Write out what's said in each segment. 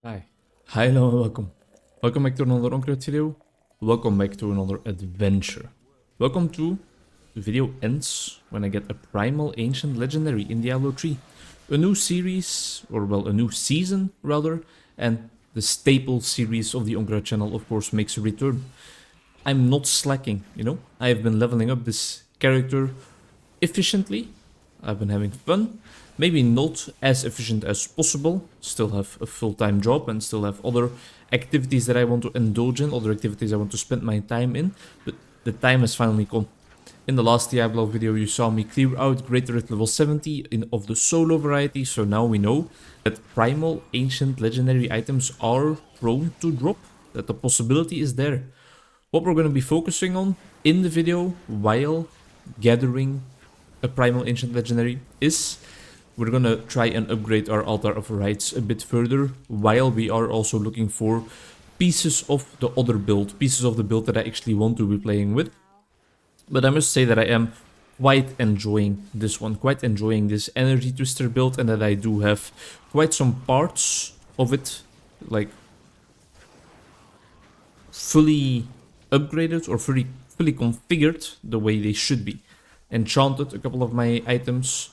Hi. Hi, hello, and welcome. Welcome back to another Onkruid video. Welcome back to another adventure. Welcome to the video ends when I get a primal ancient legendary in Diablo 3. A new series, or well, a new season rather, and the staple series of the Onkruid channel of course makes a return. I'm not slacking, you know? I have been leveling up this character efficiently. I've been having fun. Maybe not as efficient as possible. Still have a full-time job and still have other activities that I want to indulge in, other activities I want to spend my time in. But the time has finally come. In the last Diablo video you saw me clear out Greater at level 70 of the solo variety, so now we know that primal ancient legendary items are prone to drop, that the possibility is there. What we're going to be focusing on in the video while gathering a primal ancient legendary is we're gonna try and upgrade our altar of rights a bit further, while we are also looking for pieces of the other build, pieces of the build that I actually want to be playing with. But I must say that I am quite enjoying this one, quite enjoying this energy twister build, and that I do have quite some parts of it like fully upgraded or fully configured the way they should be. Enchanted a couple of my items,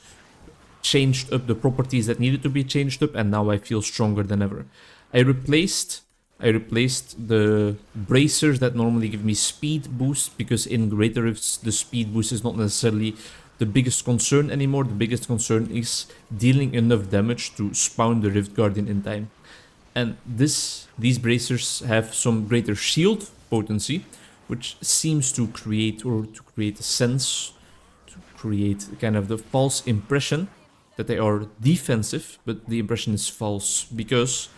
changed up the properties that needed to be changed up, and now I feel stronger than ever. I replaced the bracers that normally give me speed boost, because in Greater Rifts the speed boost is not necessarily the biggest concern anymore. The biggest concern is dealing enough damage to spawn the Rift Guardian in time. And these bracers have some greater shield potency, which seems to create a sense, to create kind of the false impression that they are defensive, but the impression is false, because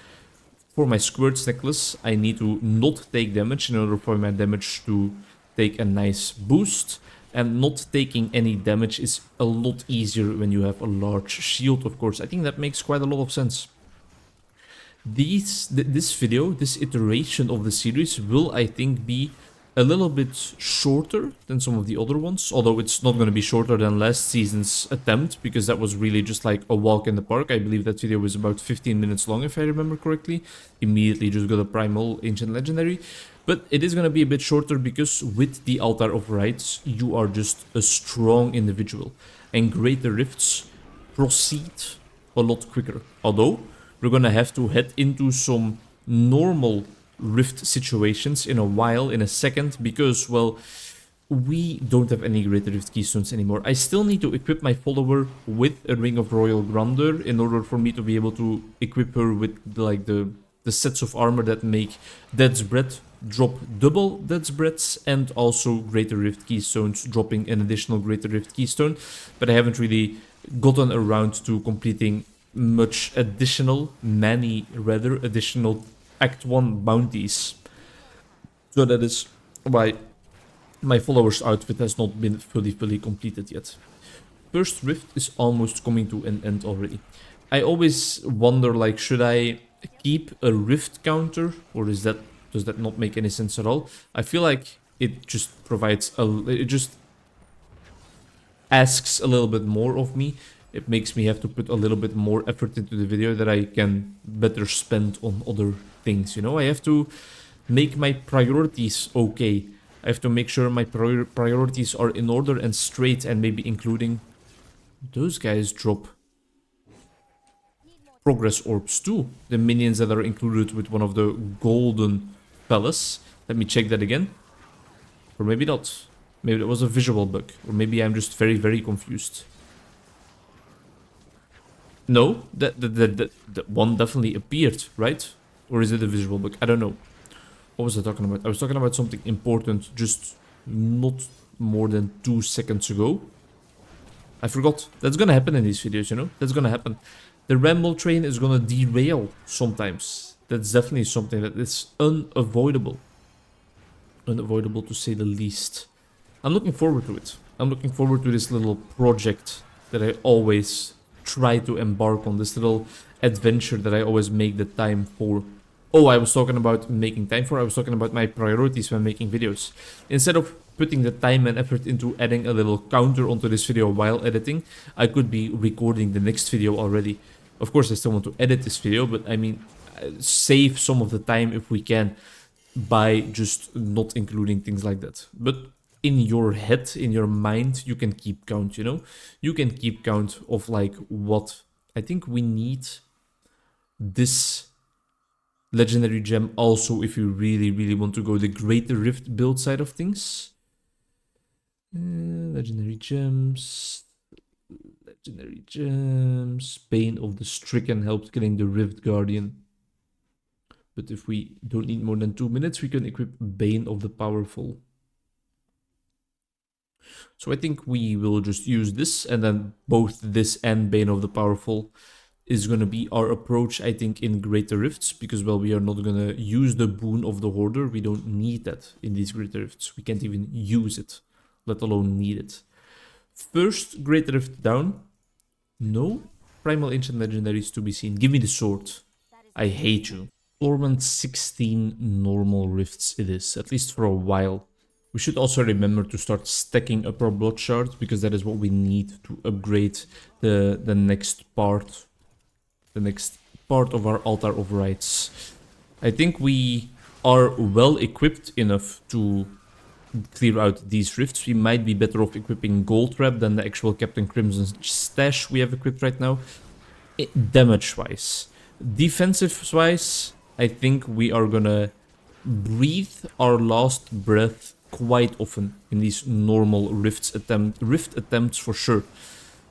for my Squirt's necklace I need to not take damage in order for my damage to take a nice boost, and not taking any damage is a lot easier when you have a large shield, of course. I think that makes quite a lot of sense. This video, this iteration of the series will, I think, be a little bit shorter than some of the other ones, although it's not going to be shorter than last season's attempt, because that was really just like a walk in the park. I believe that video was about 15 minutes long, if I remember correctly. Immediately just got a primal ancient legendary. But it is going to be a bit shorter because with the altar of rights you are just a strong individual, and Greater Rifts proceed a lot quicker. Although we're gonna have to head into some normal rift situations in a while, in a second, because, well, we don't have any Greater Rift Keystones anymore. I still need to equip my follower with a Ring of Royal Grandeur in order for me to be able to equip her with like the sets of armor that make Dead's Breath drop double Dead's Breaths, and also Greater Rift Keystones dropping an additional Greater Rift Keystone. But I haven't really gotten around to completing much many additional Act 1 bounties. So that is why my follower's outfit has not been fully completed yet. First Rift is almost coming to an end already. I always wonder, like, should I keep a Rift counter, or does that not make any sense at all? I feel like it just it just asks a little bit more of me. It makes me have to put a little bit more effort into the video that I can better spend on other things, you know? I have to make my priorities okay. I have to make sure my priorities are in order and straight, and maybe including those guys drop progress orbs too. The minions that are included with one of the golden palace. Let me check that again. Or maybe not. Maybe that was a visual bug. Or maybe I'm just very confused. No, that one definitely appeared, right? Or is it a visual bug? I don't know. What was I talking about? I was talking about something important just not more than 2 seconds ago. I forgot. That's gonna happen in these videos, you know? That's gonna happen. The ramble train is gonna derail sometimes. That's definitely something that is unavoidable. Unavoidable to say the least. I'm looking forward to it. I'm looking forward to this little project that I always try to embark on, this little adventure that I always make the time for. Oh, I was talking about making time for, I was talking about my priorities when making videos. Instead of putting the time and effort into adding a little counter onto this video while editing, I could be recording the next video already. Of course, I still want to edit this video, but I mean, save some of the time if we can by just not including things like that. But in your head, in your mind, you can keep count, you know? You can keep count of like what I think we need this legendary gem also if you really, really want to go the Greater Rift build side of things. Legendary gems. Legendary gems. Bane of the Stricken helps killing the Rift Guardian. But if we don't need more than 2 minutes, we can equip Bane of the Powerful. So I think we will just use this, and then both this and Bane of the Powerful is going to be our approach, I think, in Greater Rifts, because, well, we are not going to use the boon of the Hoarder. We don't need that in these Greater Rifts. We can't even use it, let alone need it. First Greater Rift down. No Primal Ancient Legendaries to be seen. Give me the sword. I hate you. Torment 16 normal rifts it is, at least for a while. We should also remember to start stacking up our blood shards, because that is what we need to upgrade the next part. The next part of our altar of rites. I think we are well equipped enough to clear out these rifts. We might be better off equipping Gold Trap than the actual Captain Crimson stash we have equipped right now. Damage wise. Defensive wise, I think we are gonna breathe our last breath quite often in these normal rift attempts for sure.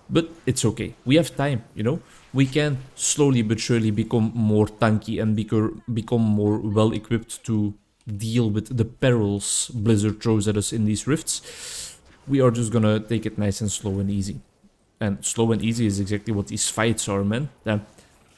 But it's okay. We have time, you know? We can slowly but surely become more tanky and become more well equipped to deal with the perils Blizzard throws at us in these rifts. We are just gonna take it nice and slow and easy. And slow and easy is exactly what these fights are, man.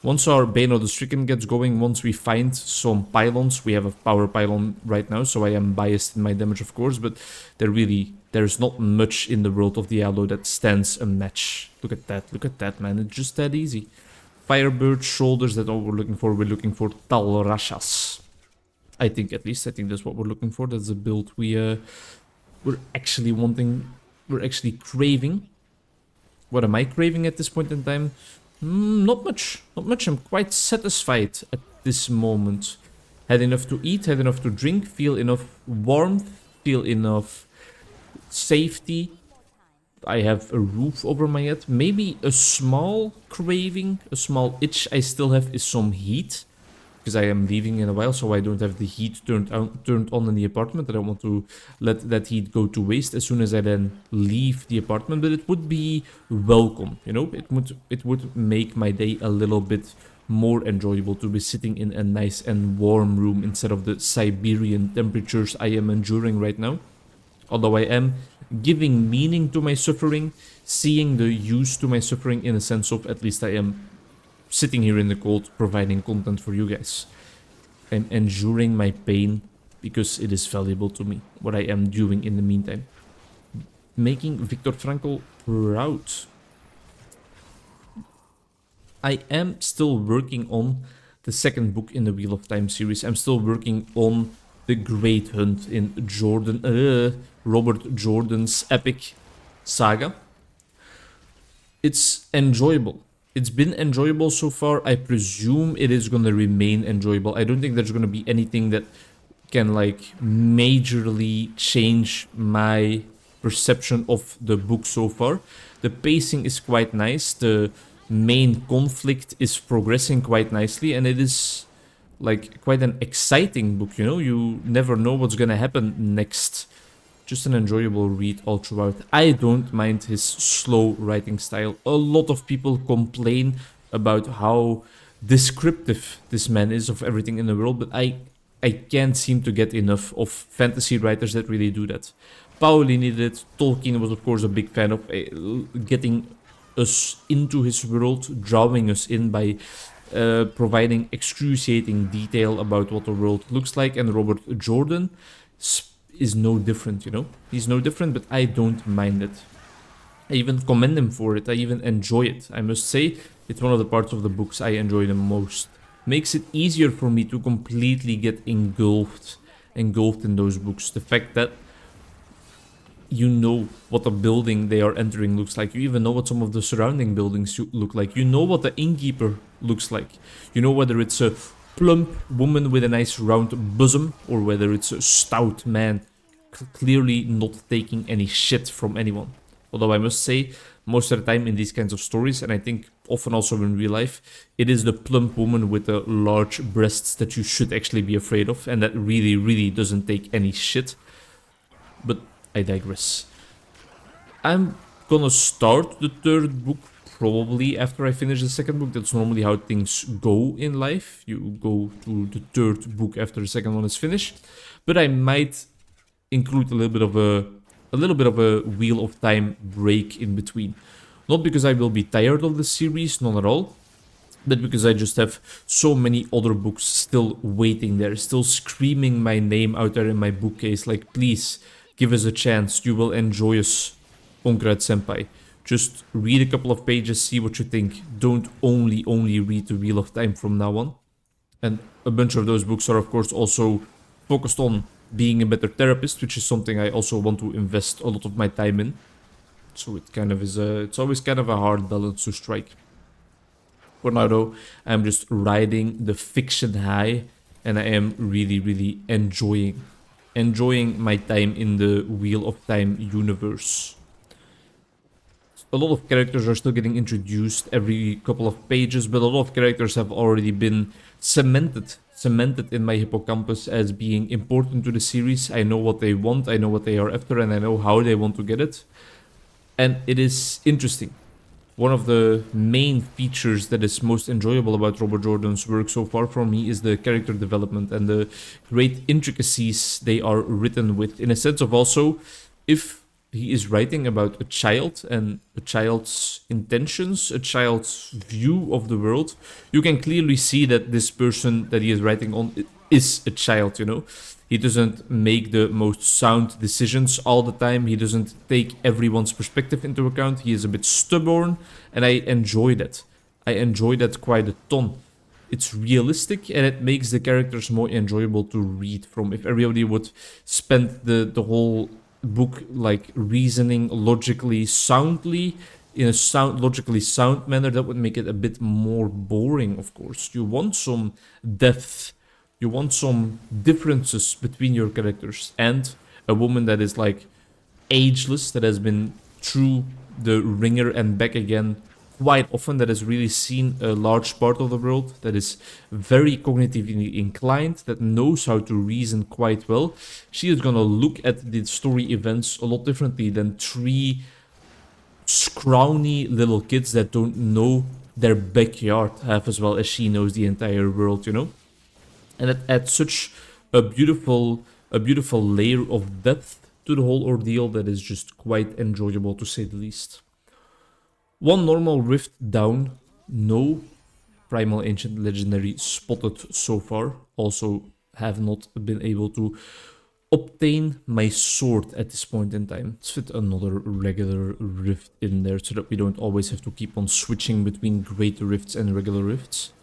Once our Bane of the Stricken gets going, once we find some pylons, we have a power pylon right now, so I am biased in my damage, of course, but there's not much in the world of Diablo that stands a match. Look at that, man, it's just that easy. Firebird shoulders, that's all we're looking for. We're looking for Talrashas. I think, at least, I think that's what we're looking for. That's the build we're actually wanting, we're actually craving. What am I craving at this point in time? Not much. I'm quite satisfied at this moment. Had enough to eat, had enough to drink, feel enough warmth, feel enough safety. I have a roof over my head. Maybe a small craving, a small itch I still have is some heat. Because I am leaving in a while, so I don't have the heat turned on in the apartment. I don't want to let that heat go to waste as soon as I then leave the apartment. But it would be welcome, you know? It would make my day a little bit more enjoyable to be sitting in a nice and warm room instead of the Siberian temperatures I am enduring right now. Although I am giving meaning to my suffering, seeing the use to my suffering in a sense of at least I am sitting here in the cold, providing content for you guys. I'm enduring my pain because it is valuable to me, what I am doing in the meantime. Making Viktor Frankl proud. I am still working on the second book in the Wheel of Time series. I'm still working on the Great Hunt in Robert Jordan's epic saga. It's enjoyable. It's been enjoyable so far. I presume it is going to remain enjoyable. I don't think there's going to be anything that can like majorly change my perception of the book so far. The pacing is quite nice. The main conflict is progressing quite nicely, and it is like quite an exciting book, you know? You never know what's going to happen next. Just an enjoyable read all throughout. I don't mind his slow writing style. A lot of people complain about how descriptive this man is of everything in the world, but I can't seem to get enough of fantasy writers that really do that. Paolini did it. Tolkien was, of course, a big fan of getting us into his world, drawing us in by providing excruciating detail about what the world looks like, and Robert Jordan is no different, you know? He's no different, but I don't mind it. I even commend him for it. I even enjoy it. I must say, it's one of the parts of the books I enjoy the most. Makes it easier for me to completely get engulfed in those books. The fact that you know what the building they are entering looks like. You even know what some of the surrounding buildings look like. You know what the innkeeper looks like. You know whether it's a plump woman with a nice round bosom, or whether it's a stout man clearly not taking any shit from anyone. Although I must say, most of the time in these kinds of stories, and I think often also in real life, it is the plump woman with the large breasts that you should actually be afraid of, and that really, really doesn't take any shit. But I digress. I'm gonna start the third book probably after I finish the second book. That's normally how things go in life. You go to the third book after the second one is finished. But I might include a little bit of a Wheel of Time break in between. Not because I will be tired of the series, not at all, but because I just have so many other books still waiting there, still screaming my name out there in my bookcase, like, please, give us a chance, you will enjoy us, Onkruid Senpai. Just read a couple of pages, see what you think. Don't only read the Wheel of Time from now on. And a bunch of those books are, of course, also focused on being a better therapist, which is something I also want to invest a lot of my time in. So it kind of is it's always kind of a hard balance to strike. For now though, I'm just riding the fiction high, and I am really, really enjoying my time in the Wheel of Time universe. A lot of characters are still getting introduced every couple of pages, but a lot of characters have already been cemented in my hippocampus as being important to the series. I know what they want, I know what they are after, and I know how they want to get it. And it is interesting. One of the main features that is most enjoyable about Robert Jordan's work so far for me is the character development and the great intricacies they are written with. In a sense of also, if he is writing about a child and a child's intentions, a child's view of the world, you can clearly see that this person that he is writing on is a child, you know? He doesn't make the most sound decisions all the time. He doesn't take everyone's perspective into account. He is a bit stubborn, and I enjoy that. I enjoy that quite a ton. It's realistic, and it makes the characters more enjoyable to read from. If everybody would spend the whole book like reasoning logically soundly, in a logically sound manner, that would make it a bit more boring, of course. You want some depth. You want some differences between your characters, and a woman that is like ageless, that has been through the ringer and back again quite often, that has really seen a large part of the world, that is very cognitively inclined, that knows how to reason quite well. She is gonna look at the story events a lot differently than three scrawny little kids that don't know their backyard half as well as she knows the entire world, you know? And it adds such a beautiful layer of depth to the whole ordeal that is just quite enjoyable, to say the least. One normal rift down, no Primal Ancient Legendary spotted so far. Also have not been able to obtain my sword at this point in time. Let's fit another regular rift in there so that we don't always have to keep on switching between greater rifts and regular rifts.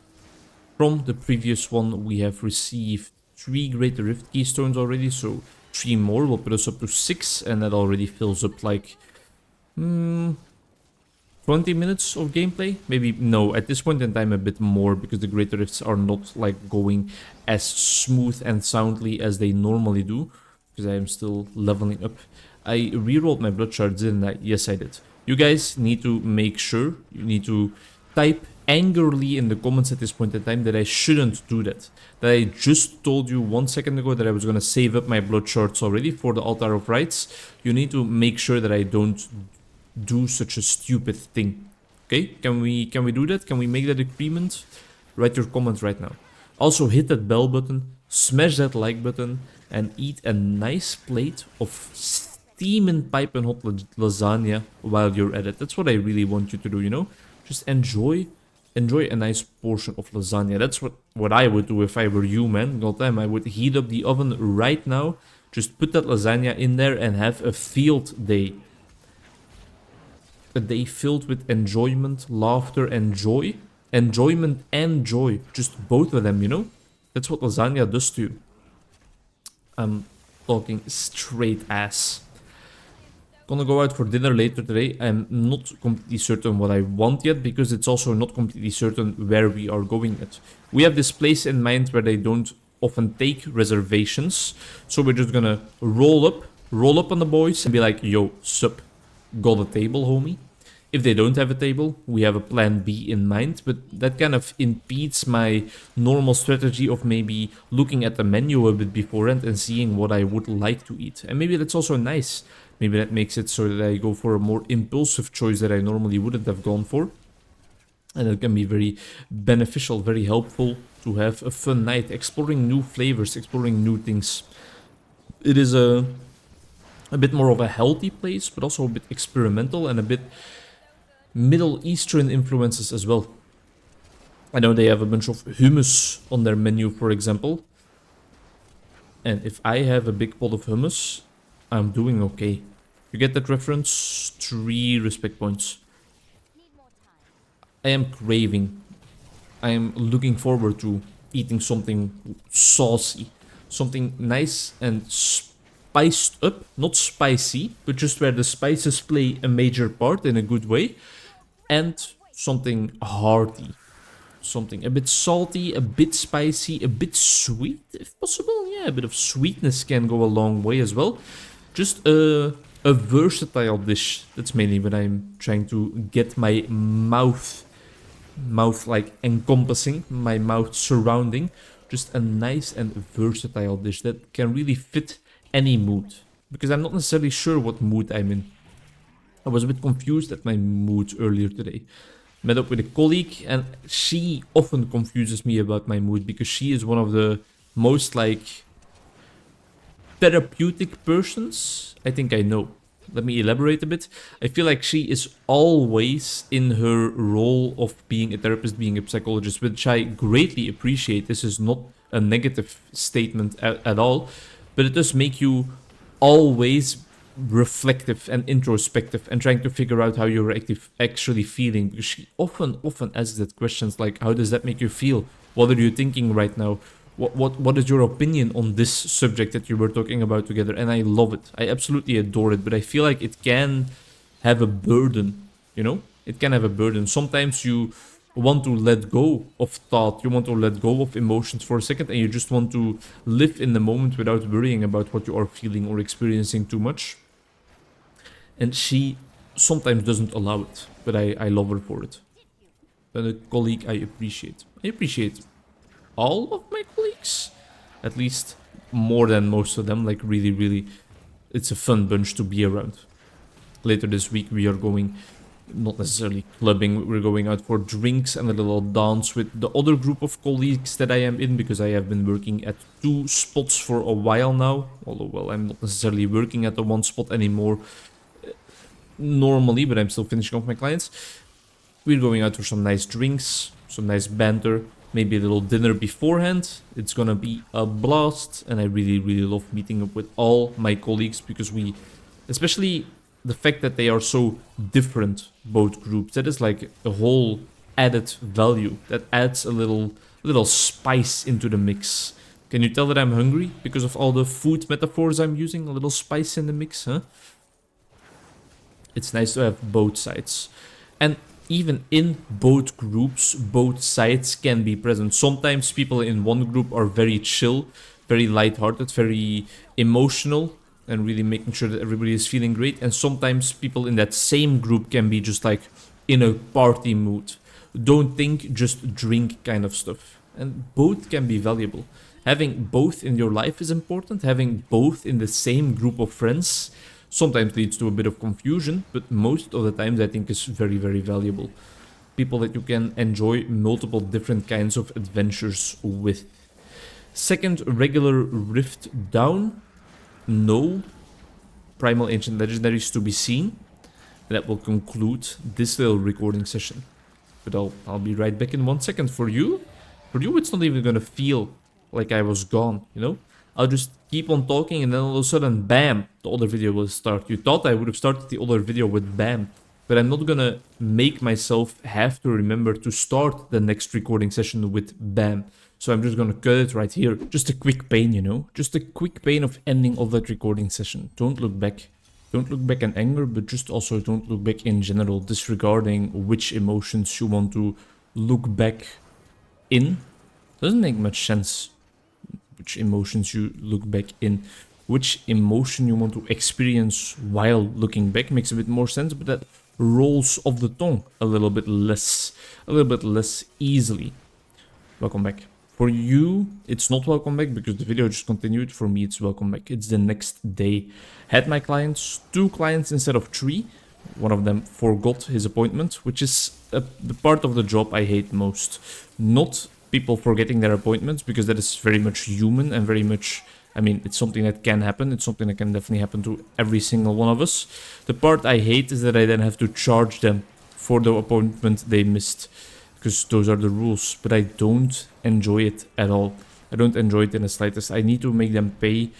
From the previous one, we have received 3 Greater Rift Keystones already, so 3 more will put us up to 6, and that already fills up like 20 minutes of gameplay? Maybe, no, at this point in time a bit more, because the Greater Rifts are not like going as smooth and soundly as they normally do, because I am still leveling up. I rerolled my blood shards, didn't I? Yes, I did. You guys need to make sure, you need to type angrily in the comments at this point in time that I shouldn't do that. That I just told you 1 second ago that I was going to save up my blood shards already for the Altar of Rights. You need to make sure that I don't do such a stupid thing. Okay? Can we do that? Can we make that agreement? Write your comments right now. Also hit that bell button, smash that like button, and eat a nice plate of steaming piping hot lasagna while you're at it. That's what I really want you to do, you know? Just enjoy a nice portion of lasagna. That's what I would do if I were you, man. All the time, I would heat up the oven right now. Just put that lasagna in there and have a field day. A day filled with enjoyment, laughter, and joy. Enjoyment and joy. Just both of them, you know? That's what lasagna does to you. I'm talking straight ass. Gonna go out for dinner later today. I'm not completely certain what I want yet, because it's also not completely certain where we are going yet. We have this place in mind where they don't often take reservations, so we're just gonna roll up on the boys and be like, yo, sup, got a table, homie? If they don't have a table, we have a plan B in mind, but that kind of impedes my normal strategy of maybe looking at the menu a bit beforehand and seeing what I would like to eat. And maybe that's also nice. Maybe that makes it so that I go for a more impulsive choice that I normally wouldn't have gone for. And it can be very beneficial, very helpful to have a fun night, exploring new flavors, exploring new things. It is a bit more of a healthy place, but also a bit experimental and a bit Middle Eastern influences as well. I know they have a bunch of hummus on their menu, for example. And if I have a big pot of hummus, I'm doing okay. You get that reference? 3 respect points. I am craving. I am looking forward to eating something saucy. Something nice and spiced up. Not spicy, but just where the spices play a major part in a good way. And something hearty. Something a bit salty, a bit spicy, a bit sweet, if possible. Yeah, a bit of sweetness can go a long way as well. Just a versatile dish. That's mainly what I'm trying to get my mouth like encompassing, my mouth surrounding. Just a nice and versatile dish that can really fit any mood. Because I'm not necessarily sure what mood I'm in. I was a bit confused at my mood earlier today. Met up with a colleague, and she often confuses me about my mood because she is one of the most like therapeutic persons I think I know. Let me elaborate a bit. I feel like she is always in her role of being a therapist, being a psychologist, which I greatly appreciate. This is not a negative statement at all, but it does make you always reflective and introspective and trying to figure out how you're actually feeling, because she often asks that questions like, how does that make you feel? What are you thinking right now? What is your opinion on this subject that you were talking about together? And I love it. I absolutely adore it, but I feel like it can have a burden, you know? It can have a burden. Sometimes you want to let go of thought, you want to let go of emotions for a second, and you just want to live in the moment without worrying about what you are feeling or experiencing too much. And she sometimes doesn't allow it, but I love her for it. And a colleague I appreciate. I appreciate all of my colleagues. At least more than most of them. Like really, it's a fun bunch to be around. Later this week we are going, not necessarily clubbing, we're going out for drinks and a little dance with the other group of colleagues that I am in, because I have been working at 2 spots for a while now. Although, well, I'm not necessarily working at the 1 spot anymore normally, but I'm still finishing off my clients. We're going out for some nice drinks, some nice banter, maybe a little dinner beforehand. It's gonna be a blast, and I really love meeting up with all my colleagues, because we, especially the fact that they are so different, both groups, that is like a whole added value that adds a little spice into the mix. Can you tell that I'm hungry because of all the food metaphors I'm using? A little spice in the mix, huh? It's nice to have both sides. And even in both groups, both sides can be present. Sometimes people in one group are very chill, very lighthearted, very emotional, and really making sure that everybody is feeling great. And sometimes people in that same group can be just like in a party mood. Don't think, just drink kind of stuff. And both can be valuable. Having both in your life is important. Having both in the same group of friends sometimes leads to a bit of confusion, but most of the times I think is very valuable. People that you can enjoy multiple different kinds of adventures with. Second, regular Rift down. No Primal Ancient Legendaries to be seen. That will conclude this little recording session. But I'll be right back in 1 second. For you, it's not even gonna feel like I was gone, you know? I'll just keep on talking, and then all of a sudden, bam, the other video will start. You thought I would have started the other video with bam, but I'm not gonna make myself have to remember to start the next recording session with bam. So I'm just gonna cut it right here. Just a quick pain, you know? Just a quick pain of ending of that recording session. Don't look back. don't look back in anger, but just also don't look back in general, disregarding which emotions you want to look back in. Doesn't make much sense. Which emotions you look back in. Which emotion you want to experience while looking back makes a bit more sense, but that rolls off the tongue a little bit less easily. Welcome back. For you, it's not welcome back because the video just continued. For me, it's welcome back. It's the next day. Had my clients, 2 clients instead of 3. One of them forgot his appointment, which is the part of the job I hate most. Not people forgetting their appointments, because that is very much human and very much, I mean, it's something that can happen. It's something that can definitely happen to every single one of us. The part I hate is that I then have to charge them for the appointment they missed, because those are the rules, but I don't enjoy it at all. I don't enjoy it in the slightest. I need to make them pay.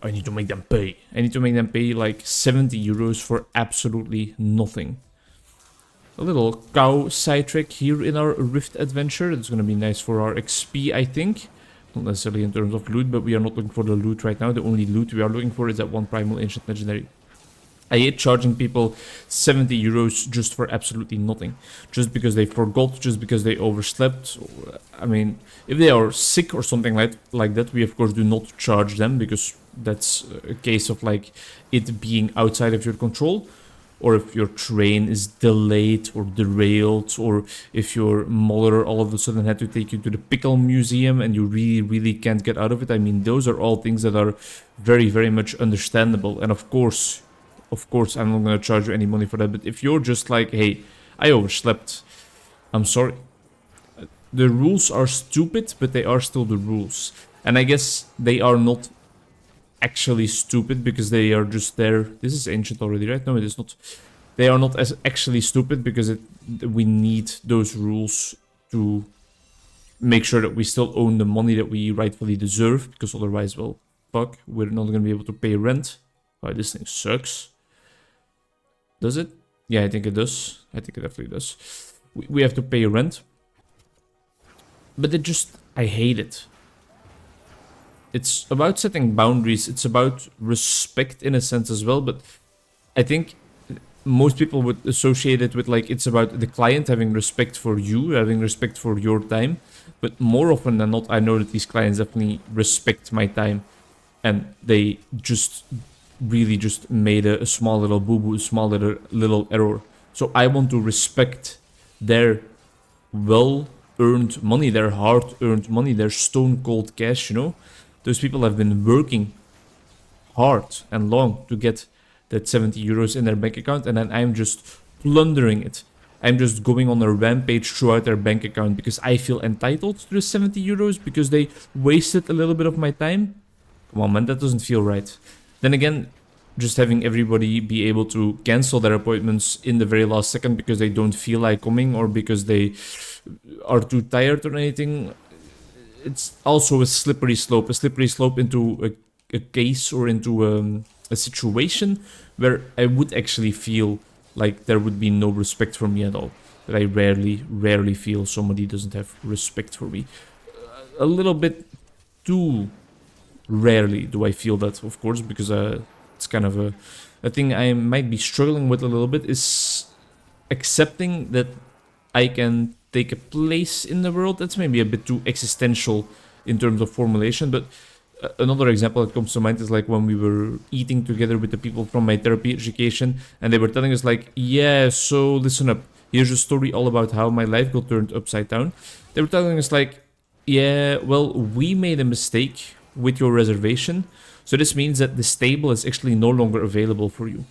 I need to make them pay like 70 euros for absolutely nothing. A little cow sidetrack here in our Rift adventure. It's going to be nice for our XP, I think. Not necessarily in terms of loot, but we are not looking for the loot right now. The only loot we are looking for is that 1 Primal Ancient Legendary. I hate charging people 70 euros just for absolutely nothing. Just because they forgot, just because they overslept. I mean, if they are sick or something like that, we of course do not charge them, because that's a case of like it being outside of your control. Or if your train is delayed or derailed, or if your mother all of a sudden had to take you to the pickle museum and you really can't get out of it. I mean, those are all things that are very much understandable. And of course, I'm not going to charge you any money for that. But if you're just like, hey, I overslept, I'm sorry. The rules are stupid, but they are still the rules. And I guess they are not actually stupid because they are just there. This is ancient already, right? No, it is not. They are not as actually stupid because we need those rules to make sure that we still own the money that we rightfully deserve, because otherwise, well, fuck, we're not going to be able to pay rent. Oh, this thing sucks. Does it? Yeah, I think it does. I think it definitely does. We have to pay rent. But it just, I hate it. It's about setting boundaries. It's about respect in a sense as well. But I think most people would associate it with like, it's about the client having respect for you, having respect for your time. But more often than not, I know that these clients definitely respect my time. And they just really just made a small little boo-boo, a small little error. So I want to respect their well-earned money, their hard-earned money, their stone-cold cash, you know? Those people have been working hard and long to get that 70 euros in their bank account, and then I'm just plundering it. I'm just going on a rampage throughout their bank account because I feel entitled to the 70 euros because they wasted a little bit of my time. Come on, man, that doesn't feel right. Then again, just having everybody be able to cancel their appointments in the very last second because they don't feel like coming or because they are too tired or anything, it's also a slippery slope into a case or into a situation where I would actually feel like there would be no respect for me at all. That I rarely feel somebody doesn't have respect for me. A little bit too rarely do I feel that, of course, because it's kind of a thing I might be struggling with a little bit, is accepting that I can take a place in the world. That's maybe a bit too existential in terms of formulation, but another example that comes to mind is like when we were eating together with the people from my therapy education, and they were telling us like, yeah, so listen up, here's a story all about how my life got turned upside down. They were telling us like, yeah, well, we made a mistake with your reservation, so this means that this table is actually no longer available for you.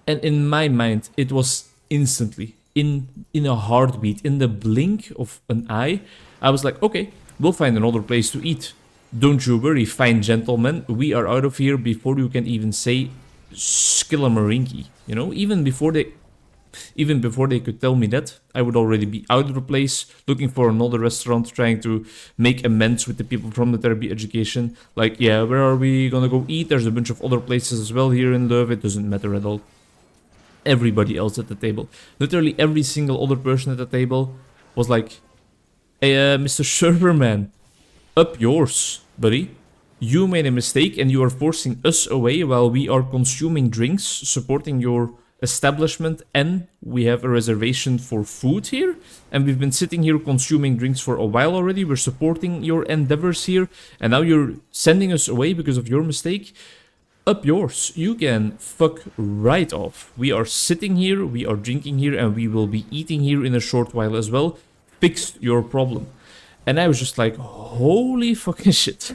And in my mind, it was instantly, in a heartbeat, in the blink of an eye, I was like, okay, we'll find another place to eat. Don't you worry, fine gentlemen, we are out of here before you can even say Skillamarinky. You know, even before they could tell me that, I would already be out of the place, looking for another restaurant, trying to make amends with the people from the therapy education. Like, yeah, where are we gonna go eat? There's a bunch of other places as well here in Leuven, it doesn't matter at all. Everybody else at the table, literally every single other person at the table was like, hey, Mr. Serverman, up yours, buddy. You made a mistake and you are forcing us away while we are consuming drinks, supporting your establishment, and we have a reservation for food here, and we've been sitting here consuming drinks for a while already. We're supporting your endeavors here, and now you're sending us away because of your mistake. Up yours. You can fuck right off. We are sitting here, we are drinking here, and we will be eating here in a short while as well. Fix your problem. And I was just like, holy fucking shit.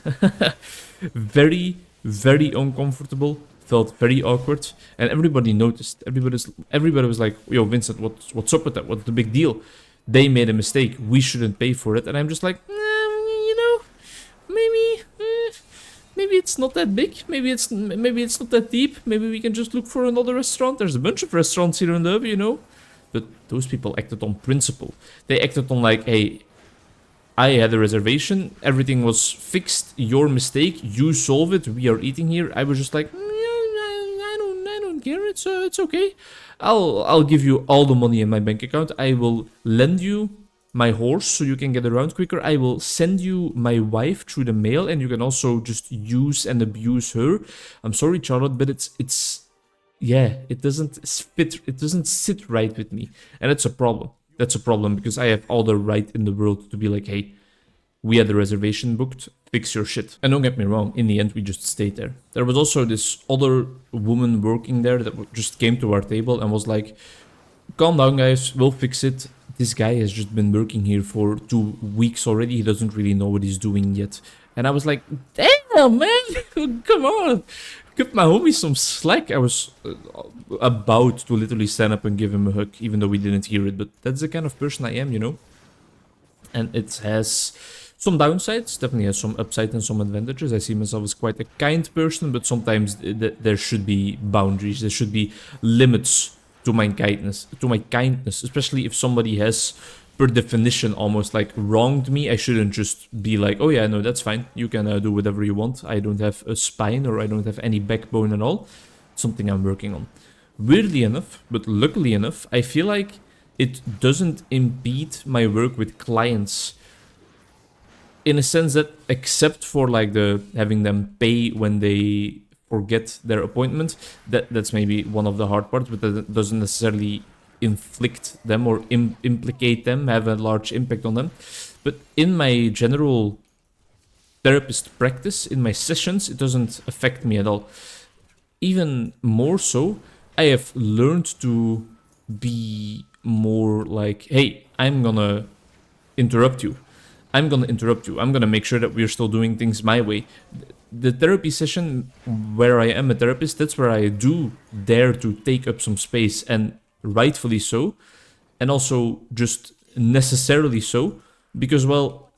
Very, very uncomfortable. Felt very awkward. And everybody noticed. Everybody was like, yo, Vincent, what's up with that? What's the big deal? They made a mistake. We shouldn't pay for it. And I'm just like, you know, maybe it's not that big. Maybe it's not that deep. Maybe we can just look for another restaurant. There's a bunch of restaurants here in the hub, you know. But those people acted on principle. They acted on like, hey, I had a reservation, everything was fixed, your mistake, you solve it, we are eating here. I was just like, I don't care, it's okay. I'll give you all the money in my bank account. I will lend you my horse so you can get around quicker. I will send you my wife through the mail and you can also just use and abuse her. I'm sorry, Charlotte, but yeah, it doesn't sit right with me. And it's a problem. That's a problem because I have all the right in the world to be like, hey, we had the reservation booked, fix your shit. And don't get me wrong, in the end, we just stayed there. There was also this other woman working there that just came to our table and was like, calm down, guys, we'll fix it. This guy has just been working here for 2 weeks already. He doesn't really know what he's doing yet. And I was like, damn, man, come on. Give my homie some slack. I was about to literally stand up and give him a hug, even though we didn't hear it. But that's the kind of person I am, you know. And it has some downsides, definitely has some upsides and some advantages. I see myself as quite a kind person, but sometimes there should be boundaries. There should be limits to my kindness, especially if somebody has, per definition, almost like wronged me. I shouldn't just be like, oh yeah, no, that's fine. You can do whatever you want. I don't have a spine or I don't have any backbone at all. Something I'm working on. Weirdly enough, but luckily enough, I feel like it doesn't impede my work with clients. In a sense that, except for like the having them pay when they forget their appointment, that's maybe one of the hard parts, but that doesn't necessarily inflict them or implicate them, have a large impact on them. But in my general therapist practice, in my sessions, it doesn't affect me at all. Even more so, I have learned to be more like, hey, I'm gonna interrupt you. I'm gonna make sure that we're still doing things my way. The therapy session where I am a therapist, that's where I do dare to take up some space, and rightfully so, and also just necessarily so, because, well,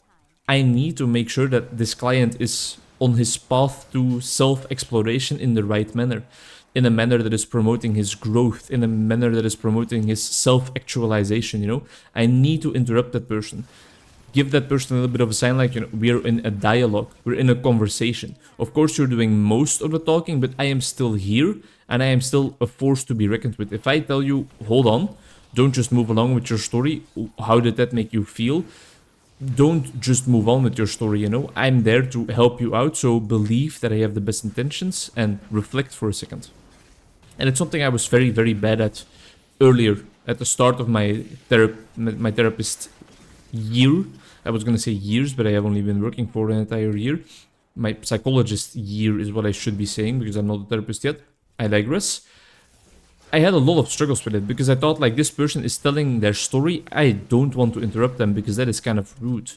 I need to make sure that this client is on his path to self-exploration in the right manner, in a manner that is promoting his growth, in a manner that is promoting his self-actualization, you know. I need to interrupt that person. Give that person a little bit of a sign like, you know, we're in a dialogue, we're in a conversation. Of course, you're doing most of the talking, but I am still here, and I am still a force to be reckoned with. If I tell you, hold on, don't just move along with your story, how did that make you feel? Don't just move on with your story, you know. I'm there to help you out, so believe that I have the best intentions and reflect for a second. And it's something I was very, very bad at earlier, at the start of my therapist year. I was going to say years, but I have only been working for an entire year. My psychologist year is what I should be saying, because I'm not a therapist yet. I digress. I had a lot of struggles with it, because I thought, like, this person is telling their story. I don't want to interrupt them, because that is kind of rude.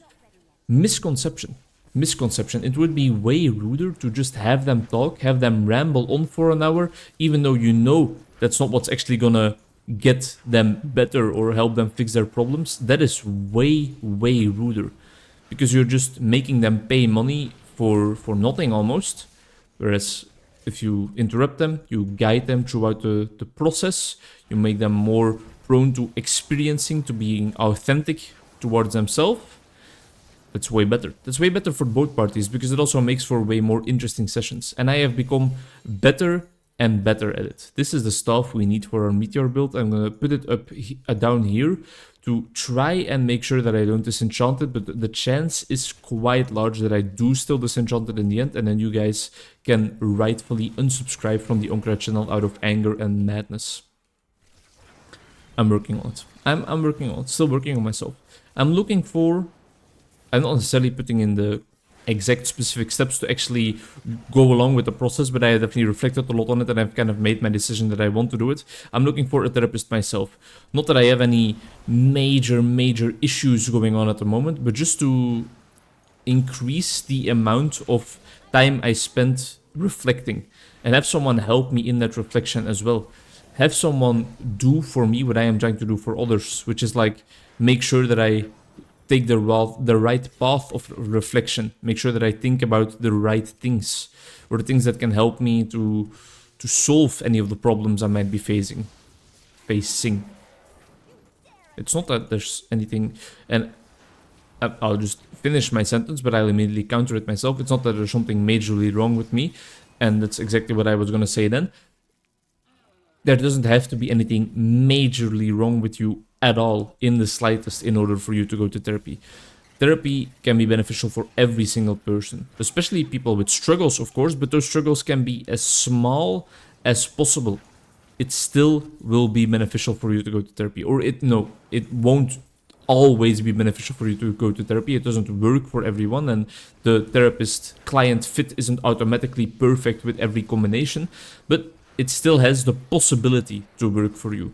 Misconception. It would be way ruder to just have them talk, have them ramble on for an hour, even though you know that's not what's actually gonna get them better or help them fix their problems. That is way, way ruder, because you're just making them pay money for nothing almost. Whereas if you interrupt them, you guide them throughout the process, you make them more prone to experiencing, to being authentic towards themselves. That's way better. That's way better for both parties, because it also makes for way more interesting sessions. And I have become better and better at it. This is the stuff we need for our meteor build. I'm gonna put it up down here to try and make sure that I don't disenchant it, but the chance is quite large that I do still disenchant it in the end, and then you guys can rightfully unsubscribe from the Onkruid channel out of anger and madness. I'm working on it. I'm working on it. Still working on myself. I'm looking for... I'm not necessarily putting in the exact specific steps to actually go along with the process, but I have definitely reflected a lot on it, and I've kind of made my decision that I want to do it. I'm looking for a therapist myself. Not that I have any major issues going on at the moment, but just to increase the amount of time I spend reflecting and have someone help me in that reflection as well. Have someone do for me what I am trying to do for others, which is like make sure that I take the right path of reflection, make sure that I think about the right things, or the things that can help me to solve any of the problems I might be facing. It's not that there's anything, and I'll just finish my sentence, but I'll immediately counter it myself. It's not that there's something majorly wrong with me, and that's exactly what I was going to say then. There doesn't have to be anything majorly wrong with you at all in the slightest in order for you to go to therapy. Therapy can be beneficial for every single person, especially people with struggles, of course, but those struggles can be as small as possible. It still will be beneficial for you to go to therapy. Or it won't always be beneficial for you to go to therapy. It doesn't work for everyone, and the therapist-client fit isn't automatically perfect with every combination, but it still has the possibility to work for you.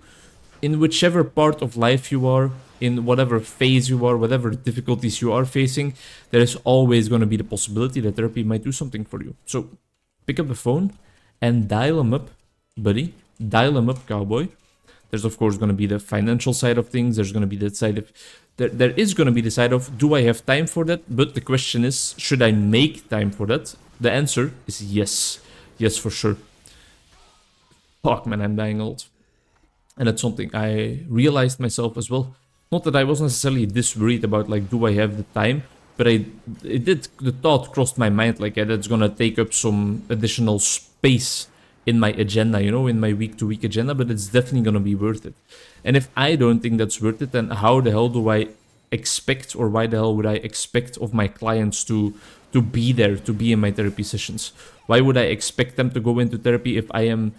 In whichever part of life you are, in whatever phase you are, whatever difficulties you are facing, there is always going to be the possibility that therapy might do something for you. So pick up the phone and dial them up, buddy. Dial them up, cowboy. There's of course going to be the financial side of things. There's going to be the side of... There is going to be the side of, do I have time for that? But the question is, should I make time for that? The answer is yes. Yes, for sure. Fuck, man, I'm dying old. And that's something I realized myself as well. Not that I wasn't necessarily this worried about, like, do I have the time? But the thought crossed my mind, like, yeah, that's gonna take up some additional space in my agenda, you know, in my week-to-week agenda, but it's definitely gonna be worth it. And if I don't think that's worth it, then how the hell do I expect, or why the hell would I expect of my clients to be there, to be in my therapy sessions? Why would I expect them to go into therapy if I am...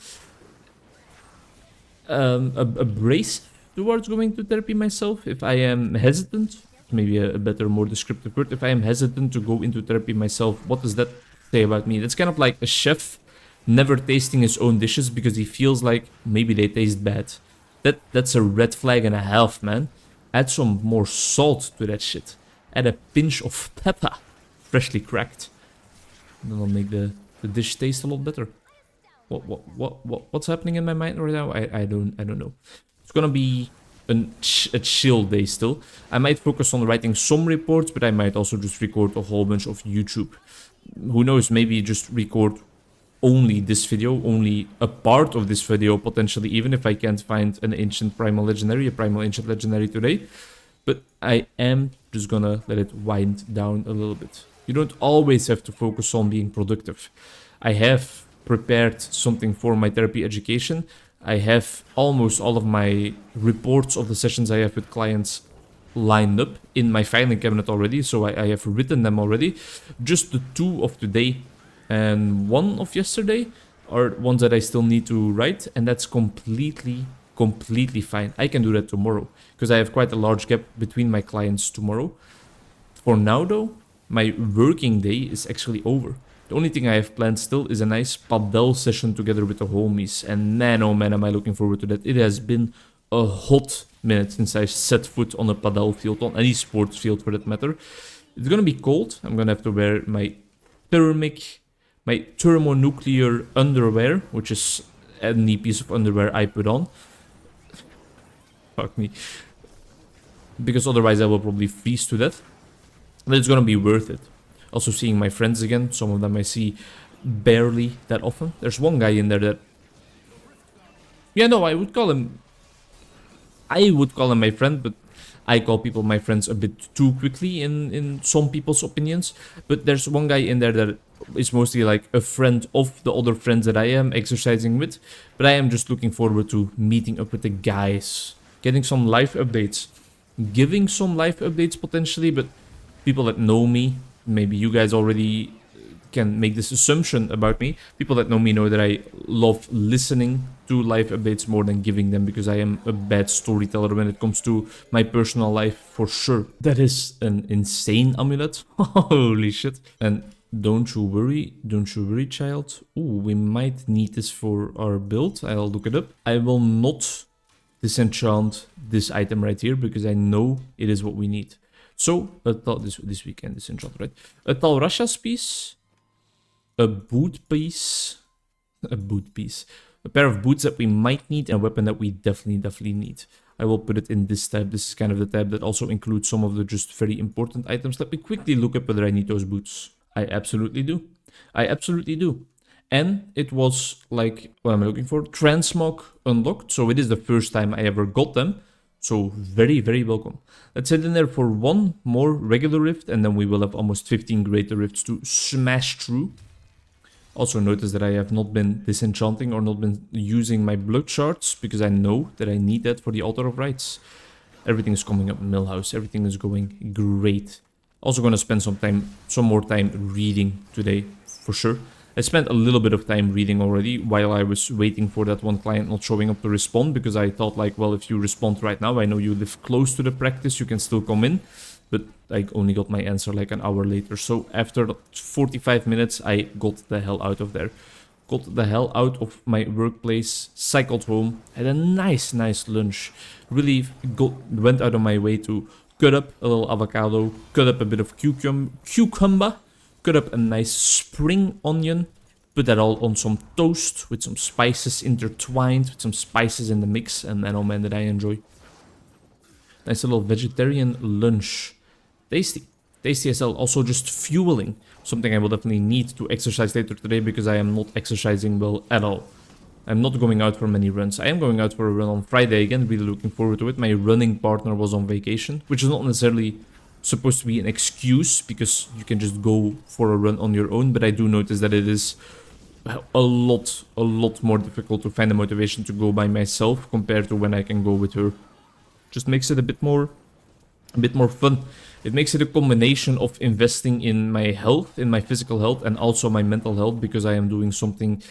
abrasive towards going to therapy myself, if I am hesitant, maybe a better, more descriptive word, if I am hesitant to go into therapy myself, what does that say about me? That's kind of like a chef never tasting his own dishes because he feels like maybe they taste bad. That's a red flag and a half, man. Add some more salt to that shit. Add a pinch of pepper, freshly cracked. And that'll make the dish taste a lot better. What's happening in my mind right now? I don't know. It's gonna be a chill day still. I might focus on writing some reports, but I might also just record a whole bunch of YouTube. Who knows, maybe just record only this video, only a part of this video, potentially, even if I can't find an ancient primal legendary, a primal ancient legendary today. But I am just gonna let it wind down a little bit. You don't always have to focus on being productive. I have prepared something for my therapy education. I have almost all of my reports of the sessions I have with clients lined up in my filing cabinet already, so I have written them already. Just the 2 of today and 1 of yesterday are ones that I still need to write, and that's completely fine. I can do that tomorrow, because I have quite a large gap between my clients tomorrow. For now though, my working day is actually over. The only thing I have planned still is a nice padel session together with the homies. And man, oh man, am I looking forward to that. It has been a hot minute since I set foot on a padel field, on any sports field for that matter. It's gonna be cold. I'm gonna have to wear my thermonuclear underwear, which is any piece of underwear I put on. Fuck me. Because otherwise I will probably freeze to death. But it's gonna be worth it. Also seeing my friends again. Some of them I see barely that often. There's one guy in there that... Yeah, no, I would call him my friend, but I call people my friends a bit too quickly in some people's opinions. But there's one guy in there that is mostly like a friend of the other friends that I am exercising with. But I am just looking forward to meeting up with the guys, getting some live updates. giving some life updates potentially, but people that know me, maybe you guys already can make this assumption about me. People that know me know that I love listening to life updates more than giving them, because I am a bad storyteller when it comes to my personal life, for sure. That is an insane amulet. Holy shit. And don't you worry, child. Ooh, we might need this for our build. I'll look it up. I will not disenchant this item right here, because I know it is what we need. So, this weekend disenchant, right? A Talrasha's piece, a boot piece, a pair of boots that we might need, and a weapon that we definitely need. I will put it in this tab. This is kind of the tab that also includes some of the just very important items. Let me quickly look up whether I need those boots. I absolutely do. And it was like, what am I looking for? Transmog unlocked. So it is the first time I ever got them. So very welcome. Let's head in there for one more regular rift, and then we will have almost 15 greater rifts to smash through. Also notice that I have not been disenchanting or not been using my blood shards, because I know that I need that for the Altar of Rites. Everything is coming up in Millhouse. Everything is going great. Also gonna spend some more time reading today, for sure. I spent a little bit of time reading already while I was waiting for that one client not showing up to respond, because I thought like, well, if you respond right now, I know you live close to the practice, you can still come in. But I only got my answer like an hour later. So after 45 minutes, I got the hell out of there. Got the hell out of my workplace, cycled home, had a nice lunch. Really went out of my way to cut up a little avocado, cut up a bit of cucumber, cut up a nice spring onion, put that all on some toast with some spices intertwined, with some spices in the mix, and man, oh man, did I enjoy. Nice little vegetarian lunch. Tasty. Tasty as hell. Also just fueling. Something I will definitely need to exercise later today, because I am not exercising well at all. I'm not going out for many runs. I am going out for a run on Friday again. Really looking forward to it. My running partner was on vacation, which is not necessarily supposed to be an excuse, because you can just go for a run on your own. But I do notice that it is a lot more difficult to find the motivation to go by myself compared to when I can go with her. Just makes it a bit more fun. It makes it a combination of investing in my health, in my physical health, and also my mental health, because I am doing something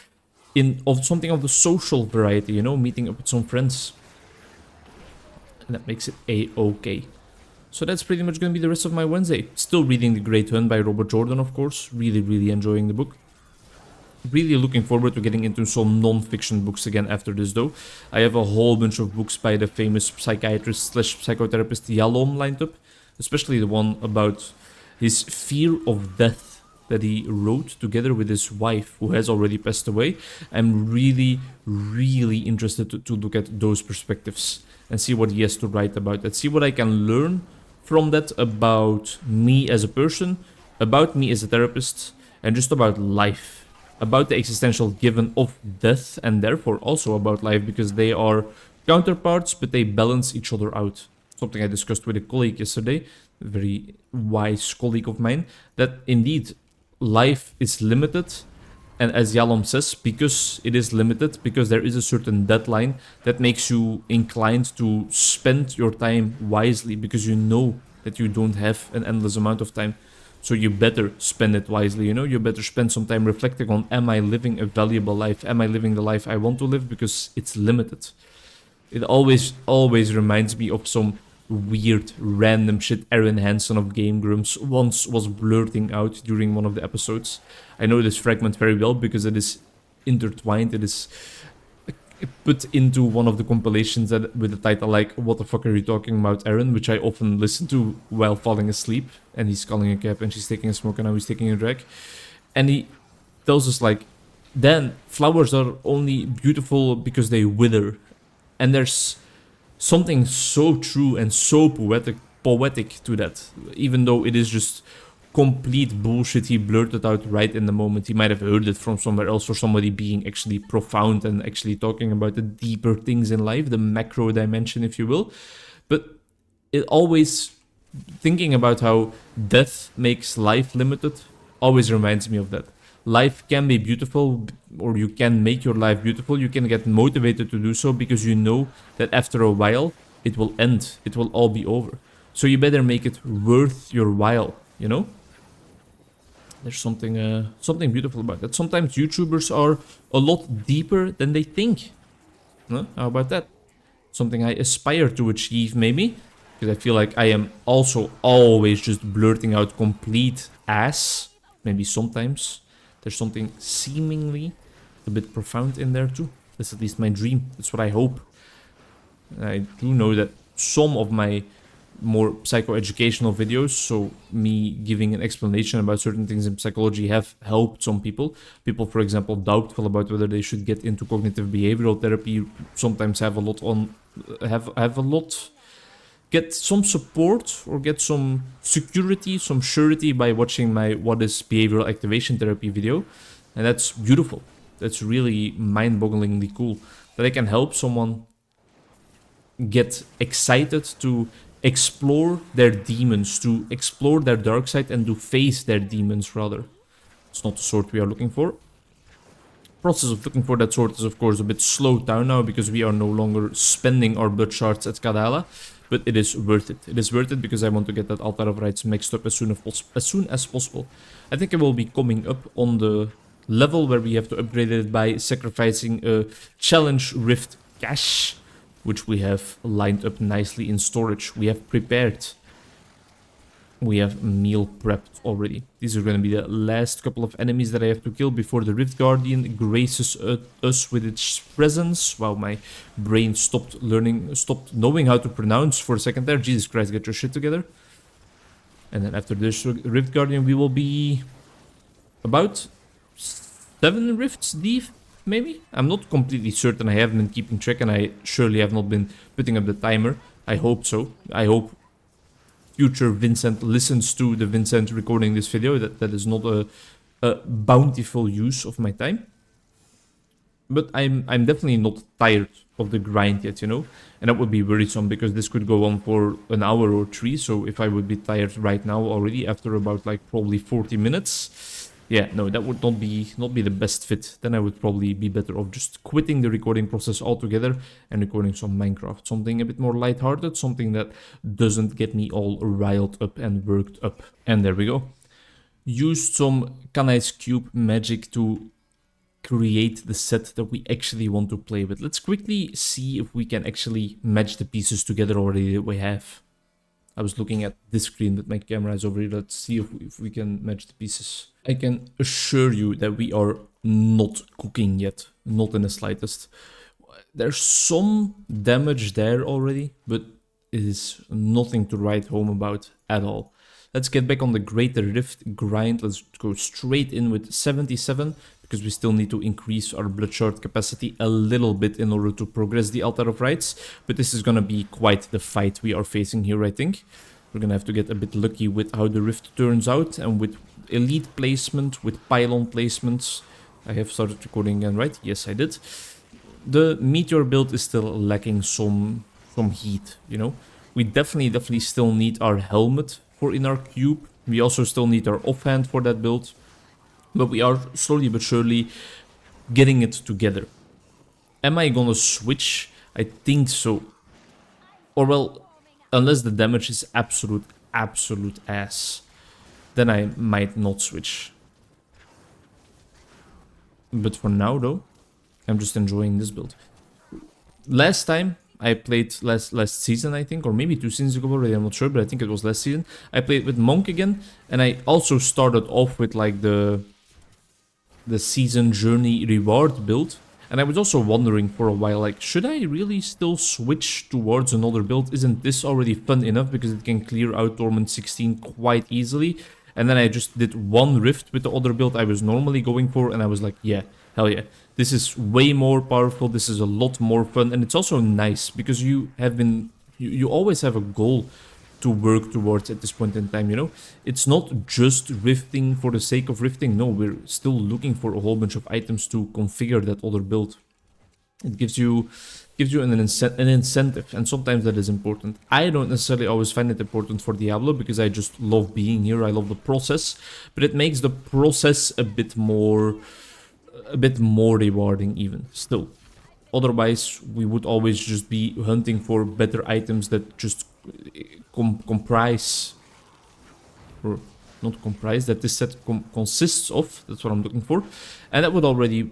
of the social variety, you know, meeting up with some friends. And that makes it a-okay. So that's pretty much going to be the rest of my Wednesday. Still reading The Great Hunt by Robert Jordan, of course. Really enjoying the book. Really looking forward to getting into some non-fiction books again after this, though. I have a whole bunch of books by the famous psychiatrist / psychotherapist Yalom lined up. Especially the one about his fear of death that he wrote together with his wife, who has already passed away. I'm really interested to look at those perspectives and see what he has to write about that. See what I can learn from that about me as a person, about me as a therapist, and just about life. About the existential given of death, and therefore also about life, because they are counterparts, but they balance each other out. Something I discussed with a colleague yesterday, a very wise colleague of mine, that indeed life is limited. And as Yalom says, because it is limited, because there is a certain deadline, that makes you inclined to spend your time wisely, because you know that you don't have an endless amount of time. So you better spend it wisely, you know? You better spend some time reflecting on, am I living a valuable life? Am I living the life I want to live? Because it's limited. It always reminds me of some weird, random shit Aaron Hansen of Game Grumps once was blurting out during one of the episodes. I know this fragment very well because it is intertwined. It is put into one of the compilations that, with the title like, "What the fuck are you talking about, Aaron?" which I often listen to while falling asleep. And he's calling a cab and she's taking a smoke and now he's taking a drag. And he tells us like, Dan, flowers are only beautiful because they wither. And there's something so true and so poetic to that. Even though it is just complete bullshit he blurted out right in the moment. He might have heard it from somewhere else, or somebody being actually profound and actually talking about the deeper things in life, the macro dimension, if you will. But it always, thinking about how death makes life limited, always reminds me of that. Life can be beautiful, or you can make your life beautiful. You can get motivated to do so because you know that after a while, it will end. It will all be over. So you better make it worth your while, you know? There's something beautiful about that. Sometimes YouTubers are a lot deeper than they think. No? How about that? Something I aspire to achieve, maybe. Because I feel like I am also always just blurting out complete ass. Maybe sometimes. There's something seemingly a bit profound in there too. That's at least my dream. That's what I hope. I do know that some of my more psychoeducational videos, so me giving an explanation about certain things in psychology, have helped some people. People, for example, doubtful about whether they should get into cognitive behavioral therapy, sometimes have a lot on, get some support or get some security, some surety by watching my What is Behavioral Activation Therapy video. And that's beautiful. That's really mind-bogglingly cool. That I can help someone get excited to explore their demons, to explore their dark side and to face their demons, rather. It's not the sort we are looking for. Process of looking for that sort is, of course, a bit slowed down now because we are no longer spending our blood shards at Kadala. But it is worth it. It is worth it because I want to get that altar of rights mixed up as soon as possible. I think I will be coming up on the level where we have to upgrade it by sacrificing a challenge rift cache, which we have lined up nicely in storage. We have prepared. We have meal prepped already. These are going to be the last couple of enemies that I have to kill before the Rift Guardian graces us with its presence. Wow, my brain stopped knowing how to pronounce for a second there. Jesus Christ, get your shit together. And then after this Rift Guardian, we will be about 7 rifts deep, maybe? I'm not completely certain. I haven't been keeping track, and I surely have not been putting up the timer. I hope so. I hope future Vincent listens to the Vincent recording this video. That is not a bountiful use of my time. But I'm definitely not tired of the grind yet, you know? And that would be worrisome because this could go on for an hour or 3. So if I would be tired right now already after about like probably 40 minutes, yeah, no, that would not be the best fit. Then I would probably be better off just quitting the recording process altogether and recording some Minecraft. Something a bit more lighthearted, something that doesn't get me all riled up and worked up. And there we go. Used some Kanai's Cube magic to create the set that we actually want to play with. Let's quickly see if we can actually match the pieces together already that we have. I was looking at this screen, but my camera is over here. Let's see if we can match the pieces. I can assure you that we are not cooking yet. Not in the slightest. There's some damage there already, but it is nothing to write home about at all. Let's get back on the Greater Rift grind. Let's go straight in with 77, because we still need to increase our blood shard capacity a little bit in order to progress the Altar of Rights. But this is gonna be quite the fight we are facing here, I think. We're gonna have to get a bit lucky with how the Rift turns out, and with elite placement, with pylon placements. I have started recording again, right? Yes, I did. The Meteor build is still lacking some heat, you know? We definitely still need our helmet for in our cube. We also still need our offhand for that build. But we are slowly but surely getting it together. Am I gonna switch? I think so. Or well, unless the damage is absolute ass, then I might not switch. But for now though, I'm just enjoying this build. Last time I played last season, I think, or maybe 2 seasons ago already, I'm not sure, but I think it was last season. I played with Monk again, and I also started off with like the season journey reward build. And I was also wondering for a while, like, should I really still switch towards another build? Isn't this already fun enough because it can clear out Torment 16 quite easily? And then I just did one rift with the other build I was normally going for, and I was like, yeah, hell yeah. This is way more powerful, this is a lot more fun, and it's also nice because you always have a goal to work towards at this point in time, you know? It's not just rifting for the sake of rifting, no, we're still looking for a whole bunch of items to configure that other build. It gives you an incentive, and sometimes that is important. I don't necessarily always find it important for Diablo, because I just love being here, I love the process, but it makes the process a bit more rewarding even, still. Otherwise, we would always just be hunting for better items that just comprise, or not comprise, that this set consists of, that's what I'm looking for, and that would already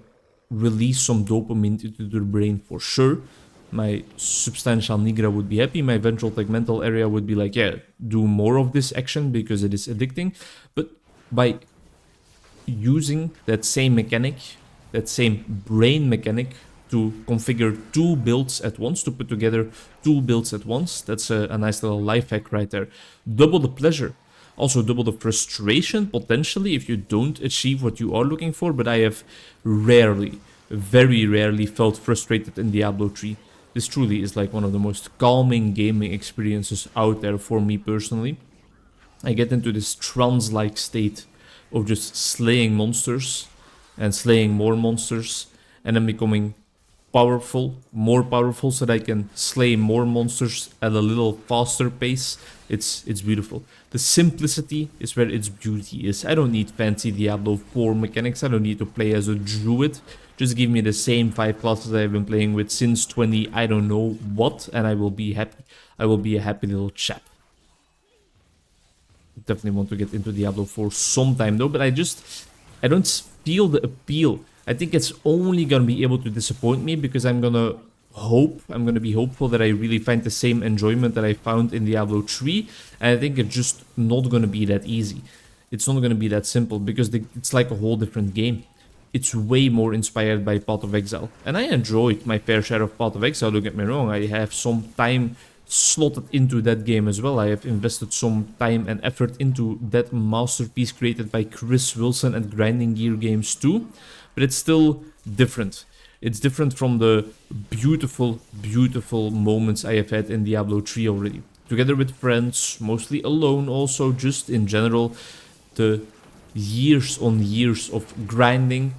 release some dopamine into the brain for sure. My substantial nigra would be happy, my ventral tegmental area would be like, yeah, do more of this action because it is addicting. But by using that same mechanic, that same brain mechanic, to configure two builds at once, to put together two builds at once, that's a nice little life hack right there. Double the pleasure. Also double the frustration, potentially, if you don't achieve what you are looking for, but I have rarely, very rarely felt frustrated in Diablo 3. This truly is like one of the most calming gaming experiences out there for me personally. I get into this trance-like state of just slaying monsters and slaying more monsters and then becoming powerful, more powerful, so that I can slay more monsters at a little faster pace. It's beautiful. The simplicity is where its beauty is. I don't need fancy Diablo 4 mechanics. I don't need to play as a druid. Just give me the same 5 classes I've been playing with since 20 I don't know what, and I will be happy. I will be a happy little chap. Definitely want to get into Diablo 4 sometime though, but I don't feel the appeal. I think it's only gonna be able to disappoint me because I'm gonna be hopeful that I really find the same enjoyment that I found in Diablo 3, and I think it's just not gonna be that easy. It's not gonna be that simple because it's like a whole different game. It's way more inspired by Path of Exile, and I enjoyed my fair share of Path of Exile, don't get me wrong. I have some time slotted into that game as well. I have invested some time and effort into that masterpiece created by Chris Wilson at Grinding Gear Games too, but it's still different. It's different from the beautiful, beautiful moments I have had in Diablo 3 already. Together with friends, mostly alone also, just in general, the years on years of grinding,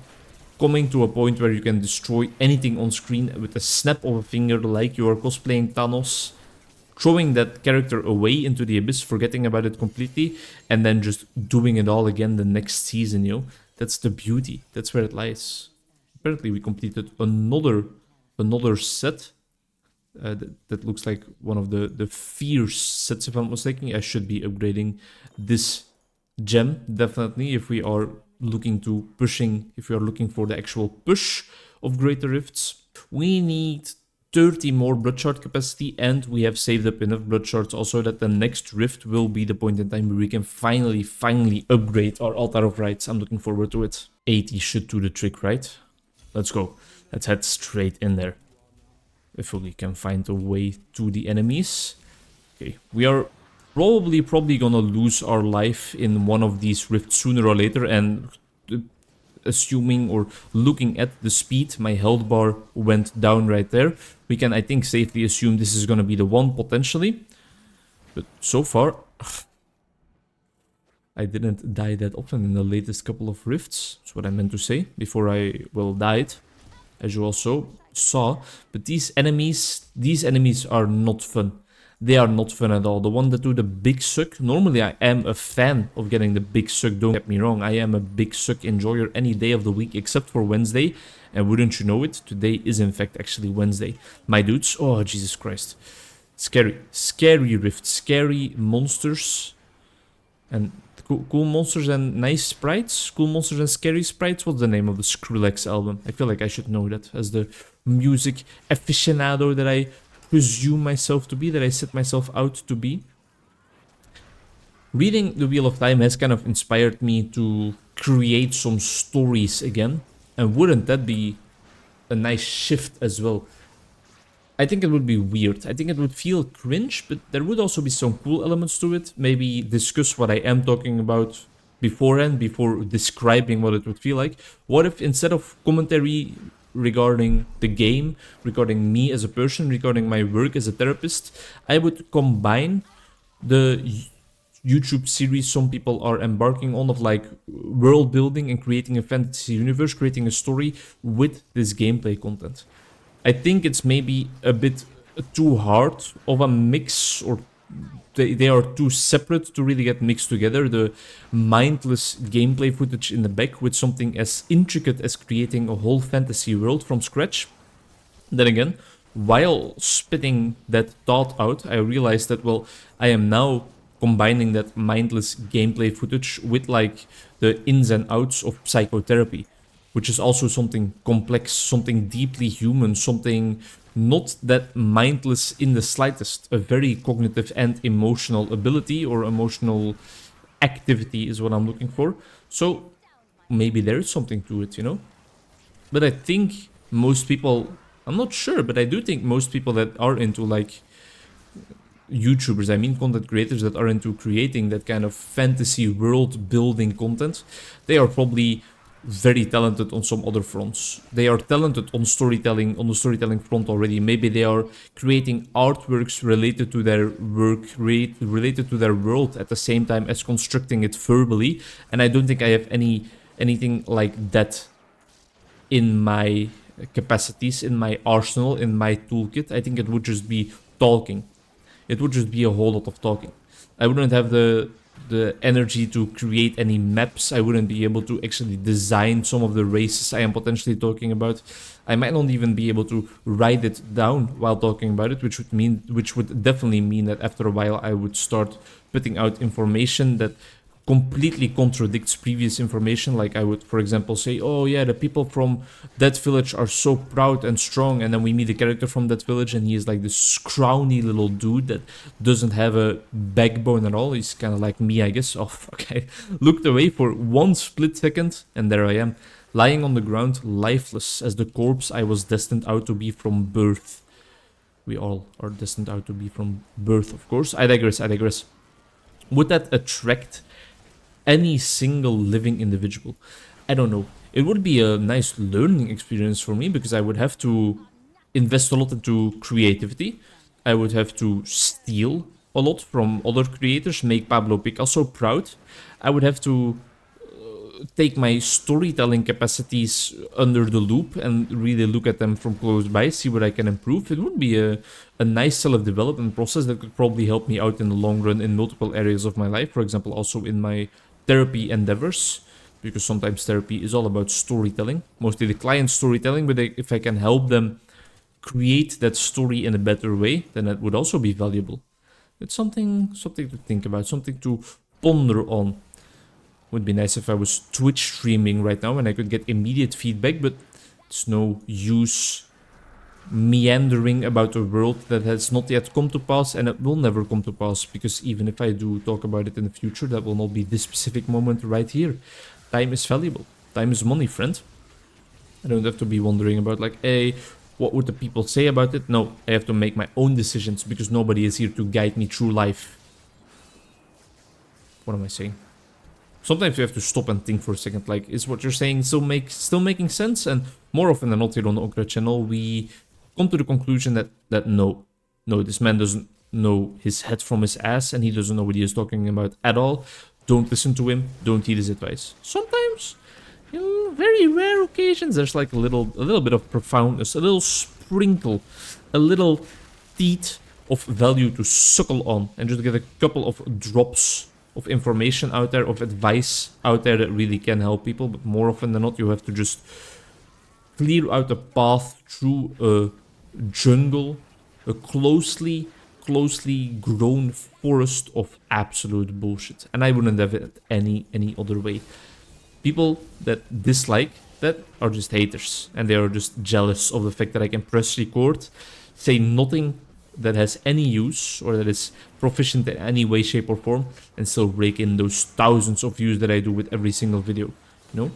coming to a point where you can destroy anything on screen with a snap of a finger like you are cosplaying Thanos, throwing that character away into the abyss, forgetting about it completely, and then just doing it all again the next season, you know? That's the beauty. That's where it lies. Apparently we completed another set that looks like one of the fierce sets, if I'm not mistaken. I should be upgrading this gem, definitely, if we are looking for the actual push of Greater Rifts. We need 30 more blood shard capacity, and we have saved up enough blood shards also that the next rift will be the point in time where we can finally upgrade our altar of rights. I'm looking forward to it. 80 should do the trick, right? Let's go. Let's head straight in there. If we can find a way to the enemies. Okay, we are probably gonna lose our life in one of these rifts sooner or later, and assuming or looking at the speed, my health bar went down right there. We can, I think, safely assume this is gonna be the one potentially. But so far, I didn't die that often in the latest couple of rifts. That's what I meant to say before I, well, died, as you also saw. But these enemies are not fun. They are not fun at all. The one that do the big suck. Normally I am a fan of getting the big suck, don't get me wrong. I am a big suck enjoyer any day of the week except for Wednesday. And wouldn't you know it, today is in fact actually Wednesday. My dudes, oh Jesus Christ. Scary. Scary rift. Scary monsters. And cool monsters and nice sprites. Cool monsters and scary sprites. What's the name of the Skrillex album? I feel like I should know that as the music aficionado that I presume myself to be, that I set myself out to be. Reading The Wheel of Time has kind of inspired me to create some stories again. And wouldn't that be a nice shift as well? I think it would be weird. I think it would feel cringe, but there would also be some cool elements to it. Maybe discuss what I am talking about beforehand, before describing what it would feel like. What if instead of commentary regarding the game, regarding me as a person, regarding my work as a therapist, I would combine the YouTube series some people are embarking on of like world building and creating a fantasy universe, creating a story with this gameplay content. I think it's maybe a bit too hard of a mix, or they are too separate to really get mixed together. The mindless gameplay footage in the back with something as intricate as creating a whole fantasy world from scratch. Then again, while spitting that thought out, I realized that, well, I am now combining that mindless gameplay footage with like the ins and outs of psychotherapy, which is also something complex, something deeply human, something not that mindless in the slightest, a very cognitive and emotional ability or emotional activity is what I'm looking for. So maybe there is something to it, you know? But I think most people, I'm not sure, but I do think most people that are into like YouTubers, I mean content creators that are into creating that kind of fantasy world building content, they are probably very talented on some other fronts. They are talented on storytelling, on the storytelling front already. Maybe they are creating artworks related to their work, related to their world at the same time as constructing it verbally. And I don't think I have anything like that in my capacities, in my arsenal, in my toolkit. I think it would just be talking. It would just be a whole lot of talking. I wouldn't have the energy to create any maps. I wouldn't be able to actually design some of the races I am potentially talking about. I might not even be able to write it down while talking about it, which would definitely mean that after a while I would start putting out information that completely contradicts previous information. Like I would, for example, say, oh yeah, the people from that village are so proud and strong, and then we meet a character from that village and he is like this scrawny little dude that doesn't have a backbone at all. He's kind of like me, I guess. Oh fuck, I looked away for one split second and there I am, lying on the ground, lifeless as the corpse I was destined out to be from birth. We all are destined out to be from birth, of course. I digress. Would that attract any single living individual? I don't know. It would be a nice learning experience for me because I would have to invest a lot into creativity. I would have to steal a lot from other creators, make Pablo Picasso proud. I would have to take my storytelling capacities under the loop and really look at them from close by, see what I can improve. It would be a nice self-development process that could probably help me out in the long run in multiple areas of my life. For example, also in my therapy endeavors, because sometimes therapy is all about storytelling, mostly the client storytelling, but if I can help them create that story in a better way, then that would also be valuable. It's something to think about, something to ponder on. Would be nice if I was Twitch streaming right now and I could get immediate feedback, but it's no use meandering about a world that has not yet come to pass, and it will never come to pass, because even if I do talk about it in the future, that will not be this specific moment right here. Time is valuable. Time is money, friend. I don't have to be wondering about like, hey, what would the people say about it? No, I have to make my own decisions because nobody is here to guide me through life. What am I saying? Sometimes you have to stop and think for a second, like, is what you're saying still making sense? And more often than not here on the Onkruid channel, we come to the conclusion that no, this man doesn't know his head from his ass, and he doesn't know what he is talking about at all. Don't listen to him, don't heed his advice. Sometimes, in very rare occasions, there's like a little bit of profoundness, a little sprinkle, a little teat of value to suckle on, and just get a couple of drops of information out there, of advice out there that really can help people. But more often than not, you have to just clear out a path through a jungle, a closely grown forest of absolute bullshit. And I wouldn't have it any other way. People that dislike that are just haters, and they are just jealous of the fact that I can press record, say nothing that has any use or that is proficient in any way, shape or form, and still rake in those thousands of views that I do with every single video. You know?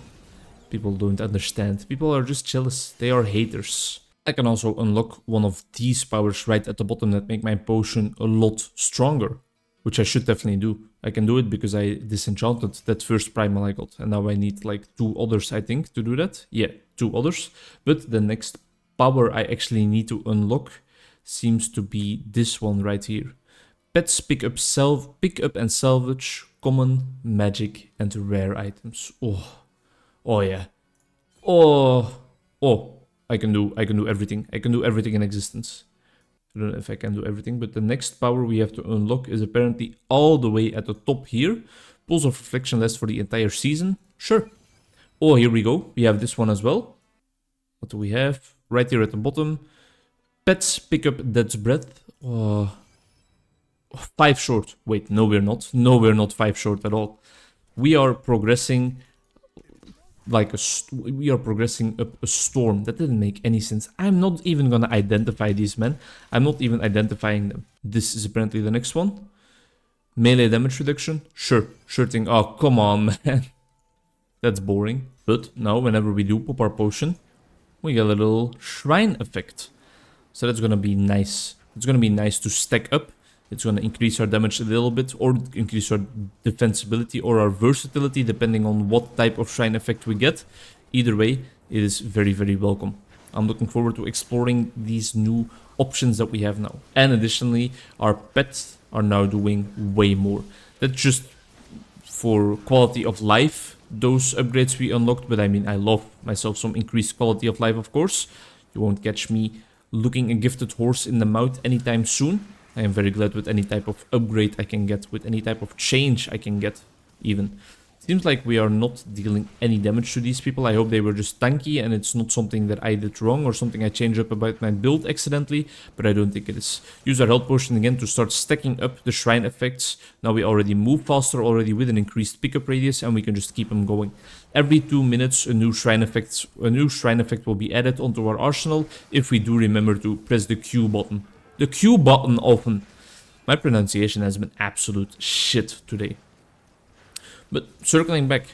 People don't understand. People are just jealous. They are haters. I can also unlock one of these powers right at the bottom that make my potion a lot stronger, which I should definitely do. I can do it because I disenchanted that first primal I got, and now I need like 2 others, I think, to do that. Yeah, 2 others. But the next power I actually need to unlock seems to be this one right here. Pets pick up and salvage common, magic, and rare items. Oh yeah. Oh, I can do everything. I can do everything in existence. I don't know if I can do everything, but the next power we have to unlock is apparently all the way at the top here. Pulse of Reflection lasts for the entire season. Sure. Oh, here we go. We have this one as well. What do we have? Right here at the bottom. Pets pick up Dead's Breath. 5 short. Wait, no we're not. No, we're not 5 short at all. We are progressing like we are progressing up a storm. That didn't make any sense. I'm not even gonna identify these men. I'm not even identifying them. This is apparently the next one. Melee damage reduction. Sure thing. Oh, come on, man. That's boring. But now, whenever we do pop our potion, we get a little shrine effect. So that's gonna be nice. It's gonna be nice to stack up. It's gonna increase our damage a little bit, or increase our defensibility or our versatility, depending on what type of shrine effect we get. Either way, it is very, very welcome. I'm looking forward to exploring these new options that we have now. And additionally, our pets are now doing way more. That's just for quality of life, those upgrades we unlocked, but I mean, I love myself some increased quality of life, of course. You won't catch me looking a gifted horse in the mouth anytime soon. I am very glad with any type of upgrade I can get, with any type of change I can get, even. Seems like we are not dealing any damage to these people. I hope they were just tanky and it's not something that I did wrong or something I changed up about my build accidentally, but I don't think it is. Use our health potion again to start stacking up the shrine effects. Now we already move faster already with an increased pickup radius, and we can just keep them going. Every 2 minutes a new shrine effect will be added onto our arsenal if we do remember to press the Q button. The Q button often. My pronunciation has been absolute shit today. But circling back.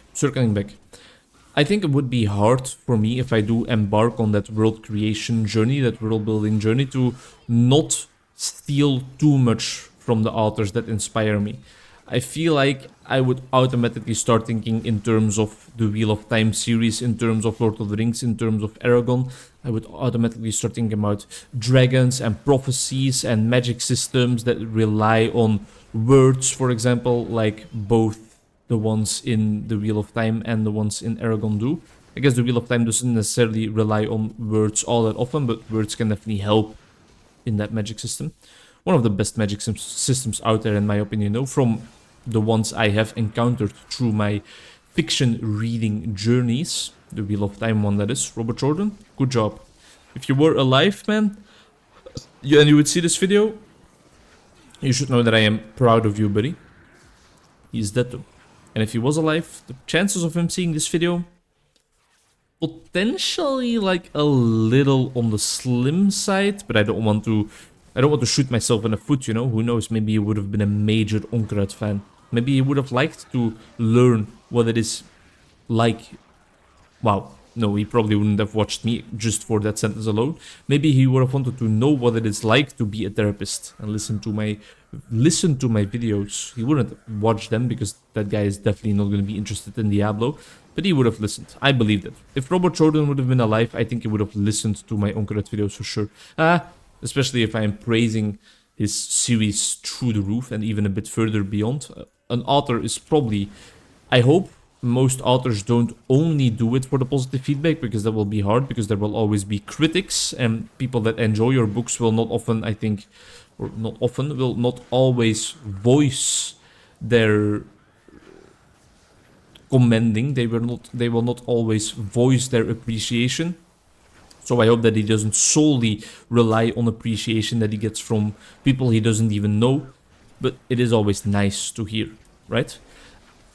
I think it would be hard for me if I do embark on that world creation journey, that world building journey, to not steal too much from the authors that inspire me. I feel like I would automatically start thinking in terms of the Wheel of Time series, in terms of Lord of the Rings, in terms of Aragon. I would automatically start thinking about dragons and prophecies and magic systems that rely on words, for example, like both the ones in the Wheel of Time and the ones in Aragon do. I guess the Wheel of Time doesn't necessarily rely on words all that often, but words can definitely help in that magic system. One of the best magic systems out there, in my opinion, though, from the ones I have encountered through my fiction reading journeys. The Wheel of Time one, that is. Robert Jordan, good job. If you were alive, man, and you would see this video, you should know that I am proud of you, buddy. He's dead though. And if he was alive, the chances of him seeing this video, potentially like a little on the slim side, but I don't want to shoot myself in the foot, you know. Who knows, maybe he would have been a major Onkruid fan. Maybe he would have liked to learn what it is like. Wow, no, he probably wouldn't have watched me just for that sentence alone. Maybe he would have wanted to know what it is like to be a therapist and listen to my videos. He wouldn't watch them because that guy is definitely not going to be interested in Diablo, but he would have listened. I believe that. If Robert Jordan would have been alive, I think he would have listened to my Onkruid videos for sure. Especially if I am praising his series through the roof and even a bit further beyond. An author is probably, I hope most authors don't only do it for the positive feedback, because that will be hard, because there will always be critics, and people that enjoy your books will not often, I think, or not often, will not always voice their commending. They will not always voice their appreciation. So I hope that he doesn't solely rely on appreciation that he gets from people he doesn't even know. But it is always nice to hear, right?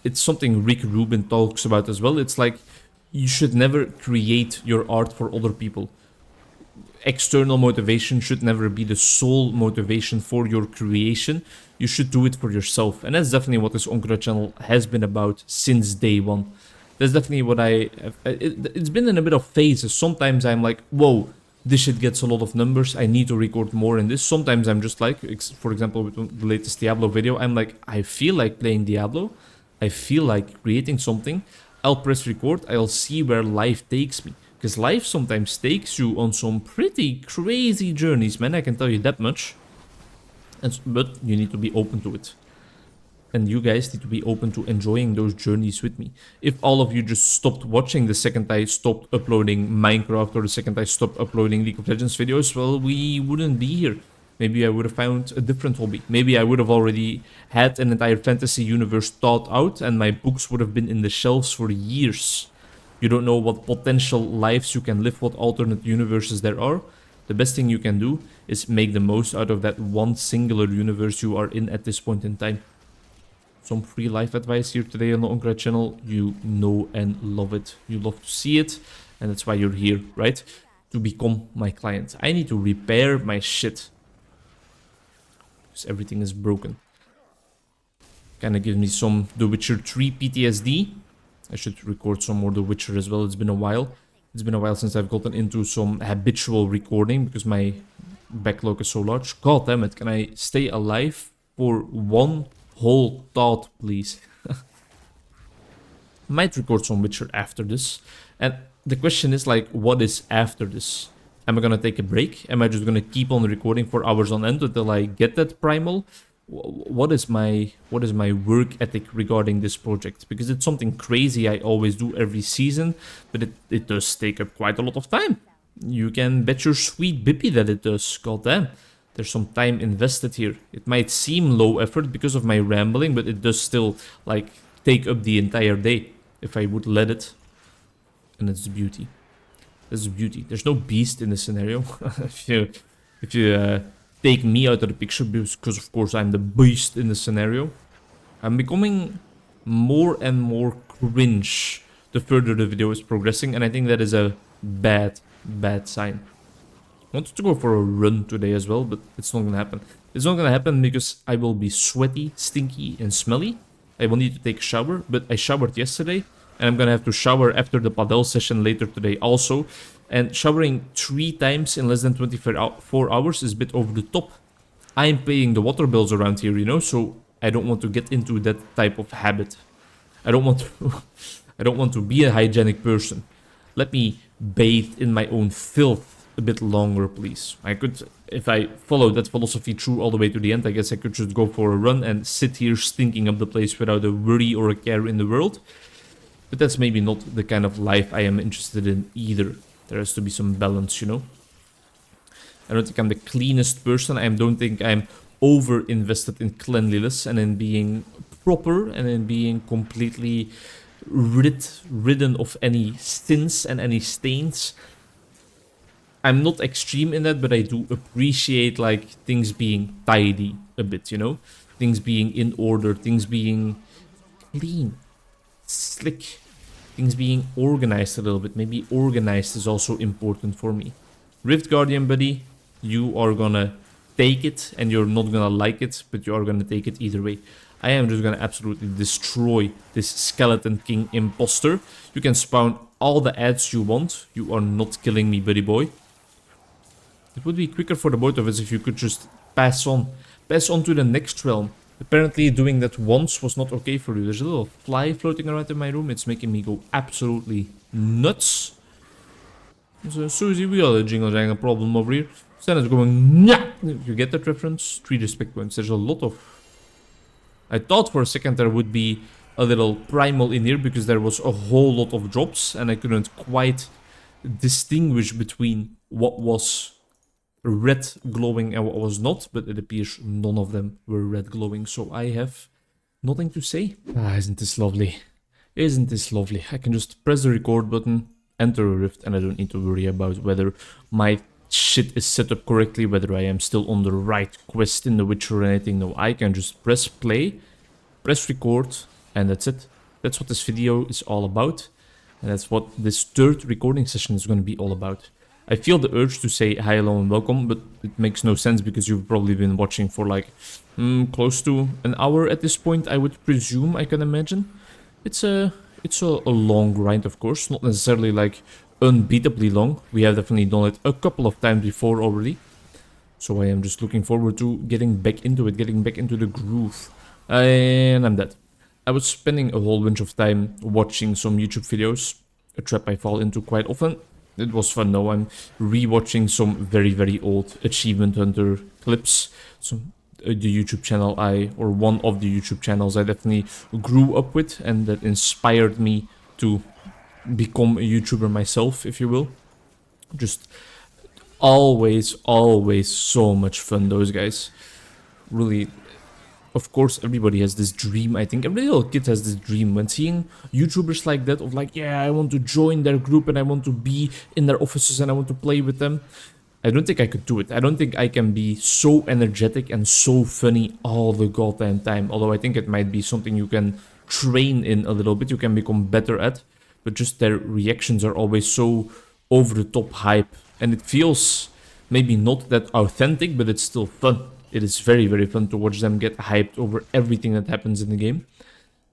It's something Rick Rubin talks about as well. It's like, you should never create your art for other people. External motivation should never be the sole motivation for your creation. You should do it for yourself. And that's definitely what this Onkruid channel has been about since day one. That's definitely what it's been in a bit of phases. Sometimes I'm like, whoa, this shit gets a lot of numbers, I need to record more in this. Sometimes I'm just like, for example, with the latest Diablo video, I'm like, I feel like playing Diablo. I feel like creating something. I'll press record, I'll see where life takes me. Because life sometimes takes you on some pretty crazy journeys, man, I can tell you that much. But you need to be open to it. And you guys need to be open to enjoying those journeys with me. If all of you just stopped watching the second I stopped uploading Minecraft, or the second I stopped uploading League of Legends videos, well, we wouldn't be here. Maybe I would have found a different hobby. Maybe I would have already had an entire fantasy universe thought out, and my books would have been in the shelves for years. You don't know what potential lives you can live, what alternate universes there are. the best thing you can do is make the most out of that one singular universe you are in at this point in time. Some free life advice here today on the Onkruid channel. You know and love it. You love to see it, and that's why you're here, right? To become my client. I need to repair my shit, because everything is broken. Kinda gives me some The Witcher 3 PTSD. I should record some more The Witcher as well. It's been a while. It's been a while since I've gotten into some habitual recording because my backlog is so large. God damn it, can I stay alive for one whole thought, please? Might record some Witcher after this. And the question is, like, what is after this? Am I gonna take a break? Am I just gonna keep on recording for hours on end until I get that primal? What is my work ethic regarding this project? Because it's something crazy I always do every season, but it does take up quite a lot of time. You can bet your sweet bippy that it does. God damn. There's some time invested here. It might seem low effort because of my rambling, but it does still, like, take up the entire day if I would let it. And it's the beauty. That's the beauty. There's no beast in this scenario. if you take me out of the picture, because of course I'm the beast in the scenario. I'm becoming more and more cringe the further the video is progressing, and I think that is a bad sign. I wanted to go for a run today as well, but it's not gonna happen. It's not gonna happen because I will be sweaty, stinky, and smelly. I will need to take a shower, but I showered yesterday, and I'm gonna have to shower after the padel session later today also. And showering 3 times in less than 24 hours is a bit over the top. I'm paying the water bills around here, you know, so I don't want to get into that type of habit. I don't want to I don't want to be a hygienic person. Let me bathe in my own filth a bit longer, please. I could, if I follow that philosophy through all the way to the end, I guess I could just go for a run and sit here stinking up the place without a worry or a care in the world. But that's maybe not the kind of life I am interested in either. There has to be some balance, you know. I don't think I'm the cleanest person. I don't think I'm over-invested in cleanliness and in being proper and in being completely ridden of any sins and any stains. I'm not extreme in that, but I do appreciate, like, things being tidy a bit, you know? Things being in order, things being clean, slick. Things being organized a little bit. Maybe organized is also important for me. Rift Guardian, buddy, you are gonna take it, and you're not gonna like it, but you are gonna take it either way. I am just gonna absolutely destroy this Skeleton King imposter. You can spawn all the ads you want. You are not killing me, buddy boy. It would be quicker for the both of us if you could just pass on. Pass on to the next realm. Apparently doing that once was not okay for you. There's a little fly floating around in my room. It's making me go absolutely nuts. So, Susie, we got a jingle jangle problem over here. Stan's going, nah! You get that reference? 3 respect points. There's a lot of... I thought for a second there would be a little primal in here because there was a whole lot of drops and I couldn't quite distinguish between what was red glowing and what was not, but it appears none of them were red glowing, so I have nothing to say. Ah, isn't this lovely? Isn't this lovely? I can just press the record button, enter a rift, and I don't need to worry about whether my shit is set up correctly, whether I am still on the right quest in The Witcher or anything. No, I can just press play, press record, and that's it. That's what this video is all about, and that's what this 3rd recording session is going to be all about. I feel the urge to say hi, hello, and welcome, but it makes no sense because you've probably been watching for like close to an hour at this point, I would presume, I can imagine. It's a long grind, of course, not necessarily like unbeatably long. We have definitely done it a couple of times before already. So I am just looking forward to getting back into it, getting back into the groove. And I'm dead. I was spending a whole bunch of time watching some YouTube videos, a trap I fall into quite often. It was fun though. I'm rewatching some very old Achievement Hunter clips. Some the YouTube channel or one of the YouTube channels I definitely grew up with and that inspired me to become a YouTuber myself, if you will. Just always so much fun, those guys. Really. Of course, everybody has this dream, I think. Every little kid has this dream when seeing YouTubers like that of like, yeah, I want to join their group and I want to be in their offices and I want to play with them. I don't think I could do it. I don't think I can be so energetic and so funny all the goddamn time. Although I think it might be something you can train in a little bit, you can become better at. But just their reactions are always so over the top hype. And it feels maybe not that authentic, but it's still fun. It is very, very fun to watch them get hyped over everything that happens in the game.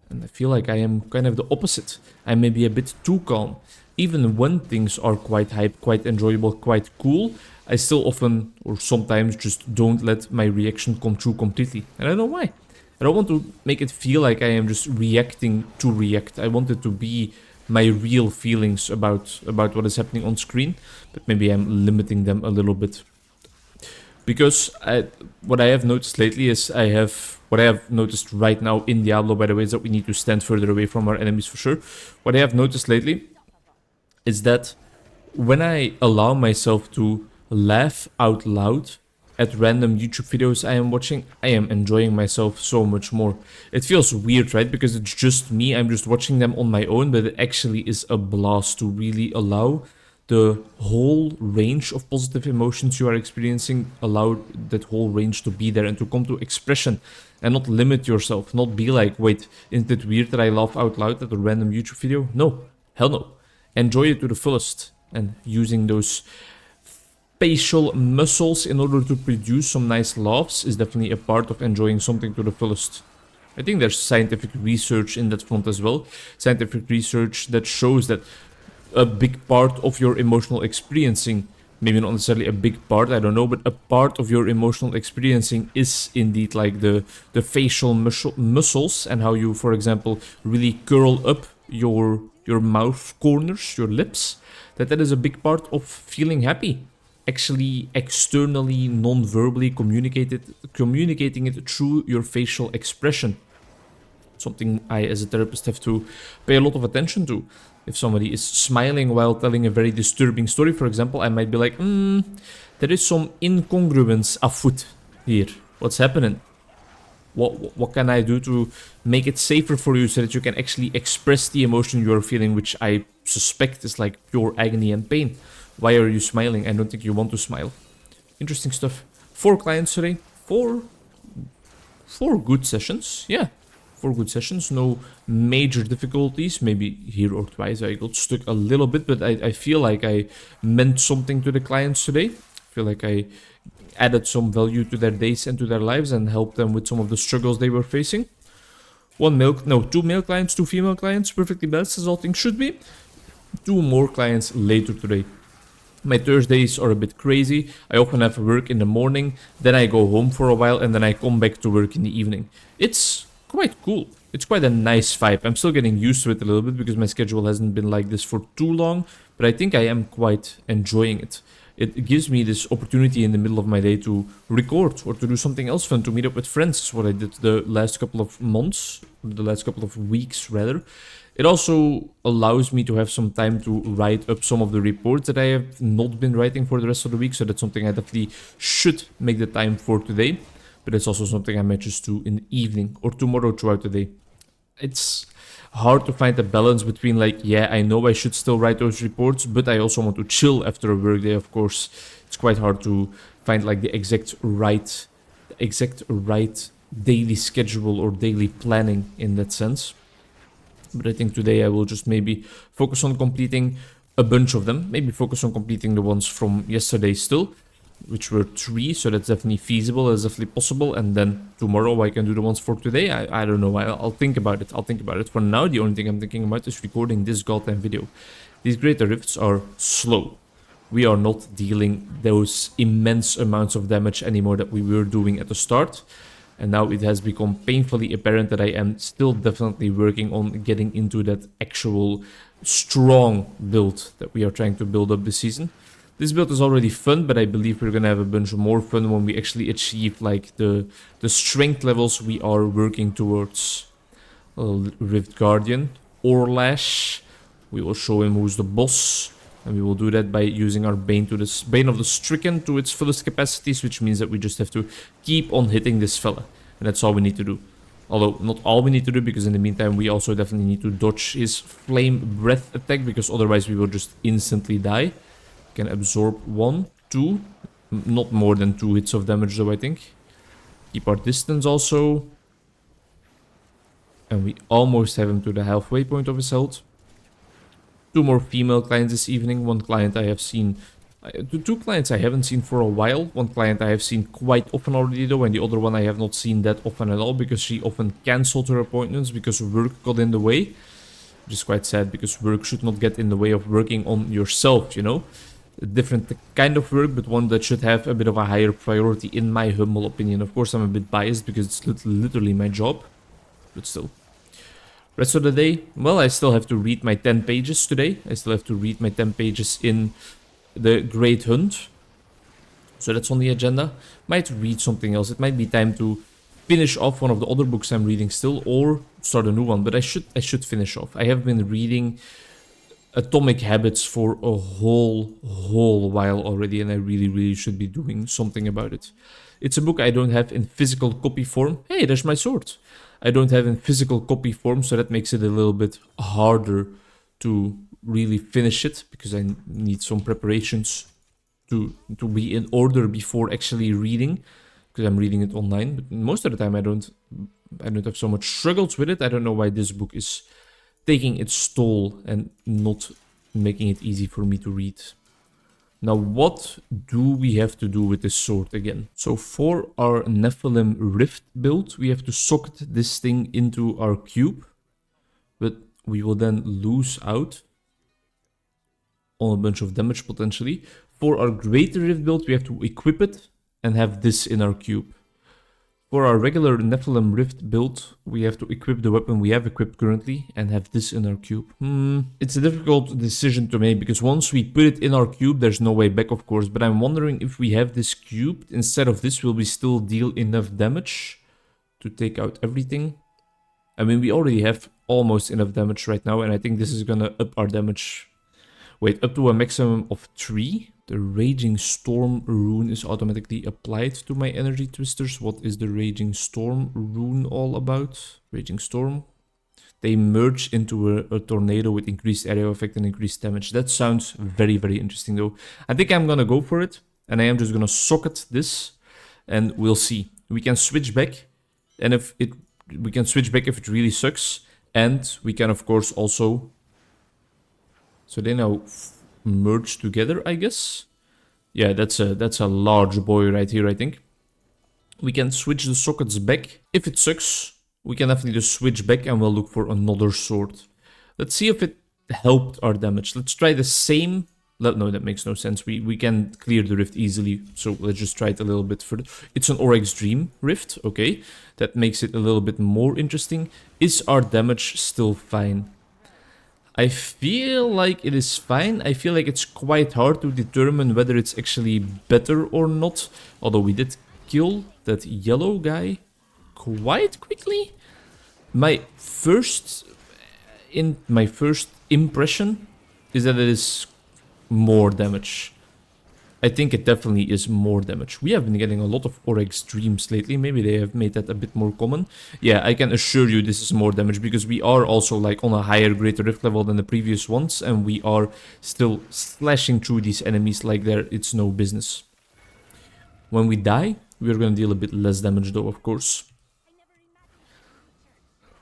And I feel like I am kind of the opposite. I may be a bit too calm. Even when things are quite hype, quite enjoyable, quite cool, I still often or sometimes just don't let my reaction come true completely. And I don't know why. I don't want to make it feel like I am just reacting to react. I want it to be my real feelings about what is happening on screen. But maybe I'm limiting them a little bit. Because what I have noticed lately is what I have noticed right now in Diablo, by the way, is that we need to stand further away from our enemies for sure. What I have noticed lately is that when I allow myself to laugh out loud at random YouTube videos I am watching, I am enjoying myself so much more. It feels weird, right? Because it's just me, I'm just watching them on my own, but it actually is a blast to really allow the whole range of positive emotions you are experiencing, allow that whole range to be there and to come to expression and not limit yourself, not be like, wait, isn't it weird that I laugh out loud at a random YouTube video? No, hell no. Enjoy it to the fullest, and using those facial muscles in order to produce some nice laughs is definitely a part of enjoying something to the fullest. I think there's scientific research in that front as well. Scientific research that shows that a big part of your emotional experiencing, maybe not necessarily a big part, I don't know, but a part of your emotional experiencing is indeed like the facial muscles and how you, for example, really curl up your mouth corners, your lips, that is a big part of feeling happy. Actually externally, non-verbally communicating it through your facial expression. Something I, as a therapist, have to pay a lot of attention to. If somebody is smiling while telling a very disturbing story, for example, I might be like, there is some incongruence afoot here. What's happening? What can I do to make it safer for you so that you can actually express the emotion you are feeling, which I suspect is like pure agony and pain? Why are you smiling? I don't think you want to smile. Interesting stuff. 4 clients today. 4 good sessions. Yeah, 4 good sessions. No major difficulties. Maybe here or twice I got stuck a little bit, but I feel like I meant something to the clients today. I feel like I added some value to their days and to their lives and helped them with some of the struggles they were facing. 2 male clients, 2 female clients. Perfectly balanced as all things should be. 2 more clients later today. My Thursdays are a bit crazy. I often have work in the morning, then I go home for a while, and then I come back to work in the evening. It's quite cool. It's quite a nice vibe. I'm still getting used to it a little bit because my schedule hasn't been like this for too long, but I think I am quite enjoying it. It gives me this opportunity in the middle of my day to record or to do something else fun, to meet up with friends. It's what I did the last couple of months, the last couple of weeks rather. It also allows me to have some time to write up some of the reports that I have not been writing for the rest of the week, so that's something I definitely should make the time for today. But it's also something I might just do in the evening or tomorrow throughout the day. It's hard to find a balance between like, yeah, I know I should still write those reports, but I also want to chill after a work day, of course. It's quite hard to find like the exact right daily schedule or daily planning in that sense. But I think today I will just maybe focus on completing a bunch of them. Maybe focus on completing the ones from yesterday still, which were 3, so that's definitely feasible, that's definitely possible. And then tomorrow I can do the ones for today. I don't know, I'll think about it. For now, the only thing I'm thinking about is recording this goddamn video. These greater rifts are slow. We are not dealing those immense amounts of damage anymore that we were doing at the start. And now it has become painfully apparent that I am still definitely working on getting into that actual strong build that we are trying to build up this season. This build is already fun, but I believe we're gonna have a bunch more fun when we actually achieve like the strength levels we are working towards. Rift Guardian, Orlash. We will show him who's the boss. And we will do that by using our Bane of the Stricken to its fullest capacities, which means that we just have to keep on hitting this fella. And that's all we need to do. Although, not all we need to do, because in the meantime we also definitely need to dodge his Flame Breath attack, because otherwise we will just instantly die. Can absorb 1, 2, Not more than 2 hits of damage though, I think. Keep our distance also. And we almost have him to the halfway point of his health. 2 more female clients this evening. 1 client I have seen... 2 clients I haven't seen for a while. 1 client I have seen quite often already though. And the other one I have not seen that often at all. Because she often cancelled her appointments because work got in the way. Which is quite sad because work should not get in the way of working on yourself, you know. A different kind of work, but one that should have a bit of a higher priority in my humble opinion. Of course I'm a bit biased because it's literally my job. But still. Rest of the day, well, I still have to read my 10 pages today. I still have to read my 10 pages in the Great Hunt. So that's on the agenda. Might read something else. It might be time to finish off one of the other books I'm reading still, or start a new one. But I should finish off. I have been reading Atomic Habits for a whole while already, and I really should be doing something about it. It's a book I don't have in physical copy form. Hey, there's my sword. I don't have in physical copy form, so that makes it a little bit harder to really finish it, because I need some preparations to be in order before actually reading, because I'm reading it online. But most of the time I don't have so much struggles with it. I don't know why this book is taking its toll and not making it easy for me to read. Now, what do we have to do with this sword again? So for our Nephilim Rift build, we have to socket this thing into our cube, but we will then lose out on a bunch of damage potentially. For our Greater Rift build, we have to equip it and have this in our cube. For our regular Nephilim Rift build, we have to equip the weapon we have equipped currently and have this in our cube. It's a difficult decision to make, because once we put it in our cube, there's no way back, of course. But I'm wondering if we have this cubed, instead of this, will we still deal enough damage to take out everything? I mean, we already have almost enough damage right now, and I think this is gonna up our damage. Wait, up to a maximum of 3. The Raging Storm rune is automatically applied to my energy twisters. What is the Raging Storm rune all about? Raging Storm. They merge into a tornado with increased area effect and increased damage. That sounds very interesting though. I think I'm gonna go for it. And I am just gonna socket this. And we'll see. We can switch back. And we can switch back if it really sucks. And we can of course also... So they now merge together, I guess. Yeah, that's a large boy right here, I think. We can switch the sockets back. If it sucks, we can definitely just switch back and we'll look for another sword. Let's see if it helped our damage. Let's try the same... No, that makes no sense. We can clear the rift easily, so let's just try it a little bit further. It's an Oryx Dream rift, okay. That makes it a little bit more interesting. Is our damage still fine? I feel like it is fine. I feel like it's quite hard to determine whether it's actually better or not. Although we did kill that yellow guy quite quickly. My first impression is that it is more damage. I think it definitely is more damage. We have been getting a lot of Oryx Dreams lately. Maybe they have made that a bit more common. Yeah, I can assure you this is more damage, because we are also like on a higher Greater Rift level than the previous ones, and we are still slashing through these enemies like it's no business. When we die, we are going to deal a bit less damage though, of course.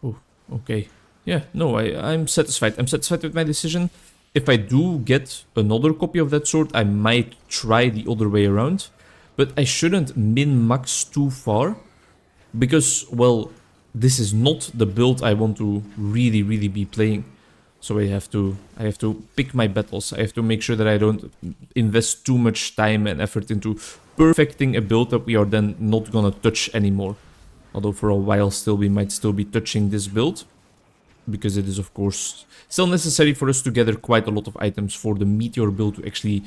Oh, okay. Yeah, no, I'm satisfied. I'm satisfied with my decision. If I do get another copy of that sword, I might try the other way around. But I shouldn't min-max too far. Because, well, this is not the build I want to really be playing. So I have to pick my battles. I have to make sure that I don't invest too much time and effort into perfecting a build that we are then not gonna touch anymore. Although for a while still we might still be touching this build. Because it is of course still necessary for us to gather quite a lot of items for the Meteor build to actually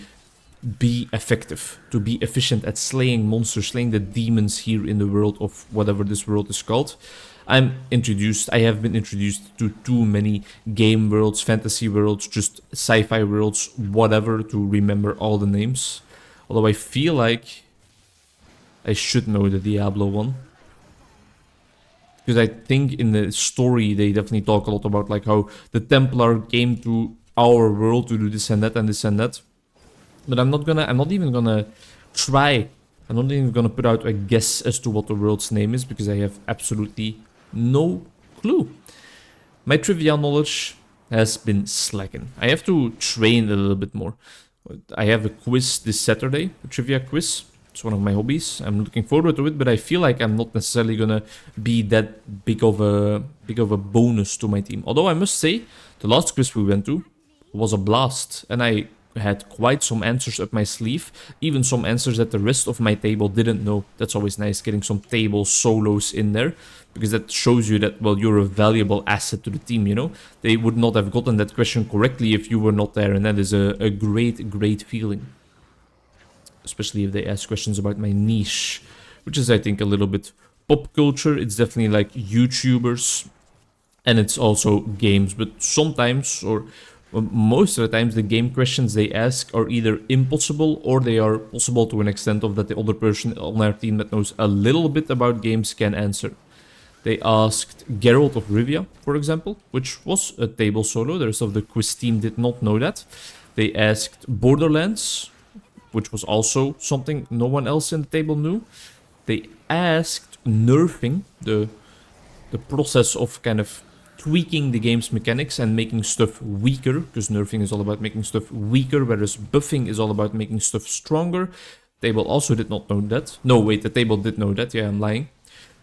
be effective, to be efficient at slaying monsters, slaying the demons here in the world of whatever this world is called. I have been introduced to too many game worlds, fantasy worlds, just sci-fi worlds, whatever, to remember all the names. Although I feel like I should know the Diablo one. Because I think in the story they definitely talk a lot about like how the Templar came to our world to do this and that and this and that. But I'm not even gonna try. I'm not even gonna put out a guess as to what the world's name is because I have absolutely no clue. My trivia knowledge has been slacking. I have to train a little bit more. I have a quiz this Saturday, a trivia quiz. It's one of my hobbies. I'm looking forward to it, but I feel like I'm not necessarily gonna be that big of a bonus to my team. Although I must say, the last quiz we went to was a blast, and I had quite some answers up my sleeve, even some answers that the rest of my table didn't know. That's always nice, getting some table solos in there, because that shows you that, well, you're a valuable asset to the team, you know? They would not have gotten that question correctly if you were not there, and that is a great feeling. Especially if they ask questions about my niche, which is, I think, a little bit pop culture. It's definitely like YouTubers, and it's also games, but sometimes, or most of the times, the game questions they ask are either impossible or they are possible to an extent of that the other person on our team that knows a little bit about games can answer. They asked Geralt of Rivia, for example, which was a table solo. The rest of the quiz team did not know that. They asked Borderlands, which was also something no one else in the table knew. They asked nerfing, the process of kind of tweaking the game's mechanics and making stuff weaker, because nerfing is all about making stuff weaker, whereas buffing is all about making stuff stronger. Table also did not know that. No, wait, the table did know that. Yeah, I'm lying.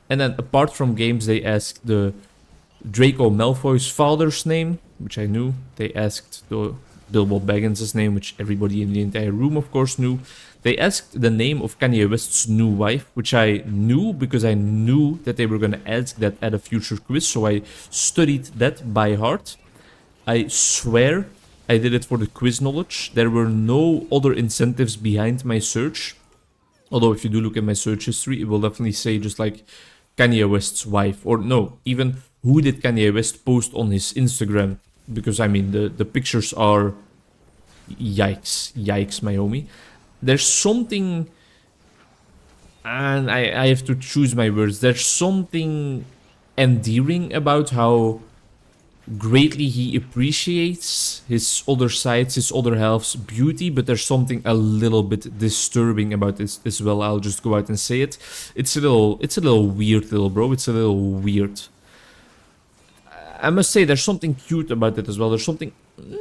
And then apart from games, they asked the Draco Malfoy's father's name, which I knew. They asked the Bilbo Baggins' name, which everybody in the entire room, of course, knew. They asked the name of Kanye West's new wife, which I knew because I knew that they were going to ask that at a future quiz, so I studied that by heart. I swear I did it for the quiz knowledge. There were no other incentives behind my search. Although if you do look at my search history, it will definitely say just like Kanye West's wife. Or no, even who did Kanye West post on his Instagram? Because, I mean, the pictures are... Yikes, my homie. There's something... And I have to choose my words. There's something endearing about how greatly he appreciates his other sides, his other half's beauty, but there's something a little bit disturbing about this as well. I'll just go out and say it. It's a little weird, little bro. It's a little weird. I must say there's something cute about it as well. There's something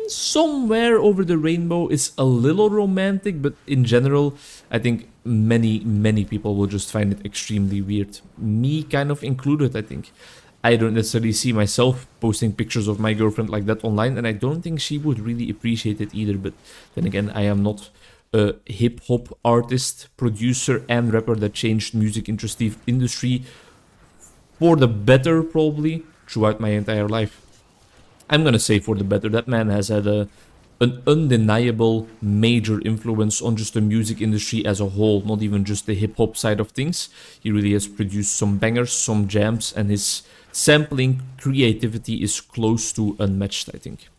somewhere over the rainbow is a little romantic, but in general, I think many people will just find it extremely weird. Me kind of included, I think. I don't necessarily see myself posting pictures of my girlfriend like that online, and I don't think she would really appreciate it either. But then again, I am not a hip-hop artist, producer, and rapper that changed music industry for the better, probably, throughout my entire life. I'm gonna say for the better. That man has had an undeniable major influence on just the music industry as a whole, not even just the hip-hop side of things. He really has produced some bangers, some jams, and his sampling creativity is close to unmatched, I think.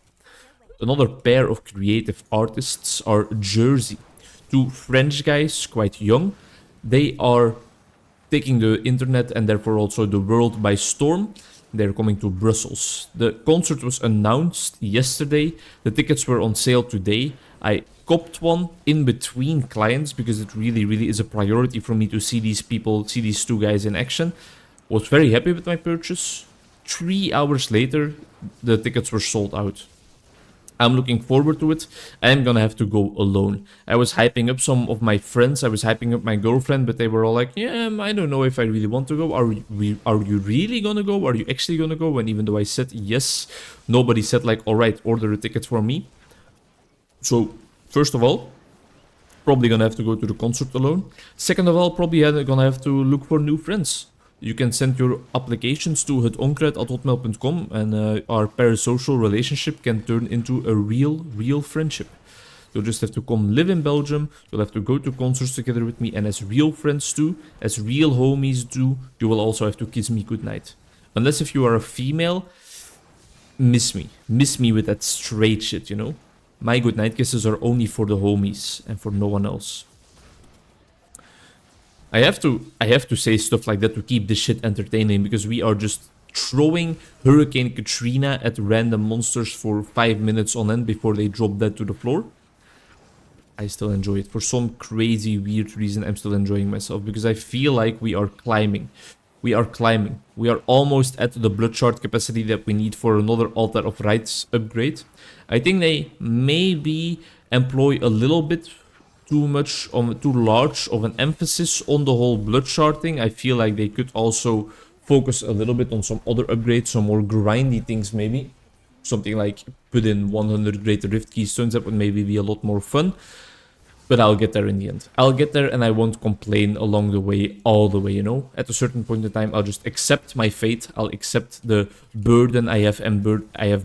Another pair of creative artists are Jersey. Two French guys, quite young. They are taking the internet and therefore also the world by storm. They're coming to Brussels. The concert was announced yesterday. The tickets were on sale today. I copped one in between clients because it really is a priority for me to see these people, see these two guys in action. Was very happy with my purchase. 3 hours later, the tickets were sold out. I'm looking forward to it. I'm gonna have to go alone. I was hyping up some of my friends. I was hyping up my girlfriend, but they were all like, yeah, I don't know if I really want to go. Are you really gonna go? Are you actually gonna go? And even though I said yes, nobody said like, all right, order a ticket for me. So, first of all, probably gonna have to go to the concert alone. Second of all, probably gonna have to look for new friends. You can send your applications to hetOnkruid@hotmail.com and our parasocial relationship can turn into a real friendship. You'll just have to come live in Belgium, you'll have to go to concerts together with me, and as real friends do, as real homies do, you will also have to kiss me goodnight. Unless if you are a female, miss me. Miss me with that straight shit, you know? My goodnight kisses are only for the homies and for no one else. I have to say stuff like that to keep this shit entertaining, because we are just throwing Hurricane Katrina at random monsters for 5 minutes on end before they drop dead to the floor. I still enjoy it. For some crazy, weird reason, I'm still enjoying myself because I feel like we are climbing. We are climbing. We are almost at the blood shard capacity that we need for another Altar of Rites upgrade. I think they maybe employ a little bit too large of an emphasis on the whole blood shard thing. I feel like they could also focus a little bit on some other upgrades, some more grindy things maybe. Something like put in 100 Greater Rift Keystones, that would maybe be a lot more fun. But I'll get there in the end. I'll get there and I won't complain along the way, all the way, you know? At a certain point in time, I'll just accept my fate. I'll accept the burden I have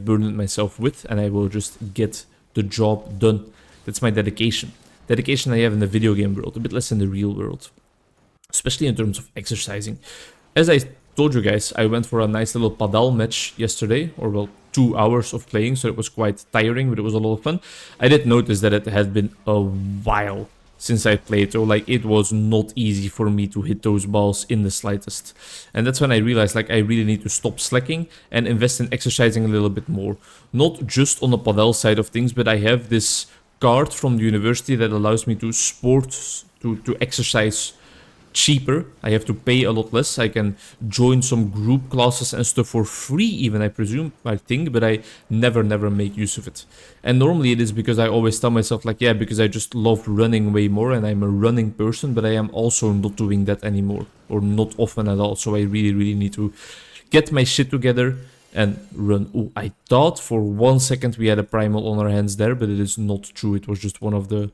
burdened myself with, and I will just get the job done. That's my dedication. Dedication I have in the video game world, a bit less in the real world. Especially in terms of exercising. As I told you guys, I went for a nice little padel match yesterday, or well, 2 hours of playing, so it was quite tiring, but it was a lot of fun. I did notice that it had been a while since I played, so like it was not easy for me to hit those balls in the slightest. And that's when I realized like I really need to stop slacking and invest in exercising a little bit more. Not just on the padel side of things, but I have this card from the university that allows me to exercise cheaper. I have to pay a lot less. I can join some group classes and stuff for free even, I think, but I never make use of it. And normally it is because I always tell myself like, yeah, because I just love running way more and I'm a running person, but I am also not doing that anymore, or not often at all. So I really need to get my shit together and run. Oh, I thought for 1 second we had a primal on our hands there, but it is not true. It was just one of the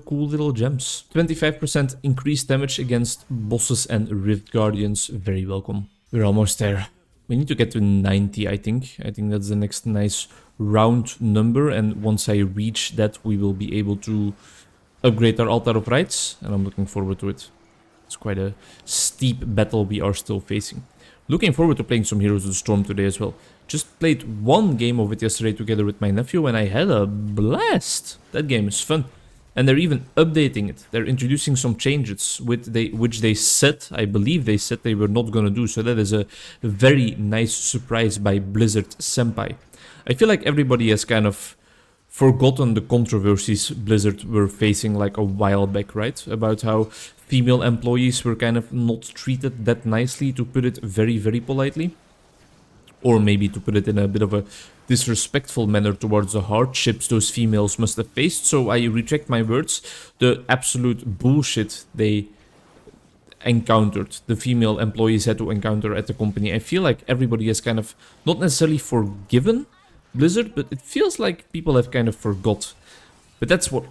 cool little gems. 25% increased damage against bosses and Rift Guardians. Very welcome. We're almost there. We need to get to 90, I think. I think that's the next nice round number. And once I reach that, we will be able to upgrade our Altar of Rites. And I'm looking forward to it. It's quite a steep battle we are still facing. Looking forward to playing some Heroes of the Storm today as well. Just played 1 game of it yesterday together with my nephew and I had a blast. That game is fun. And they're even updating it. They're introducing some changes which they said, I believe they said they were not gonna do. So that is a very nice surprise by Blizzard Senpai. I feel like everybody has kind of forgotten the controversies Blizzard were facing like a while back, right? About how female employees were kind of not treated that nicely, to put it very politely. Or maybe to put it in a bit of a disrespectful manner towards the hardships those females must have faced. So I retract my words. The absolute bullshit they encountered, the female employees had to encounter at the company. I feel like everybody has kind of not necessarily forgiven Blizzard, but it feels like people have kind of forgot. But that's what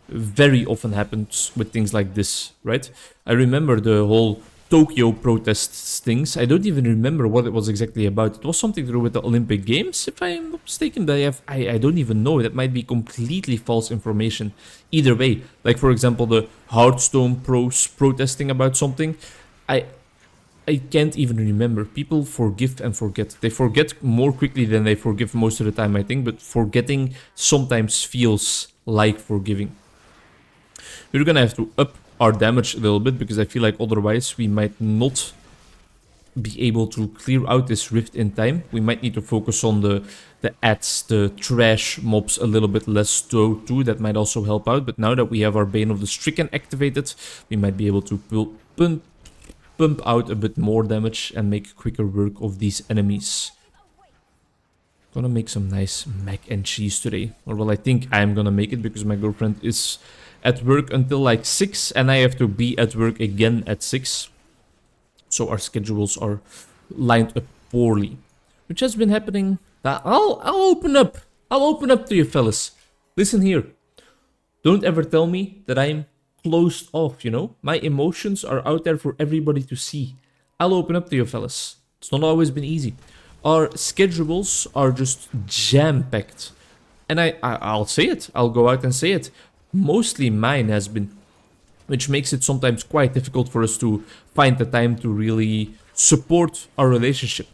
very often happens with things like this, right? I remember the whole Tokyo protests things. I don't even remember what it was exactly about. It was something to do with the Olympic Games, if I am not mistaken. But I don't even know. That might be completely false information. Either way, like for example, the Hearthstone pros protesting about something. I can't even remember. People forgive and forget. They forget more quickly than they forgive most of the time, I think. But forgetting sometimes feels like forgiving. We're gonna have to up our damage a little bit, because I feel like otherwise we might not be able to clear out this rift in time. We might need to focus on the ads, the trash mobs a little bit less too. That might also help out. But now that we have our Bane of the Stricken activated, we might be able to pump out a bit more damage and make quicker work of these enemies. Gonna make some nice mac and cheese today. Or well, I think I'm gonna make it because my girlfriend is at work until like 6 and I have to be at work again at 6. So our schedules are lined up poorly, which has been happening. I'll open up. I'll open up to you fellas. Listen here. Don't ever tell me that I'm closed off, you know? My emotions are out there for everybody to see. I'll open up to you fellas. It's not always been easy. Our schedules are just jam-packed. And I'll say it. I'll go out and say it. Mostly mine has been, which makes it sometimes quite difficult for us to find the time to really support our relationship,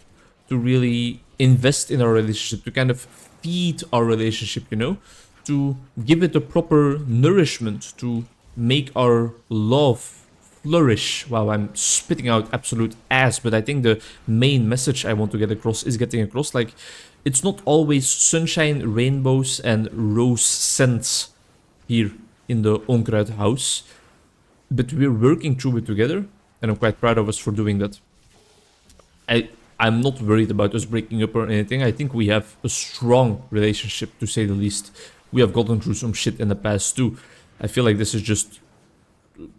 to really invest in our relationship, to kind of feed our relationship, you know, to give it a proper nourishment, to make our love flourish. Wow, I'm spitting out absolute ass, but I think the main message I want to get across is getting across, like, it's not always sunshine, rainbows, and rose scents here in the Onkruid house. But we're working through it together, and I'm quite proud of us for doing that. I'm not worried about us breaking up or anything. I think we have a strong relationship, to say the least. We have gotten through some shit in the past too. I feel like this is just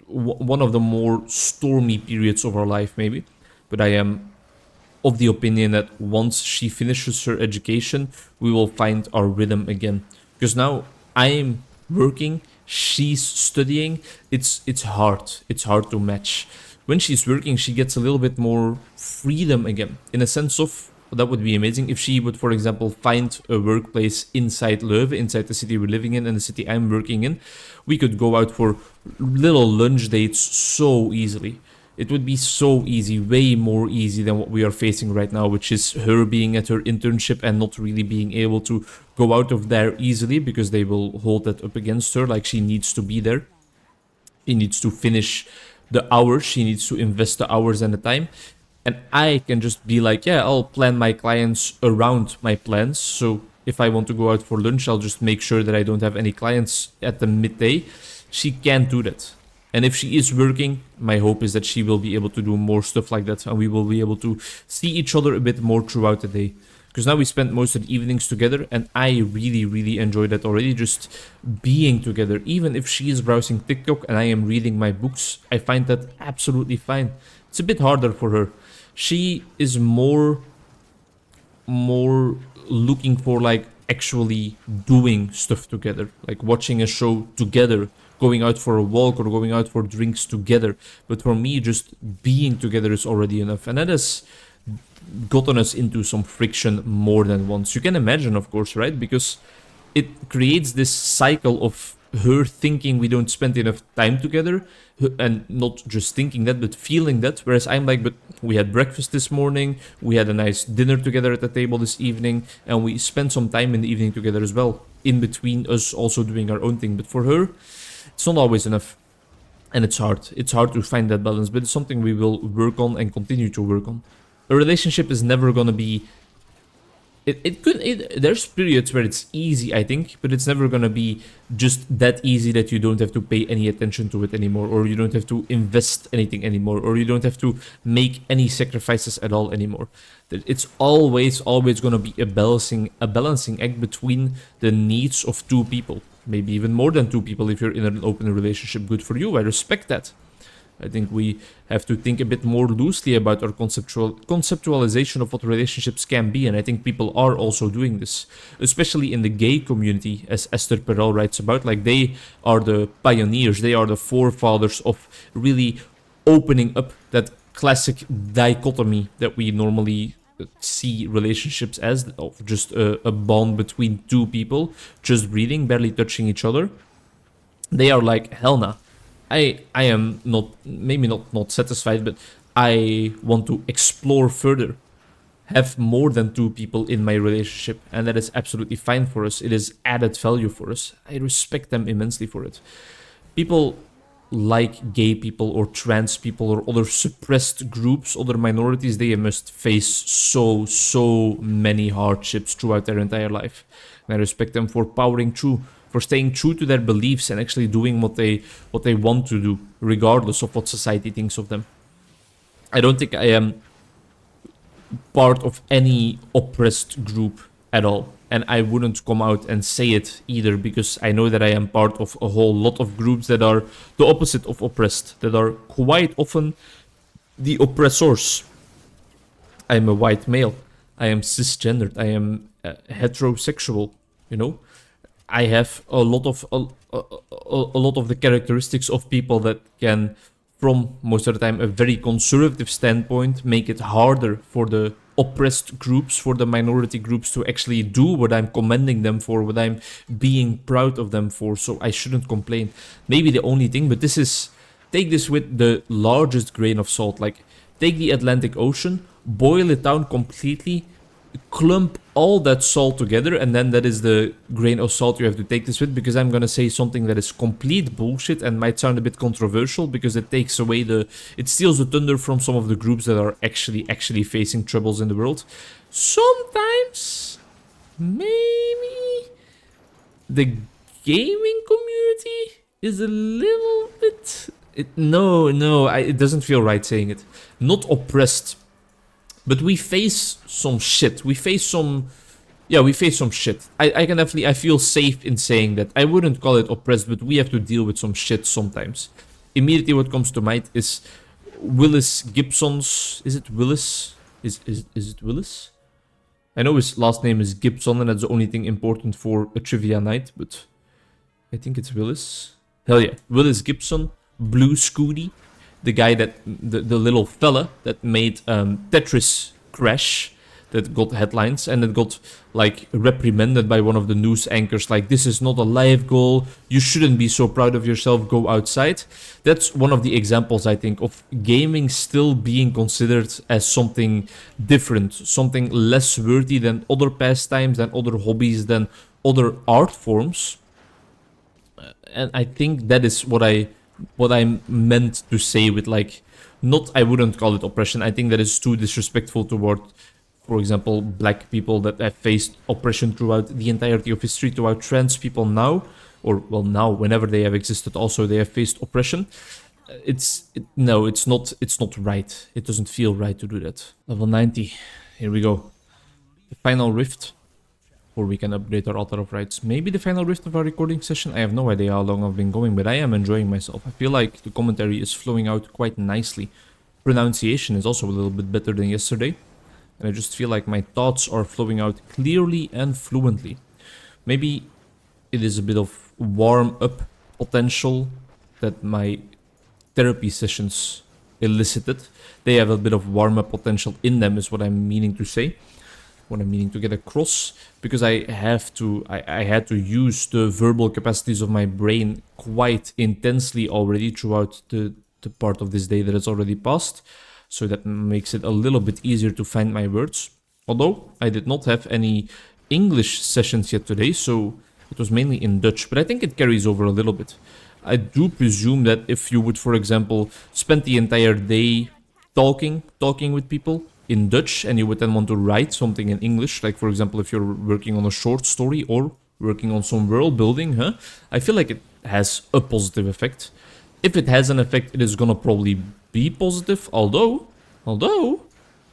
one of the more stormy periods of our life, maybe. But I am of the opinion that once she finishes her education, we will find our rhythm again. Because now I'm working, she's studying. It's hard. It's hard to match. When she's working, she gets a little bit more freedom again, in a sense of, that would be amazing if she would, for example, find a workplace inside Leuven, inside the city we're living in and the city I'm working in. We could go out for little lunch dates so easily. It would be so easy, way more easy than what we are facing right now, which is her being at her internship and not really being able to go out of there easily because they will hold that up against her, like she needs to be there. She needs to finish the hours, she needs to invest the hours and the time. And I can just be like, yeah, I'll plan my clients around my plans. So if I want to go out for lunch, I'll just make sure that I don't have any clients at the midday. She can't do that. And if she is working, my hope is that she will be able to do more stuff like that. And we will be able to see each other a bit more throughout the day. Because now we spend most of the evenings together. And I really, really enjoy that already. Just being together. Even if she is browsing TikTok and I am reading my books, I find that absolutely fine. It's a bit harder for her. She is more looking for like actually doing stuff together, like watching a show together, going out for a walk or going out for drinks together. But for me, just being together is already enough, and that has gotten us into some friction more than once. You can imagine, of course, right? Because it creates this cycle of her thinking we don't spend enough time together, and not just thinking that, but feeling that. Whereas I'm like, but we had breakfast this morning, we had a nice dinner together at the table this evening, and we spent some time in the evening together as well, in between us also doing our own thing. But for her, it's not always enough. And it's hard. It's hard to find that balance, but it's something we will work on and continue to work on. A relationship is never gonna be... There's periods where it's easy, I think, but it's never gonna be just that easy that you don't have to pay any attention to it anymore, or you don't have to invest anything anymore, or you don't have to make any sacrifices at all anymore. It's always gonna be a balancing act between the needs of two people, maybe even more than two people if you're in an open relationship. Good for you, I respect that. I think we have to think a bit more loosely about our conceptualization of what relationships can be, and I think people are also doing this, especially in the gay community, as Esther Perel writes about. Like, they are the pioneers, they are the forefathers of really opening up that classic dichotomy that we normally see relationships as, of just a bond between two people, just breathing, barely touching each other. They are like, hell nah. I am not, maybe not satisfied, but I want to explore further. Have more than two people in my relationship, and that is absolutely fine for us. It is added value for us. I respect them immensely for it. People like gay people or trans people or other suppressed groups, other minorities, they must face so many hardships throughout their entire life. And I respect them for powering through, for staying true to their beliefs and actually doing what they want to do, regardless of what society thinks of them. I don't think I am part of any oppressed group at all. And I wouldn't come out and say it either, because I know that I am part of a whole lot of groups that are the opposite of oppressed, that are quite often the oppressors. I am a white male. I am cisgendered. I am heterosexual, you know? I have a lot of the characteristics of people that can, from most of the time a very conservative standpoint, make it harder for the oppressed groups, for the minority groups, to actually do what I'm commending them for, what I'm being proud of them for. So I shouldn't complain. Maybe the only thing, but take this with the largest grain of salt. Like, take the Atlantic Ocean, boil it down completely, clump all that salt together, and then that is the grain of salt you have to take this with, because I'm gonna say something that is complete bullshit and might sound a bit controversial, because it takes away it steals the thunder from some of the groups that are actually facing troubles in the world. Sometimes, maybe the gaming community immunity is a little bit... it doesn't feel right saying it. Not oppressed. But we face some shit. We face some shit. I can definitely, I feel safe in saying that. I wouldn't call it oppressed, but we have to deal with some shit sometimes. Immediately what comes to mind is Willis Gibson's... Is it Willis? Is it Willis? I know his last name is Gibson, and that's the only thing important for a trivia night, but I think it's Willis. Hell yeah. Willis Gibson, Blue Scooty, the guy that... The little fella that made Tetris Crash, that got headlines, and it got, like, reprimanded by one of the news anchors, like, this is not a life goal, you shouldn't be so proud of yourself, go outside. That's one of the examples, I think, of gaming still being considered as something different, something less worthy than other pastimes, than other hobbies, than other art forms. And I think that is what I meant to say with, like, not, I wouldn't call it oppression, I think that is too disrespectful toward, for example, black people that have faced oppression throughout the entirety of history, throughout trans people now, or, well, now, whenever they have existed also, they have faced oppression. No, it's not right. It doesn't feel right to do that. Level 90. Here we go. The final rift. Or we can upgrade our altar of rights. Maybe the final rift of our recording session. I have no idea how long I've been going, but I am enjoying myself. I feel like the commentary is flowing out quite nicely. Pronunciation is also a little bit better than yesterday. And I just feel like my thoughts are flowing out clearly and fluently. Maybe it is a bit of warm-up potential that my therapy sessions elicited. They have a bit of warm-up potential in them, is what I'm meaning to say. What I'm meaning to get across. Because I had to use the verbal capacities of my brain quite intensely already throughout the part of this day that has already passed. So that makes it a little bit easier to find my words. Although I did not have any English sessions yet today, so it was mainly in Dutch. But I think it carries over a little bit. I do presume that if you would, for example, spend the entire day talking with people in Dutch, and you would then want to write something in English, like for example, if you're working on a short story or working on some world building, I feel like it has a positive effect. If it has an effect, it is gonna probably be positive, although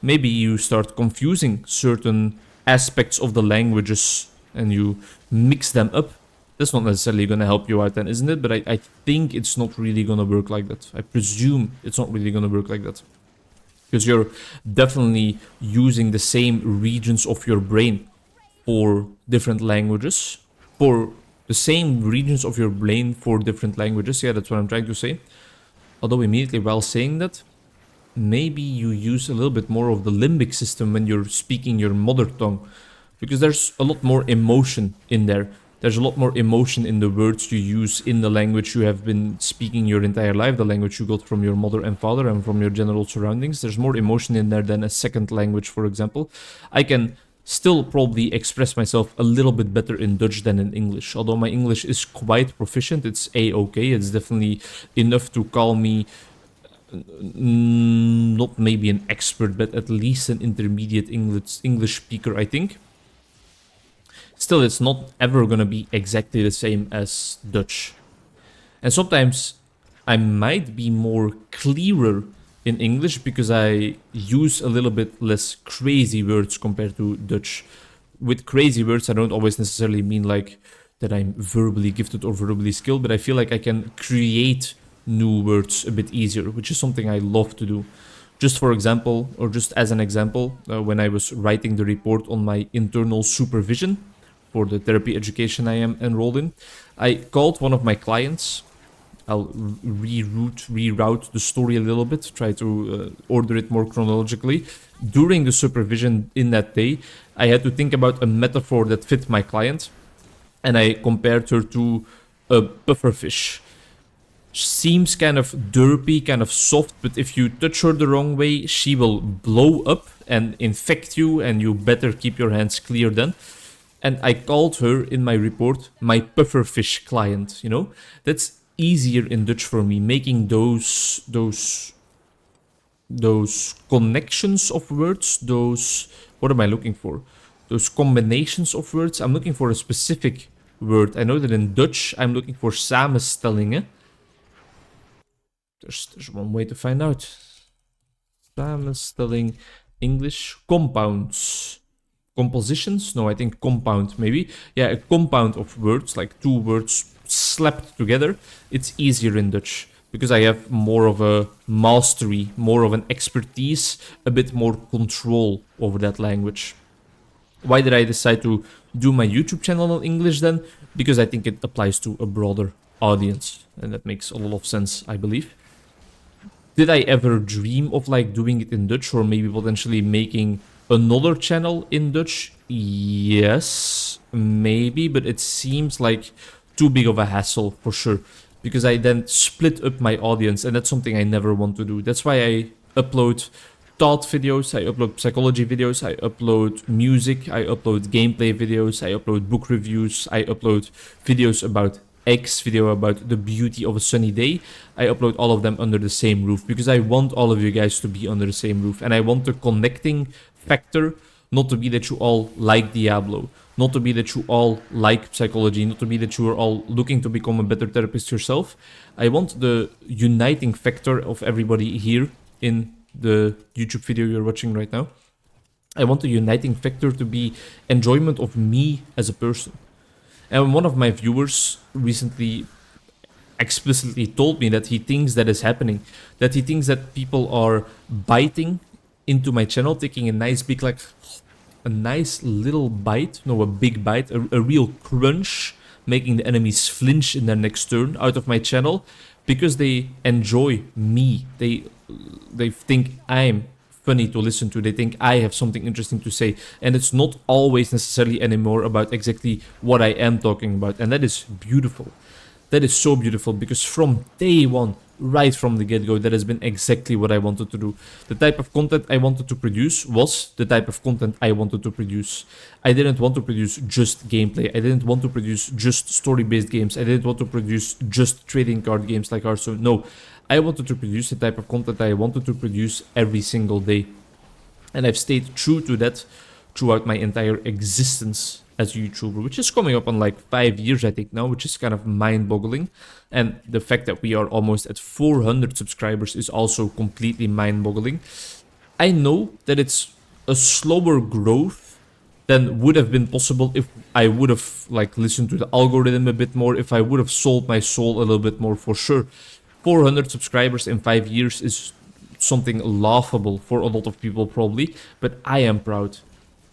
maybe you start confusing certain aspects of the languages and you mix them up. That's not necessarily gonna help you out then, isn't it? But I think it's not really gonna work like that. I presume it's not really gonna work like that. Because you're definitely using the same regions of your brain for different languages. For the same regions of your brain for different languages. Yeah, that's what I'm trying to say. Although immediately while saying that, maybe you use a little bit more of the limbic system when you're speaking your mother tongue. Because there's a lot more emotion in there. There's a lot more emotion in the words you use in the language you have been speaking your entire life, the language you got from your mother and father and from your general surroundings. There's more emotion in there than a second language, for example. I can still probably express myself a little bit better in Dutch than in English. Although my English is quite proficient, it's a-okay. It's definitely enough to call me not maybe an expert, but at least an intermediate English speaker, I think. Still, it's not ever gonna be exactly the same as Dutch. And sometimes I might be more clearer in English because I use a little bit less crazy words compared to Dutch. With crazy words, I don't always necessarily mean like that I'm verbally gifted or verbally skilled, but I feel like I can create new words a bit easier, which is something I love to do. Just for example, or just as an example, when I was writing the report on my internal supervision for the therapy education I am enrolled in, I called one of my clients. I'll reroute the story a little bit, try to order it more chronologically. During the supervision in that day, I had to think about a metaphor that fit my client, and I compared her to a pufferfish. Seems kind of derpy, kind of soft, but if you touch her the wrong way, she will blow up and infect you, and you better keep your hands clear then. And I called her in my report my pufferfish client, you know? That's easier in Dutch for me, making those connections of words, what am I looking for? Those combinations of words. I'm looking for a specific word. I know that in Dutch, I'm looking for samenstellingen. There's one way to find out. Samenstelling, English, compounds. Compositions? No, I think compound, maybe. Yeah, a compound of words, like two words slapped together. It's easier in Dutch, because I have more of a mastery, more of an expertise, a bit more control over that language. Why did I decide to do my YouTube channel in English then? Because I think it applies to a broader audience, and that makes a lot of sense, I believe. Did I ever dream of like doing it in Dutch, or maybe potentially making another channel in Dutch? Yes, maybe, but it seems like too big of a hassle for sure, because I then split up my audience, and that's something I never want to do. That's why I upload thought videos, I upload psychology videos, I upload music, I upload gameplay videos, I upload book reviews, I upload videos about X, video about the beauty of a sunny day. I upload all of them under the same roof, because I want all of you guys to be under the same roof, and I want the connecting factor not to be that you all like Diablo, not to be that you all like psychology, not to be that you are all looking to become a better therapist yourself. I want the uniting factor of everybody here in the YouTube video you're watching right now. I want the uniting factor to be enjoyment of me as a person. And one of my viewers recently explicitly told me that he thinks that is happening, that he thinks that people are biting into my channel, taking a nice big, like, a nice little bite, no, a big bite, a real crunch, making the enemies flinch in their next turn out of my channel, because they enjoy me. They think I'm funny to listen to, they think I have something interesting to say, and it's not always necessarily anymore about exactly what I am talking about, and that is beautiful. That is so beautiful, because from day one, right from the get-go, that has been exactly what I wanted to do. The type of content I wanted to produce was the type of content I wanted to produce. I didn't want to produce just gameplay, I didn't want to produce just story-based games, I didn't want to produce just trading card games like Hearthstone. No, I wanted to produce the type of content I wanted to produce every single day. And I've stayed true to that throughout my entire existence as a YouTuber, which is coming up on like 5 years, I think now, which is kind of mind-boggling. And the fact that we are almost at 400 subscribers is also completely mind-boggling. I know that it's a slower growth than would have been possible if I would have like listened to the algorithm a bit more, if I would have sold my soul a little bit more, for sure. 400 subscribers in 5 years is something laughable for a lot of people probably, but I am proud.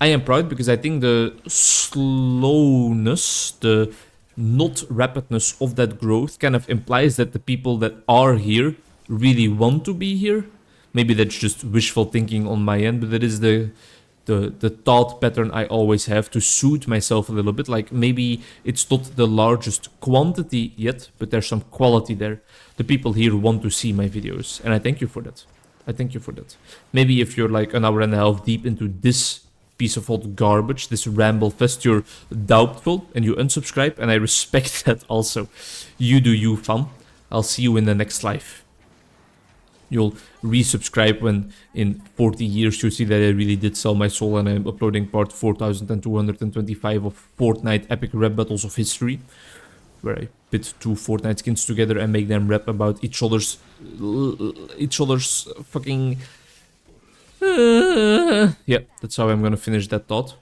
I am proud because I think the slowness, the not rapidness of that growth kind of implies that the people that are here really want to be here. Maybe that's just wishful thinking on my end, but that is the thought pattern I always have to suit myself a little bit. Like, maybe it's not the largest quantity yet, but there's some quality there. The people here want to see my videos, and I thank you for that. I thank you for that. Maybe if you're like an hour and a half deep into this piece of hot garbage, this ramble fest, you're doubtful and you unsubscribe, and I respect that also. You do you, fam. I'll see you in the next life. You'll resubscribe when in 40 years you see that I really did sell my soul and I'm uploading part 4225 of Fortnite Epic Rap Battles of History, where I pit 2 Fortnite skins together and make them rap about each other's fucking... yeah, that's how I'm gonna finish that thought.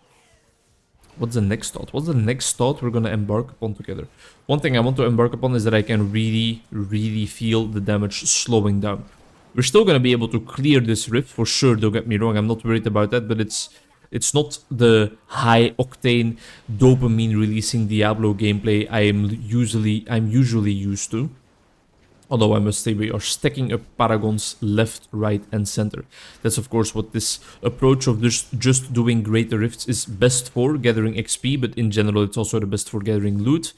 What's the next thought? What's the next thought we're gonna embark upon together? One thing I want to embark upon is that I can really feel the damage slowing down. We're still gonna be able to clear this rift for sure, don't get me wrong, I'm not worried about that, but it's not the high octane dopamine releasing Diablo gameplay I'm usually used to. Although I must say we are stacking up paragons left, right and center. That's of course what this approach of just doing greater rifts is best for, gathering XP, but in general it's also the best for gathering loot.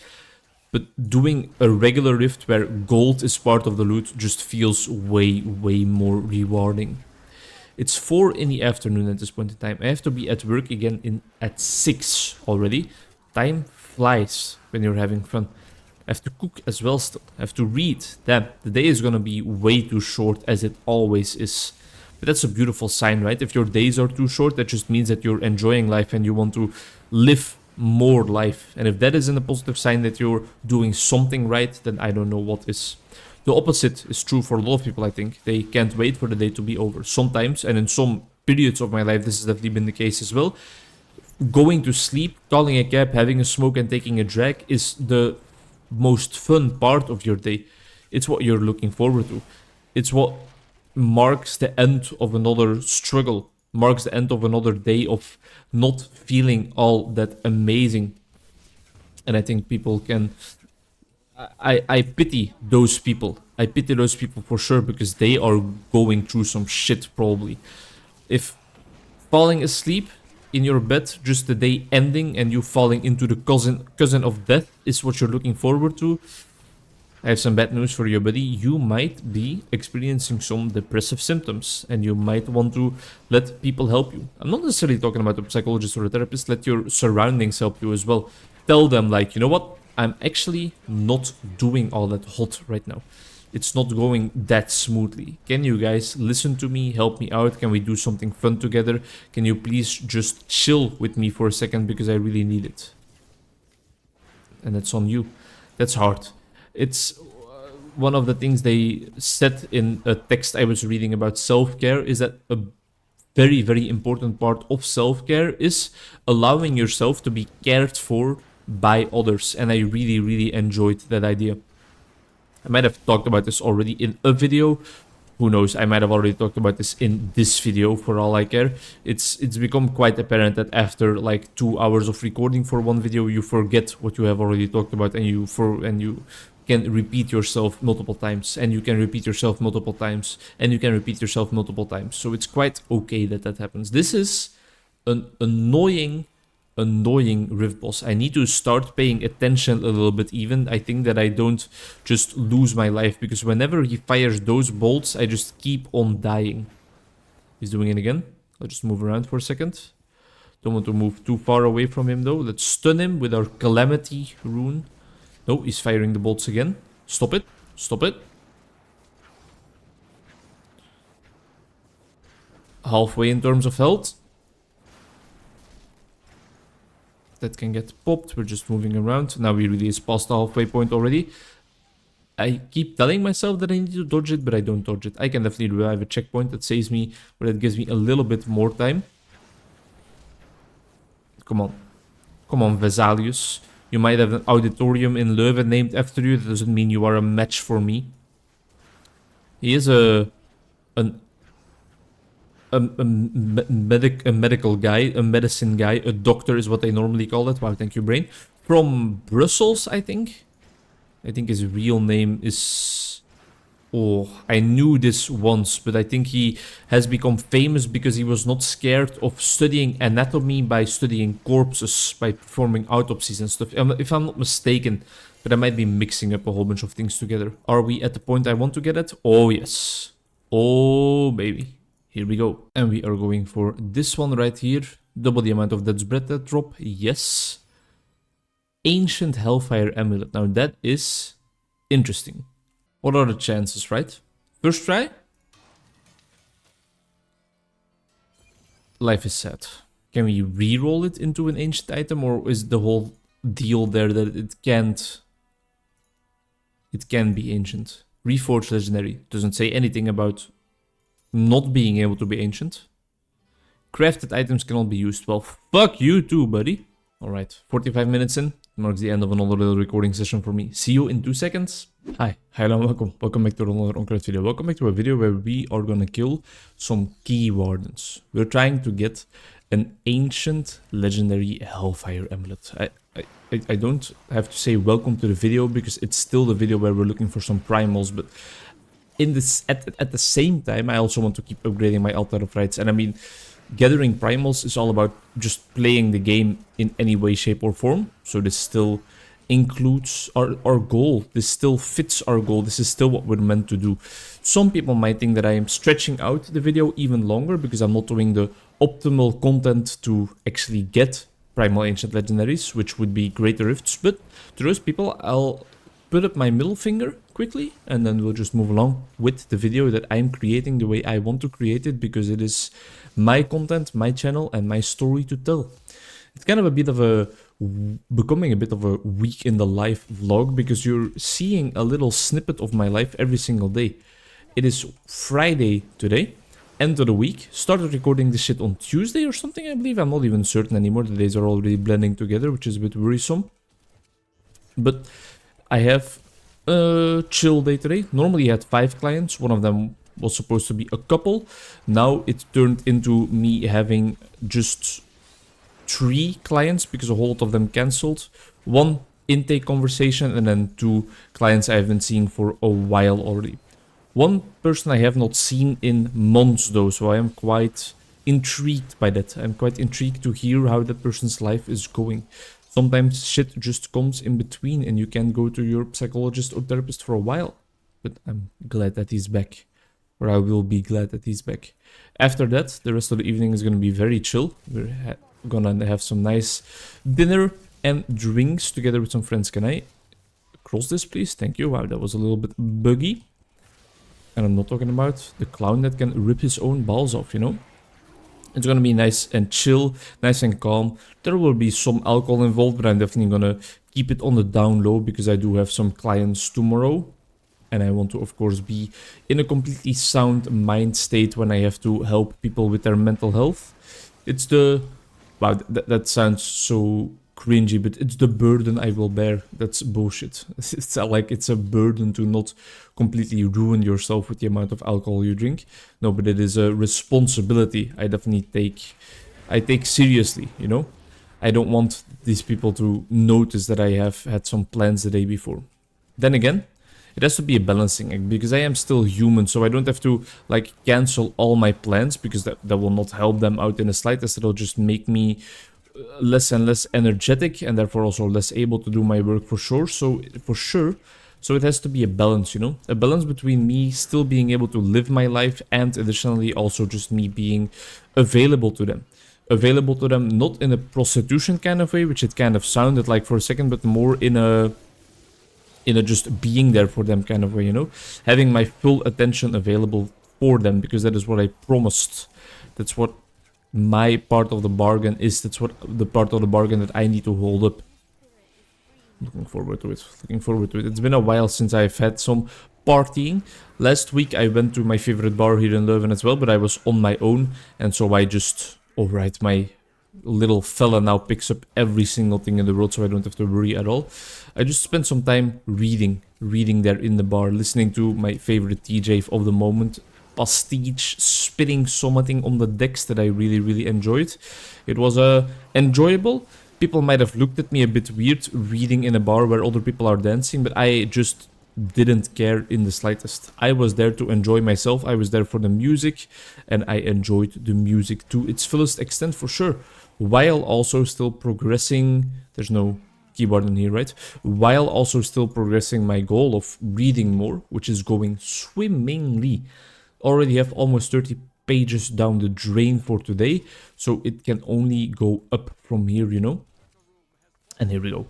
But doing a regular rift where gold is part of the loot just feels way more rewarding. It's 4 in the afternoon at this point in time. I have to be at work again at 6 already. Time flies when you're having fun. I have to cook as well still. I have to read. Damn, the day is gonna be way too short, as it always is. But that's a beautiful sign, right? If your days are too short, that just means that you're enjoying life and you want to live more life. And if that isn't a positive sign that you're doing something right, then I don't know what is. The opposite is true for a lot of people, I think. They can't wait for the day to be over. Sometimes, and in some periods of my life, this has definitely been the case as well. Going to sleep, calling a cab, having a smoke, and taking a drag is the most fun part of your day. It's what you're looking forward to. It's what marks the end of another struggle, marks the end of another day of not feeling all that amazing. And I think people can... I pity those people. I pity those people for sure, because they are going through some shit probably. If falling asleep in your bed, just the day ending, and you falling into the cousin of death is what you're looking forward to, I have some bad news for you, buddy. You might be experiencing some depressive symptoms, and you might want to let people help you. I'm not necessarily talking about a psychologist or a therapist. Let your surroundings help you as well. Tell them, like, you know what? I'm actually not doing all that hot right now. It's not going that smoothly. Can you guys listen to me, help me out? Can we do something fun together? Can you please just chill with me for a second, because I really need it. And that's on you. That's hard. It's one of the things they said in a text I was reading about self-care, is that a very, very important part of self-care is allowing yourself to be cared for by others. And I really, really enjoyed that idea. I might have talked about this already in a video. Who knows, I might have already talked about this in this video, for all I care. It's become quite apparent that after like 2 hours of recording for one video, you forget what you have already talked about, and you can repeat yourself multiple times, and you can repeat yourself multiple times, and you can repeat yourself multiple times. So it's quite okay that that happens. This is an annoying rift boss. I need to start paying attention a little bit even. I think that I don't just lose my life, because whenever he fires those bolts, I just keep on dying. He's doing it again. I'll just move around for a second. Don't want to move too far away from him though. Let's stun him with our Calamity rune. No, he's firing the bolts again. Stop it. Stop it. Halfway in terms of health. That can get popped. We're just moving around. Now we really is past the halfway point already. I keep telling myself that I need to dodge it, but I don't dodge it. I can definitely revive a checkpoint that saves me, but it gives me a little bit more time. Come on. Come on, Vesalius. You might have an auditorium in Leuven named after you. That doesn't mean you are a match for me. He is a medical guy, a medicine guy, a doctor is what they normally call it. Wow, thank you, brain. From Brussels, I think. I think his real name is... Oh, I knew this once, but I think he has become famous because he was not scared of studying anatomy by studying corpses, by performing autopsies and stuff. If I'm not mistaken, but I might be mixing up a whole bunch of things together. Are we at the point I want to get at? Oh, yes. Oh, baby. Here we go. And we are going for this one right here. Double the amount of Dead's Breath that drop. Yes. Ancient Hellfire Amulet. Now that is interesting. What are the chances, right? First try? Life is sad. Can we re-roll it into an ancient item, or is the whole deal there that it can be ancient? Reforged Legendary. Doesn't say anything about not being able to be ancient. Crafted items cannot be used. Well, fuck you too, buddy. Alright, 45 minutes in. Marks the end of another little recording session for me. See you in 2 seconds. Hi, hello and welcome. Welcome back to another Onkruid video. Welcome back to a video where we are gonna kill some key wardens. We're trying to get an ancient legendary Hellfire Amulet. I don't have to say welcome to the video, because it's still the video where we're looking for some primals, but in this at the same time I also want to keep upgrading my altar of rights. And I mean, gathering primals is all about just playing the game in any way, shape or form. So this still includes our goal. This still fits our goal. This is still what we're meant to do. Some people might think that I am stretching out the video even longer because I'm not doing the optimal content to actually get primal ancient legendaries, which would be greater rifts. But to those people, I'll put up my middle finger quickly, and then we'll just move along with the video that I'm creating the way I want to create it, because it is my content, my channel, and my story to tell. It's kind of a bit of a becoming a bit of a week in the life vlog because you're seeing a little snippet of my life every single day. It is Friday today, end of the week. Started recording this shit on Tuesday or something, I believe. I'm not even certain anymore. The days are already blending together, which is a bit worrisome. But I have a chill day today. Normally I had 5 clients. One of them was supposed to be a couple. Now it turned into me having just 3 clients because a whole lot of them cancelled. 1 intake conversation and then 2 clients I have been seeing for a while already. 1 person I have not seen in months though, so I am quite intrigued by that. I'm quite intrigued to hear how that person's life is going. Sometimes shit just comes in between and you can't go to your psychologist or therapist for a while. But I'm glad that he's back. Or I will be glad that he's back. After that, the rest of the evening is going to be very chill. We're gonna have some nice dinner and drinks together with some friends. Can I cross this, please? Thank you. Wow, that was a little bit buggy. And I'm not talking about the clown that can rip his own balls off, you know? It's gonna be nice and chill, nice and calm. There will be some alcohol involved, but I'm definitely gonna keep it on the down low because I do have some clients tomorrow. And I want to, of course, be in a completely sound mind state when I have to help people with their mental health. It's the... Wow, that sounds so cringy, but it's the burden I will bear. That's bullshit. It's like it's a burden to not completely ruin yourself with the amount of alcohol you drink. No, but it is a responsibility I definitely take seriously, you know? I don't want these people to notice that I have had some plans the day before. Then again, it has to be a balancing act because I am still human, so I don't have to like cancel all my plans because that will not help them out in the slightest. It'll just make me less and less energetic and therefore also less able to do my work for sure. So it has to be a balance, you know? A balance between me still being able to live my life and additionally also just me being available to them. Available to them not in a prostitution kind of way, which it kind of sounded like for a second, but more in a just being there for them kind of way, you know? Having my full attention available for them, because that is what I promised. That's what my part of the bargain is. That's what the part of the bargain that I need to hold up. Looking forward to it. Looking forward to it. It's been a while since I've had some partying. Last week I went to my favorite bar here in Leuven as well, but I was on my own, and so I just... Alright, my little fella now picks up every single thing in the world, so I don't have to worry at all. I just spent some time reading there in the bar, listening to my favorite DJ of the moment, Pastiche, spitting something on the decks that I really, really enjoyed. It was enjoyable. People might have looked at me a bit weird reading in a bar where other people are dancing, but I just didn't care in the slightest. I was there to enjoy myself. I was there for the music, and I enjoyed the music to its fullest extent for sure, while also still progressing. There's no keyboard in here, right? While also still progressing my goal of reading more, which is going swimmingly. Already have almost 30 pages down the drain for today, so it can only go up from here, you know? And here we go.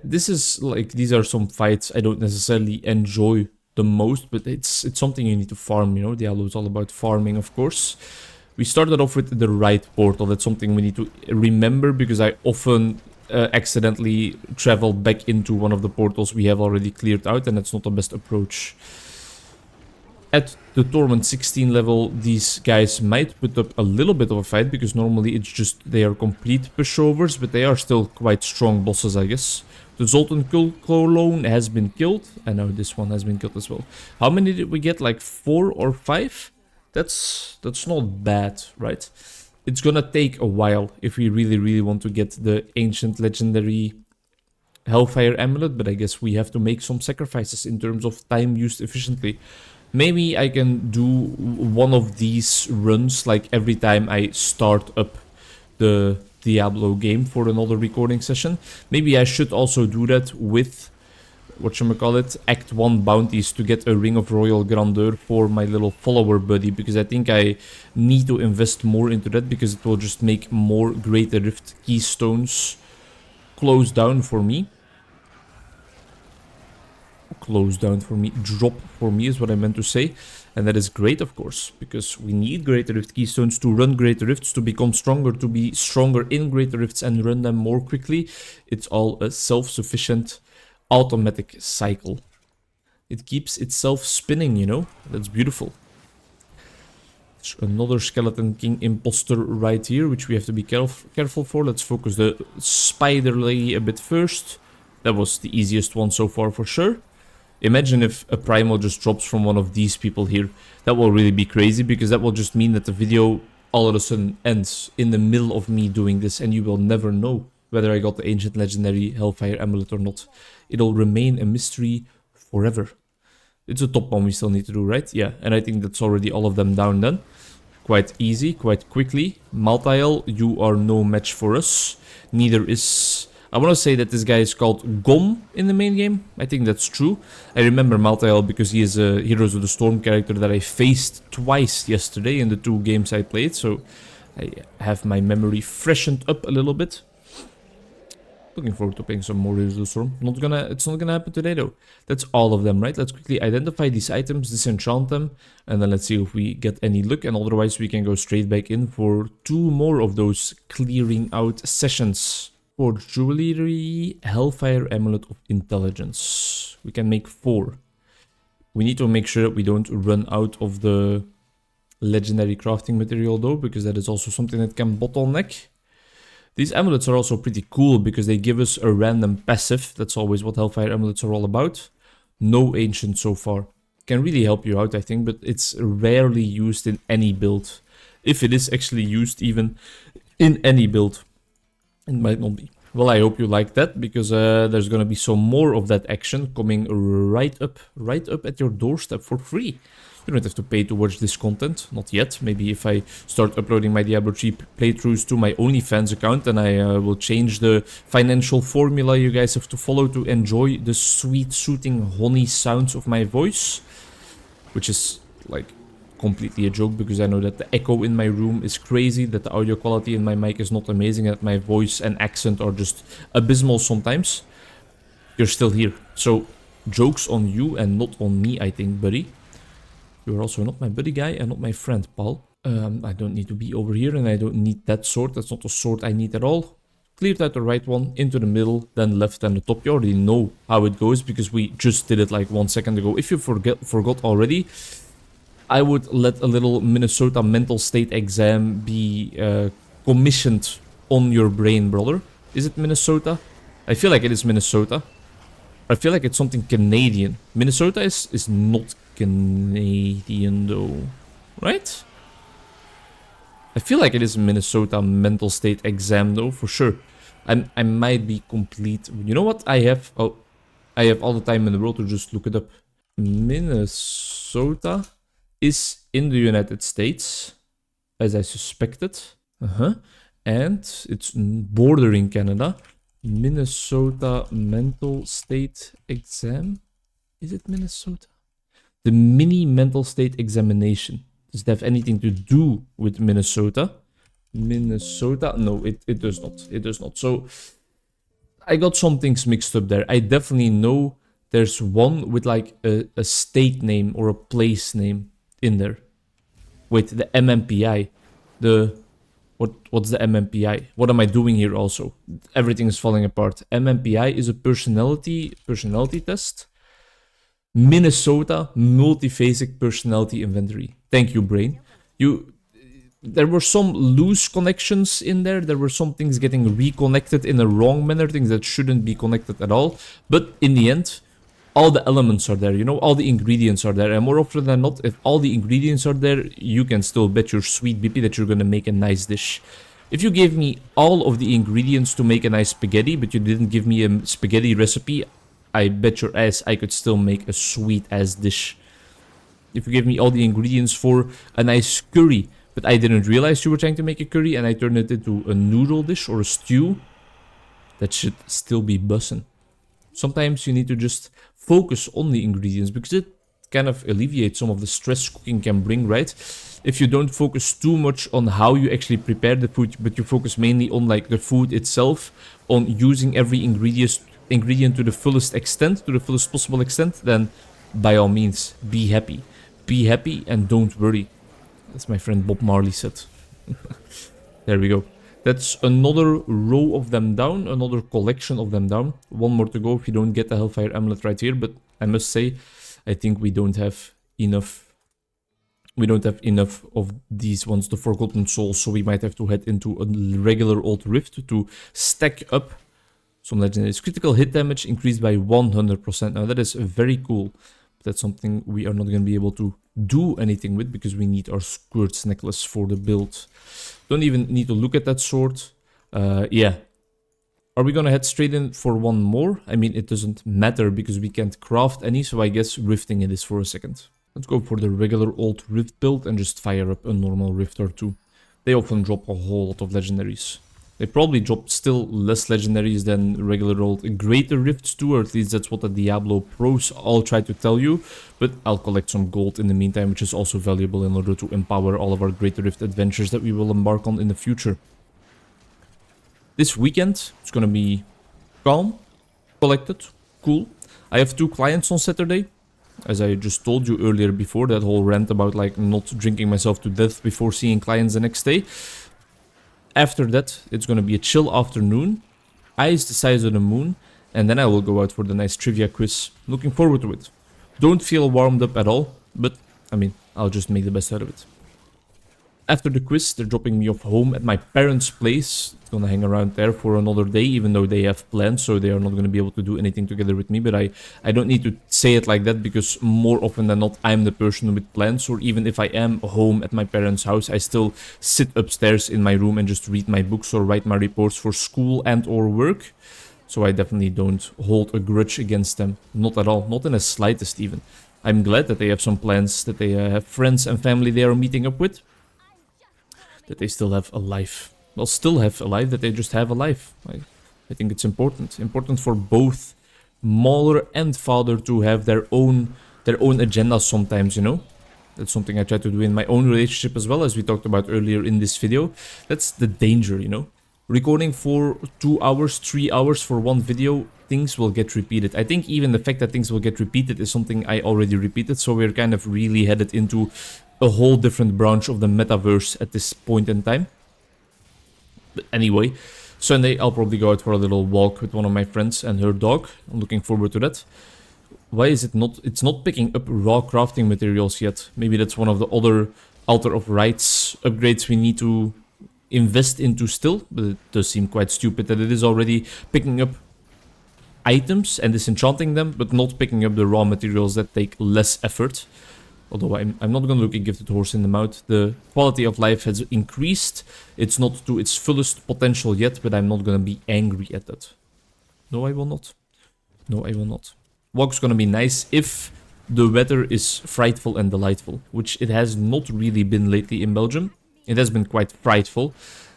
This is like, these are some fights I don't necessarily enjoy the most, but it's something you need to farm, you know? Diablo is all about farming, of course. We started off with the right portal. That's something we need to remember because I often accidentally travel back into one of the portals we have already cleared out, and that's not the best approach. At the Torment 16 level, these guys might put up a little bit of a fight because normally it's just they are complete pushovers, but they are still quite strong bosses, I guess. The Zoltan Cologne has been killed, and now this one has been killed as well. How many did we get? Like 4 or 5? That's not bad, right? It's gonna take a while if we really want to get the ancient legendary Hellfire Amulet, but I guess we have to make some sacrifices in terms of time used efficiently. Maybe I can do one of these runs like every time I start up the Diablo game for another recording session. Maybe I should also do that with, whatchamacallit, Act 1 bounties to get a Ring of Royal Grandeur for my little follower buddy, because I think I need to invest more into that because it will just make more Greater Rift Keystones close down for me. close down for me, drop for me is what I meant to say. And that is great, of course, because we need Greater Rift Keystones to run Greater Rifts, to become stronger, to be stronger in Greater Rifts and run them more quickly. It's all a self-sufficient automatic cycle. It keeps itself spinning, you know? That's beautiful. There's another Skeleton King imposter right here, which we have to be careful for. Let's focus the spider lady a bit first. That was the easiest one so far for sure. Imagine if a primal just drops from one of these people here. That will really be crazy, because that will just mean that the video all of a sudden ends in the middle of me doing this, and you will never know whether I got the Ancient Legendary Hellfire Amulet or not. It'll remain a mystery forever. It's a top one we still need to do, right? Yeah, and I think that's already all of them down then. Quite easy, quite quickly. Maltael, you are no match for us. Neither is... I want to say that this guy is called Gom in the main game. I think that's true. I remember Maltael because he is a Heroes of the Storm character that I faced twice yesterday in the 2 games I played. So I have my memory freshened up a little bit. Looking forward to playing some more Heroes of the Storm. It's not gonna happen today though. That's all of them, right? Let's quickly identify these items, disenchant them, and then let's see if we get any luck. And otherwise we can go straight back in for 2 more of those clearing out sessions. For Jewelry, Hellfire Amulet of Intelligence. We can make 4. We need to make sure that we don't run out of the legendary crafting material though, because that is also something that can bottleneck. These amulets are also pretty cool because they give us a random passive. That's always what Hellfire Amulets are all about. No Ancient so far. Can really help you out, I think, but it's rarely used in any build. If it is actually used even in any build. It might not be. Well, I hope you like that, because there's gonna be some more of that action coming right up at your doorstep for free. You don't have to pay to watch this content, not yet. Maybe if I start uploading my Diablo 3 playthroughs to my OnlyFans account, then I will change the financial formula you guys have to follow to enjoy the sweet, soothing honey sounds of my voice. Which is, like, completely a joke, because I know that the echo in my room is crazy, that the audio quality in my mic is not amazing, and that my voice and accent are just abysmal sometimes. You're still here. So, jokes on you and not on me, I think, buddy. You're also not my buddy guy and not my friend, pal. I don't need to be over here, and I don't need that sword. That's not the sword I need at all. Cleared out the right one, into the middle, then left and the top. You already know how it goes, because we just did it like 1 second ago. If you forgot already, I would let a little Minnesota mental state exam be commissioned on your brain, brother. Is it Minnesota? I feel like it is Minnesota. I feel like it's something Canadian. Minnesota is not Canadian though, right? I feel like it is Minnesota mental state exam though, for sure. I might be complete. You know what? I have all the time in the world to just look it up. Minnesota is in the United States, as I suspected. And it's bordering Canada. Minnesota mental state exam. Is it Minnesota? The mini mental state examination. Does it have anything to do with Minnesota? Minnesota? No, it does not. It does not. So I got some things mixed up there. I definitely know there's one with like a state name or a place name in there. Wait, the MMPI. What's the MMPI? What am I doing here also? Everything is falling apart. MMPI is a personality test. Minnesota multiphasic personality inventory. Thank you, brain. There were some loose connections in there. There were some things getting reconnected in a wrong manner, things that shouldn't be connected at all. But in the end, all the elements are there, you know, all the ingredients are there. And more often than not, if all the ingredients are there, you can still bet your sweet bippy that you're gonna make a nice dish. If you gave me all of the ingredients to make a nice spaghetti, but you didn't give me a spaghetti recipe, I bet your ass I could still make a sweet ass dish. If you gave me all the ingredients for a nice curry, but I didn't realize you were trying to make a curry and I turned it into a noodle dish or a stew, that should still be bussin'. Sometimes you need to just focus on the ingredients, because it kind of alleviates some of the stress cooking can bring, right? If you don't focus too much on how you actually prepare the food, but you focus mainly on like the food itself, on using every ingredient to the fullest extent, to the fullest possible extent, then by all means, be happy. Be happy and don't worry. As my friend Bob Marley said. There we go. That's another row of them down, another collection of them down. One more to go if you don't get the Hellfire Amulet right here, but I must say, I think we don't have enough. We don't have enough of these ones, the Forgotten Souls, so we might have to head into a regular old rift to stack up some legendaries. Critical hit damage increased by 100%. Now that is very cool. That's something we are not going to be able to do anything with because we need our Squirt's necklace for the build. Don't even need to look at that sword. Yeah. Are we going to head straight in for one more? I mean, it doesn't matter because we can't craft any, so I guess rifting it is for a second. Let's go for the regular old rift build and just fire up a normal rift or two. They often drop a whole lot of legendaries. They probably drop still less legendaries than regular old greater rifts too, or at least that's what the Diablo pros all try to tell you. But I'll collect some gold in the meantime, which is also valuable in order to empower all of our greater rift adventures that we will embark on in the future. This weekend, it's gonna be calm, collected, cool. I have 2 clients on Saturday. As I just told you earlier before, that whole rant about like not drinking myself to death before seeing clients the next day. After that, it's gonna be a chill afternoon, eyes the size of the moon, and then I will go out for the nice trivia quiz. Looking forward to it. Don't feel warmed up at all, but I mean, I'll just make the best out of it. After the quiz, they're dropping me off home at my parents' place. It's gonna hang around there for another day, even though they have plans, so they are not gonna be able to do anything together with me. But I don't need to say it like that, because more often than not, I'm the person with plans. Or even if I am home at my parents' house, I still sit upstairs in my room and just read my books or write my reports for school and or work. So I definitely don't hold a grudge against them. Not at all. Not in the slightest even. I'm glad that they have some plans, that they have friends and family they are meeting up with. That they still have a life. Well, still have a life, that they just have a life. I think it's important. Important for both mother and father to have their own agenda sometimes, you know? That's something I try to do in my own relationship as well, as we talked about earlier in this video. That's the danger, you know? Recording for 2 hours, 3 hours for one video, things will get repeated. I think even the fact that things will get repeated is something I already repeated, so we're kind of really headed into a whole different branch of the metaverse at this point in time. But anyway, Sunday I'll probably go out for a little walk with one of my friends and her dog. I'm looking forward to that. Why is it not? It's not picking up raw crafting materials yet. Maybe that's one of the other Altar of Rites upgrades we need to invest into still. But it does seem quite stupid that it is already picking up items and disenchanting them, but not picking up the raw materials that take less effort. Although I'm not going to look a gifted horse in the mouth. The quality of life has increased. It's not to its fullest potential yet, but I'm not going to be angry at that. No, I will not. No, I will not. Walk's going to be nice if the weather is frightful and delightful, which it has not really been lately in Belgium. It has been quite frightful,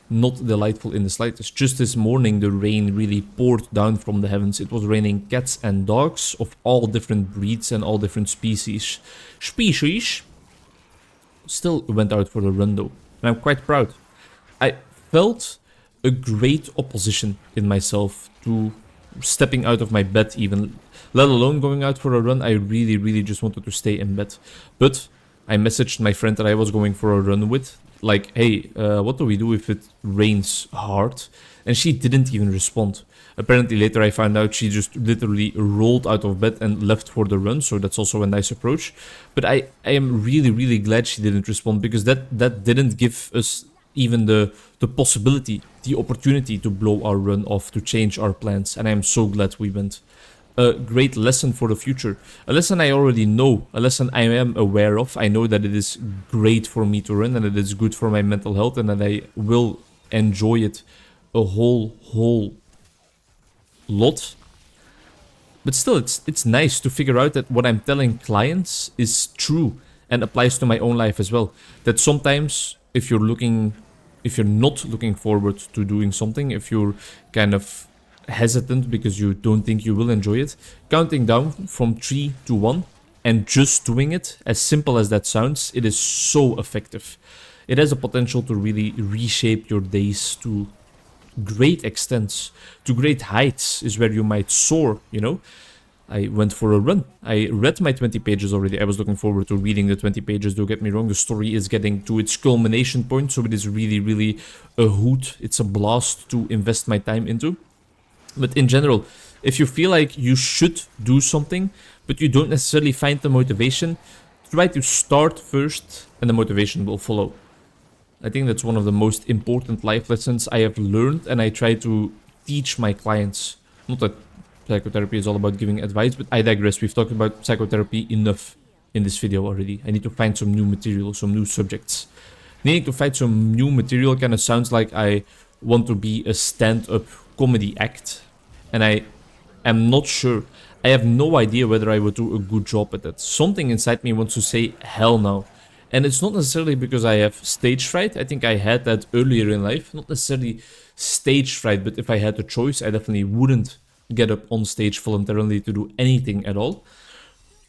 not delightful in the slightest. Just this morning, the rain really poured down from the heavens. It was raining cats and dogs of all different breeds and all different species. Still went out for a run though, and I'm quite proud. I felt a great opposition in myself to stepping out of my bed even, let alone going out for a run. I really just wanted to stay in bed. But I messaged my friend that I was going for a run with, like, hey, what do we do if it rains hard? And she didn't even respond. Apparently later I found out she just literally rolled out of bed and left for the run, so that's also a nice approach. But I am really glad she didn't respond, because that didn't give us even the possibility, the opportunity to blow our run off, to change our plans, and I am so glad we went. A great lesson for the future. A lesson I already know, a lesson I am aware of. I know that it is great for me to run, and it is good for my mental health, and that I will enjoy it a whole lot. But still, it's nice to figure out that what I'm telling clients is true and applies to my own life as well. That sometimes if you're not looking forward to doing something, if you're kind of hesitant because you don't think you will enjoy it, counting down from 3 to 1 and just doing it, as simple as that sounds, it is so effective. It has a potential to really reshape your days, to great extents, to great heights is where you might soar, you know? I went for a run. I read my 20 pages already. I was looking forward to reading the 20 pages, don't get me wrong. The story is getting to its culmination point, so it is really, really a hoot. It's a blast to invest my time into. But in general, if you feel like you should do something, but you don't necessarily find the motivation, try to start first and the motivation will follow. I think that's one of the most important life lessons I have learned, and I try to teach my clients. Not that psychotherapy is all about giving advice, but I digress. We've talked about psychotherapy enough in this video already. I need to find some new material, some new subjects. Needing to find some new material kind of sounds like I want to be a stand-up comedy act, and I am not sure. I have no idea whether I would do a good job at that. Something inside me wants to say hell no. And it's not necessarily because I have stage fright. I think I had that earlier in life. Not necessarily stage fright, but if I had the choice, I definitely wouldn't get up on stage voluntarily to do anything at all.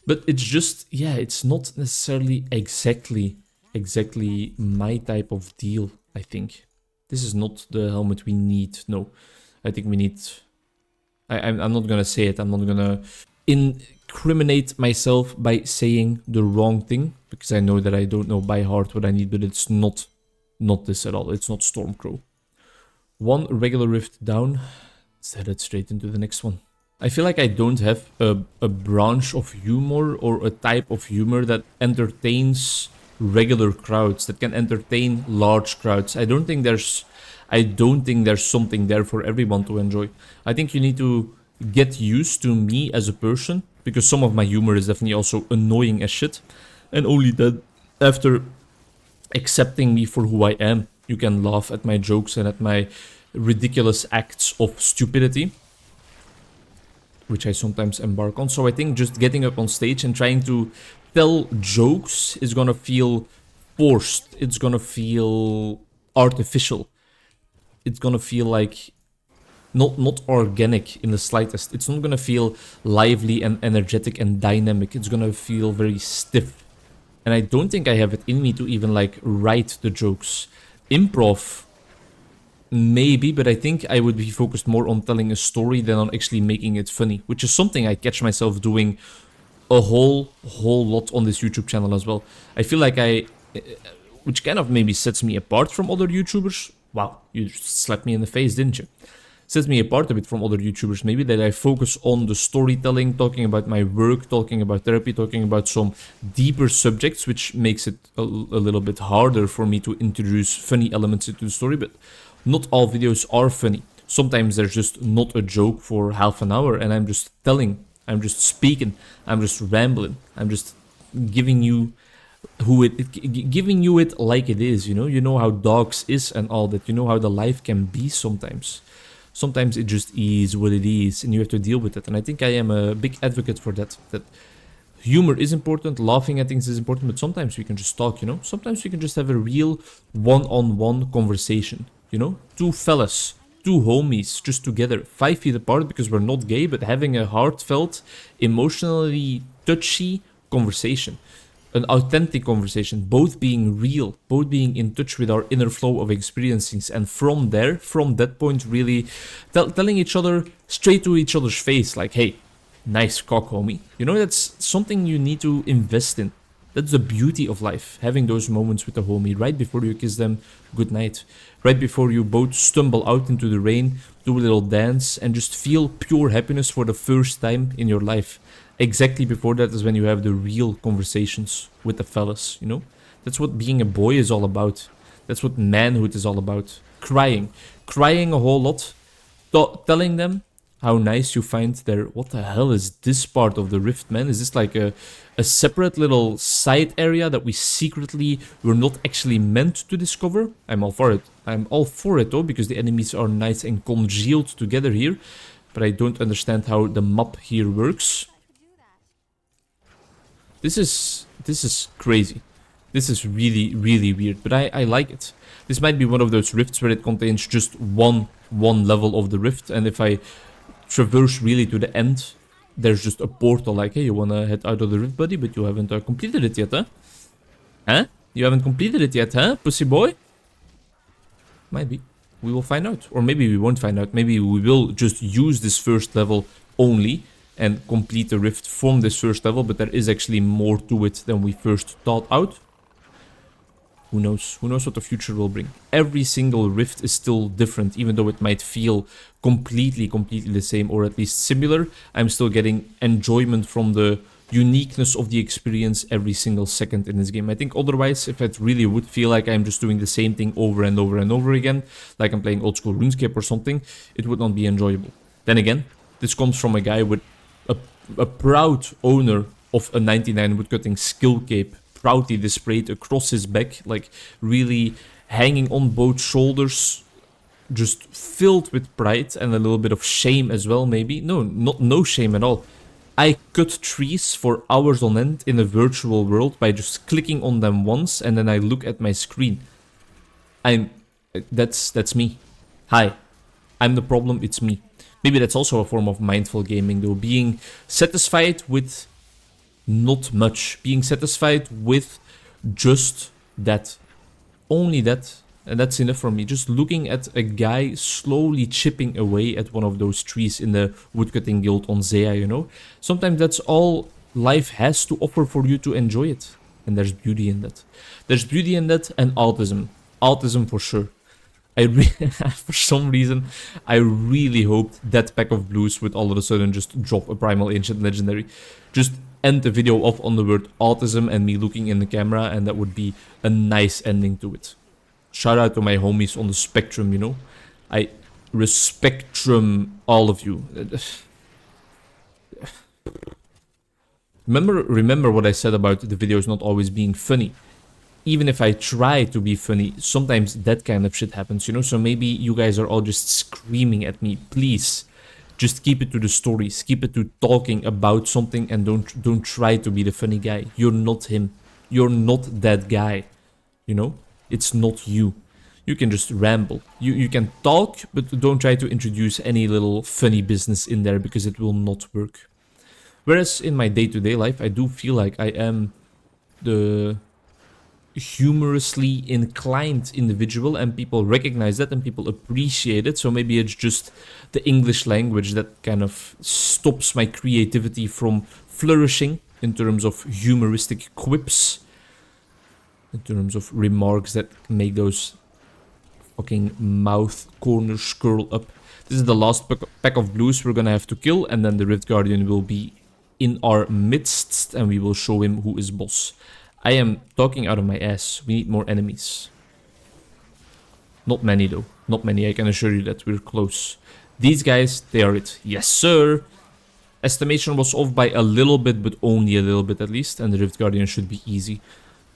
But it's just, yeah, it's not necessarily exactly my type of deal, I think. This is not the helmet we need, no. I think we need... I'm not gonna say it, I'm not gonna incriminate myself by saying the wrong thing, because I know that I don't know by heart what I need, but it's not this at all. It's not Stormcrow. One regular rift down, let's head straight into the next one. I feel like I don't have a branch of humor or a type of humor that entertains regular crowds, that can entertain large crowds. I don't think there's something there for everyone to enjoy. I think you need to get used to me as a person, because some of my humor is definitely also annoying as shit. And only then, after accepting me for who I am, you can laugh at my jokes and at my ridiculous acts of stupidity, which I sometimes embark on. So I think just getting up on stage and trying to tell jokes is gonna feel forced. It's gonna feel artificial. It's gonna feel like not organic in the slightest. It's not gonna feel lively and energetic and dynamic. It's gonna feel very stiff. And I don't think I have it in me to even like write the jokes. Improv, maybe, but I think I would be focused more on telling a story than on actually making it funny, which is something I catch myself doing a whole lot on this YouTube channel as well. I feel like which kind of maybe sets me apart from other YouTubers. Wow, you just slapped me in the face, didn't you? Sets me apart a bit from other YouTubers, maybe, that I focus on the storytelling, talking about my work, talking about therapy, talking about some deeper subjects, which makes it a little bit harder for me to introduce funny elements into the story, but not all videos are funny. Sometimes there's just not a joke for half an hour, and I'm just telling, I'm just speaking, I'm just rambling, I'm just giving you giving you it like it is, you know? You know how dogs is and all that, you know how the life can be sometimes. Sometimes it just is what it is, and you have to deal with it. And I think I am a big advocate for that. That humor is important, laughing at things is important, but sometimes we can just talk, you know? Sometimes we can just have a real one-on-one conversation, you know? Two fellas, two homies, just together, 5 feet apart because we're not gay, but having a heartfelt, emotionally touchy conversation. An authentic conversation, both being real, both being in touch with our inner flow of experiencings, and from there, from that point, really telling each other straight to each other's face, like, hey, nice cock, homie. You know, that's something you need to invest in. That's the beauty of life, having those moments with a homie right before you kiss them goodnight, right before you both stumble out into the rain, do a little dance, and just feel pure happiness for the first time in your life. Exactly before that is when you have the real conversations with the fellas, you know? That's what being a boy is all about. That's what manhood is all about. Crying a whole lot, telling them how nice you find their... What the hell is this part of the rift, man? Is this like a separate little side area that we secretly were not actually meant to discover? I'm all for it. I'm all for it, though, because the enemies are nice and congealed together here. But I don't understand how the map here works. This is crazy. This is really, really weird, but I like it. This might be one of those rifts where it contains just one level of the rift, and if I traverse really to the end, there's just a portal like, hey, you wanna head out of the rift, buddy, but you haven't completed it yet, huh? Huh? You haven't completed it yet, huh, pussy boy? Might be. we will find out. Or maybe we won't find out. Maybe we will just use this first level only and complete the rift from this first level, but there is actually more to it than we first thought out. Who knows? Who knows what the future will bring? Every single rift is still different, even though it might feel completely the same, or at least similar. I'm still getting enjoyment from the uniqueness of the experience every single second in this game. I think otherwise, if it really would feel like I'm just doing the same thing over and over and over again, like I'm playing old school RuneScape or something, it would not be enjoyable. Then again, this comes from a guy with a proud owner of a 99 woodcutting skill cape, proudly displayed across his back, like really hanging on both shoulders, just filled with pride and a little bit of shame as well, maybe. No shame at all. I cut trees for hours on end in a virtual world by just clicking on them once, and then I look at my screen. That's me. Hi, I'm the problem, it's me. Maybe that's also a form of mindful gaming though, being satisfied with not much, being satisfied with just that, only that, and that's enough for me. Just looking at a guy slowly chipping away at one of those trees in the woodcutting guild on Zea, you know. Sometimes that's all life has to offer for you to enjoy it, and there's beauty in that. There's beauty in that, and autism for sure. For some reason, I really hoped that pack of blues would all of a sudden just drop a primal ancient legendary. Just end the video off on the word autism and me looking in the camera, and that would be a nice ending to it. Shout out to my homies on the spectrum, you know. I respectrum all of you. Remember what I said about the videos not always being funny. Even if I try to be funny, sometimes that kind of shit happens, you know? So maybe you guys are all just screaming at me. Please, just keep it to the stories. Keep it to talking about something, and don't try to be the funny guy. You're not him. You're not that guy, you know? It's not you. You can just ramble. You can talk, but don't try to introduce any little funny business in there, because it will not work. Whereas in my day-to-day life, I do feel like I am the humorously inclined individual, and people recognize that and people appreciate it. So maybe it's just the English language that kind of stops my creativity from flourishing in terms of humoristic quips, in terms of remarks that make those fucking mouth corners curl up. This is the last pack of blues we're gonna have to kill, and then the Rift Guardian will be in our midst, and we will show him who is boss. I am talking out of my ass. We need more enemies. Not many though. Not many, I can assure you that we're close. These guys, they are it. Yes, sir! Estimation was off by a little bit, but only a little bit at least, and the Rift Guardian should be easy.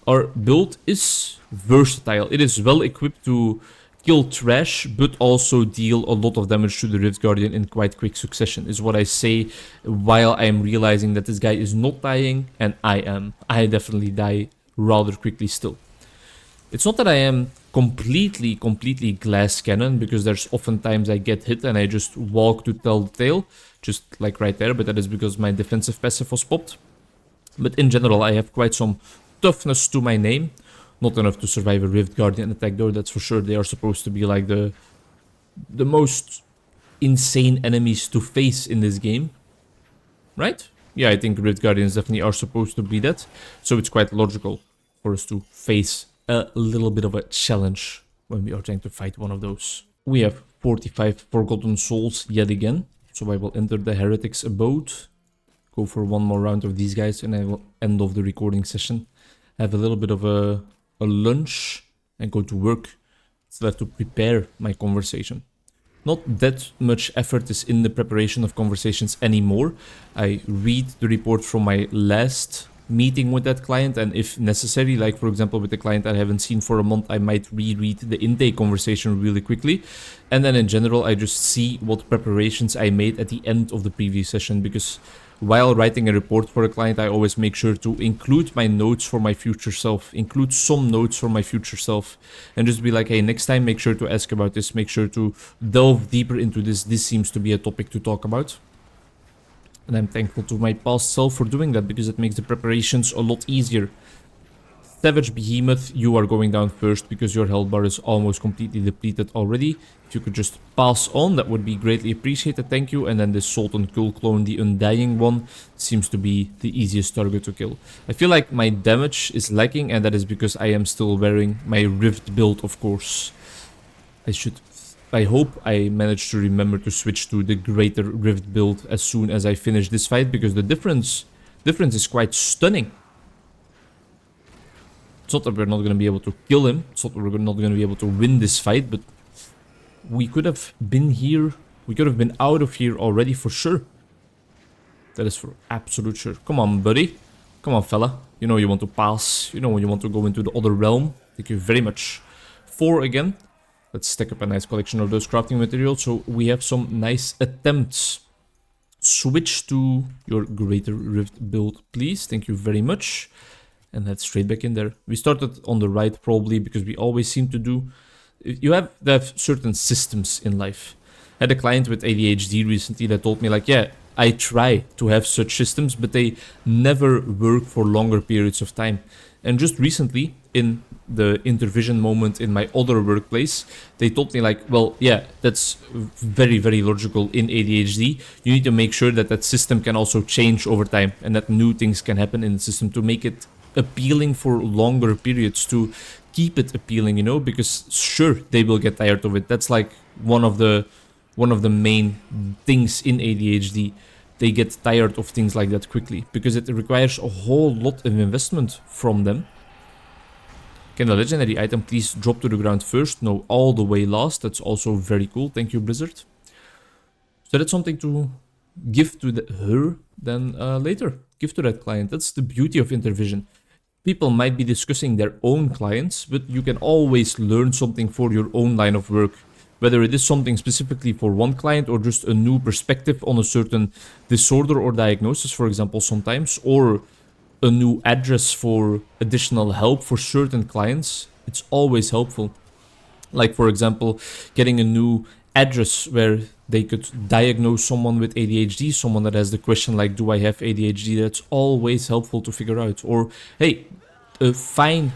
Our build is versatile. It is well equipped to kill trash, but also deal a lot of damage to the Rift Guardian in quite quick succession, is what I say while I am realizing that this guy is not dying, and I am. I definitely die rather quickly still. It's not that I am completely glass cannon, because there's often times I get hit and I just walk to tell the tale, just like right there, but that is because my defensive passive was popped. But in general, I have quite some toughness to my name. Not enough to survive a Rift Guardian attack though, that's for sure. They are supposed to be like the most insane enemies to face in this game. Right? Yeah, I think Rift Guardians definitely are supposed to be that. So it's quite logical for us to face a little bit of a challenge when we are trying to fight one of those. We have 45 Forgotten Souls yet again. So I will enter the Heretics Abode, go for one more round of these guys, and I will end off the recording session. Have a little bit of a lunch and go to work. Still have to prepare my conversation. Not that much effort is in the preparation of conversations anymore. I read the report from my last meeting with that client, and if necessary, like for example with the client I haven't seen for a month, I might reread the intake conversation really quickly. And then in general, I just see what preparations I made at the end of the previous session, because while writing a report for a client, I always make sure to include my notes for my future self, include some notes for my future self, and just be like, hey, next time make sure to ask about this, make sure to delve deeper into this. This seems to be a topic to talk about. And I'm thankful to my past self for doing that, because it makes the preparations a lot easier. Savage Behemoth, you are going down first because your health bar is almost completely depleted already. If you could just pass on, that would be greatly appreciated, thank you. And then the Sultan Kul clone, the Undying one, seems to be the easiest target to kill. I feel like my damage is lacking, and that is because I am still wearing my Rift build, of course. I hope I manage to remember to switch to the Greater Rift build as soon as I finish this fight, because the difference is quite stunning. It's not that we're not going to be able to kill him, it's not that we're not going to be able to win this fight, but we could have been here, we could have been out of here already for sure. That is for absolute sure. Come on, buddy. Come on, fella. You know you want to pass, you know you want to go into the other realm. Thank you very much. 4 again. Let's stack up a nice collection of those crafting materials, so we have some nice attempts. Switch to your Greater Rift build, please. Thank you very much. And let's straight back in there. We started on the right probably because we always seem to do. You have certain systems in life. I had a client with ADHD recently that told me like, yeah, I try to have such systems, but they never work for longer periods of time. And just recently, in the intervision moment in my other workplace, they told me like, well, yeah, that's very, very logical in ADHD. You need to make sure that that system can also change over time and that new things can happen in the system to make it appealing for longer periods, to keep it appealing, you know, because sure, they will get tired of it. That's like one of the main things in ADHD. They get tired of things like that quickly because it requires a whole lot of investment from them. Can the legendary item please drop to the ground first? No, all the way last. That's also very cool. Thank you, Blizzard. So that's something to give to her then later. Give to that client. That's the beauty of Intervision. People might be discussing their own clients, but you can always learn something for your own line of work. Whether it is something specifically for one client or just a new perspective on a certain disorder or diagnosis, for example, sometimes, or a new address for additional help for certain clients, it's always helpful. Like, for example, getting a new address where they could diagnose someone with ADHD, someone that has the question like, do I have ADHD? That's always helpful to figure out. Or, hey, a fine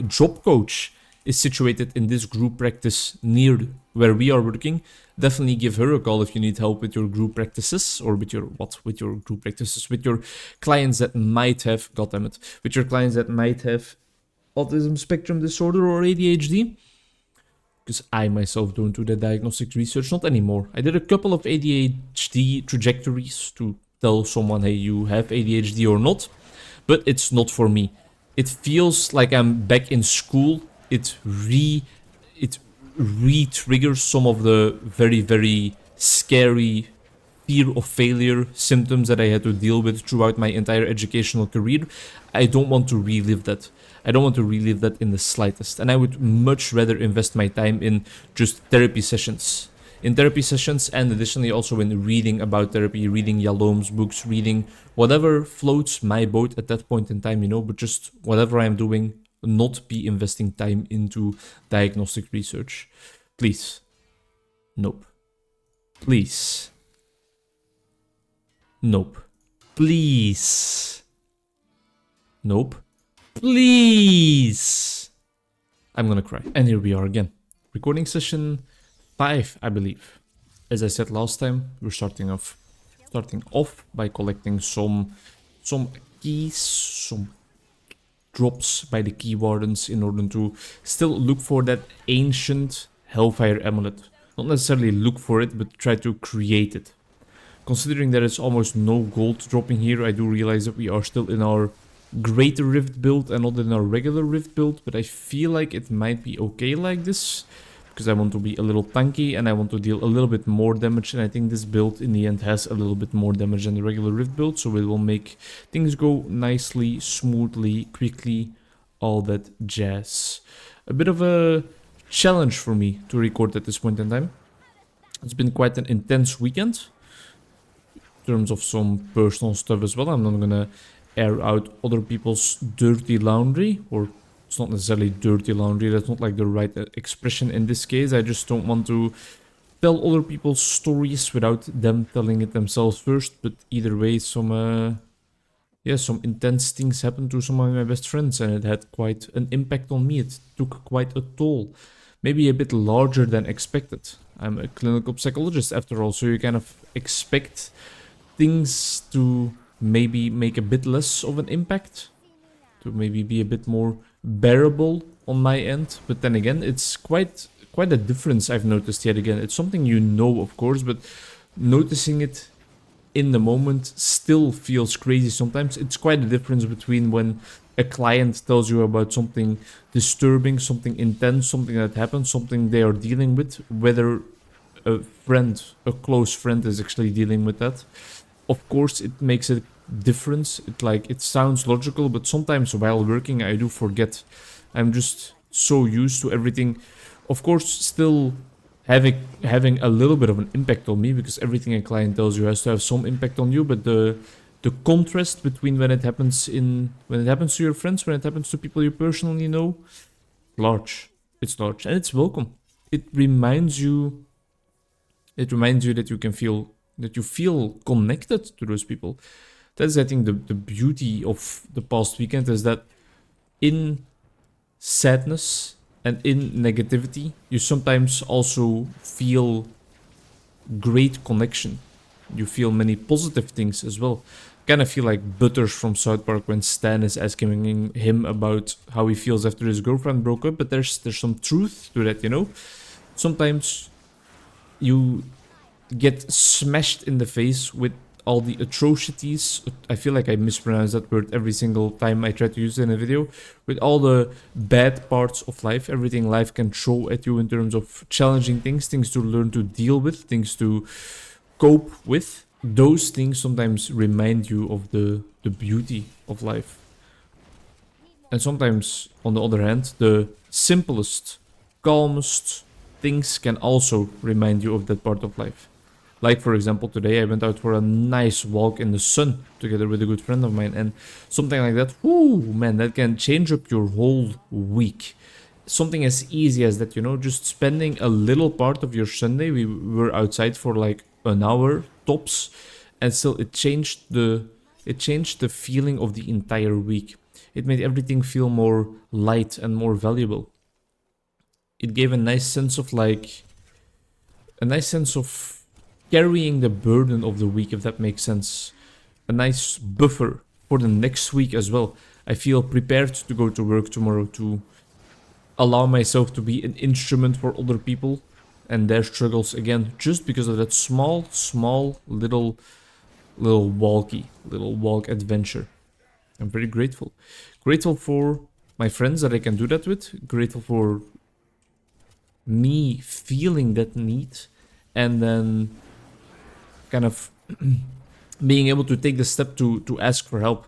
job coach is situated in this group practice near where we are working. Definitely give her a call if you need help with your group practices, or with your group practices, with your clients that might have, with your clients that might have autism spectrum disorder or ADHD. Because I myself don't do the diagnostic research, not anymore. I did a couple of ADHD trajectories to tell someone, hey, you have ADHD or not, but it's not for me. It feels like I'm back in school. It re-triggers some of the very, very scary fear of failure symptoms that I had to deal with throughout my entire educational career. I don't want to relive that. I don't want to relive that in the slightest. And I would much rather invest my time in just therapy sessions. In therapy sessions, and additionally also in reading about therapy, reading Yalom's books, reading whatever floats my boat at that point in time, you know, but just whatever I'm doing, not be investing time into diagnostic research. Please. Nope. Please. Nope. Please. Nope. Please. I'm gonna cry. And here we are again. Recording session 5, I believe. As I said last time, we're starting off by collecting some keys, some drops by the key wardens in order to still look for that ancient Hellfire amulet. Not necessarily look for it, but try to create it. Considering that it's almost no gold dropping here, I do realize that we are still in our Greater Rift build and not in our regular Rift build, but I feel like it might be okay like this, because I want to be a little tanky and I want to deal a little bit more damage, and I think this build in the end has a little bit more damage than the regular Rift build, so it will make things go nicely, smoothly, quickly, all that jazz. A bit of a challenge for me to record at this point in time. It's been quite an intense weekend in terms of some personal stuff as well. I'm not gonna air out other people's dirty laundry, or it's not necessarily dirty laundry, that's not like the right expression in this case. I just don't want to tell other people's stories without them telling it themselves first, but either way, some yeah, some intense things happened to some of my best friends, and it had quite an impact on me. It took quite a toll, maybe a bit larger than expected. I'm a clinical psychologist after all, so you kind of expect things to maybe make a bit less of an impact, to maybe be a bit more bearable on my end. But then again, it's quite a difference I've noticed yet again. It's something you know, of course, but noticing it in the moment still feels crazy sometimes. It's quite a difference between when a client tells you about something disturbing, something intense, something that happened, something they are dealing with, whether a friend, a close friend, is actually dealing with that. Of course, it makes a difference. It sounds logical, but sometimes while working, I do forget. I'm just so used to everything. Of course, still having a little bit of an impact on me, because everything a client tells you has to have some impact on you. But the contrast between when it happens to your friends, when it happens to people you personally know, large. It's large, and it's welcome. It reminds you. It reminds you that you feel connected to those people. That's, I think, the beauty of the past weekend, is that in sadness and in negativity, you sometimes also feel great connection. You feel many positive things as well. Kind of feel like Butters from South Park when Stan is asking him about how he feels after his girlfriend broke up, but there's some truth to that, you know? Sometimes you get smashed in the face with all the atrocities. I feel like I mispronounce that word every single time I try to use it in a video. With all the bad parts of life, everything life can throw at you in terms of challenging things, things to learn to deal with, things to cope with. Those things sometimes remind you of the beauty of life. And sometimes, on the other hand, the simplest, calmest things can also remind you of that part of life. Like, for example, today I went out for a nice walk in the sun together with a good friend of mine, and something like that, whoo, man, that can change up your whole week. Something as easy as that, you know, just spending a little part of your Sunday. We were outside for like an hour tops, and still it changed the feeling of the entire week. It made everything feel more light and more valuable. It gave a nice sense of carrying the burden of the week, if that makes sense. A nice buffer for the next week as well. I feel prepared to go to work tomorrow, to allow myself to be an instrument for other people and their struggles again, just because of that small little walk adventure. I'm very grateful. Grateful for my friends that I can do that with. Grateful for me feeling that need, and then kind of being able to take the step to ask for help.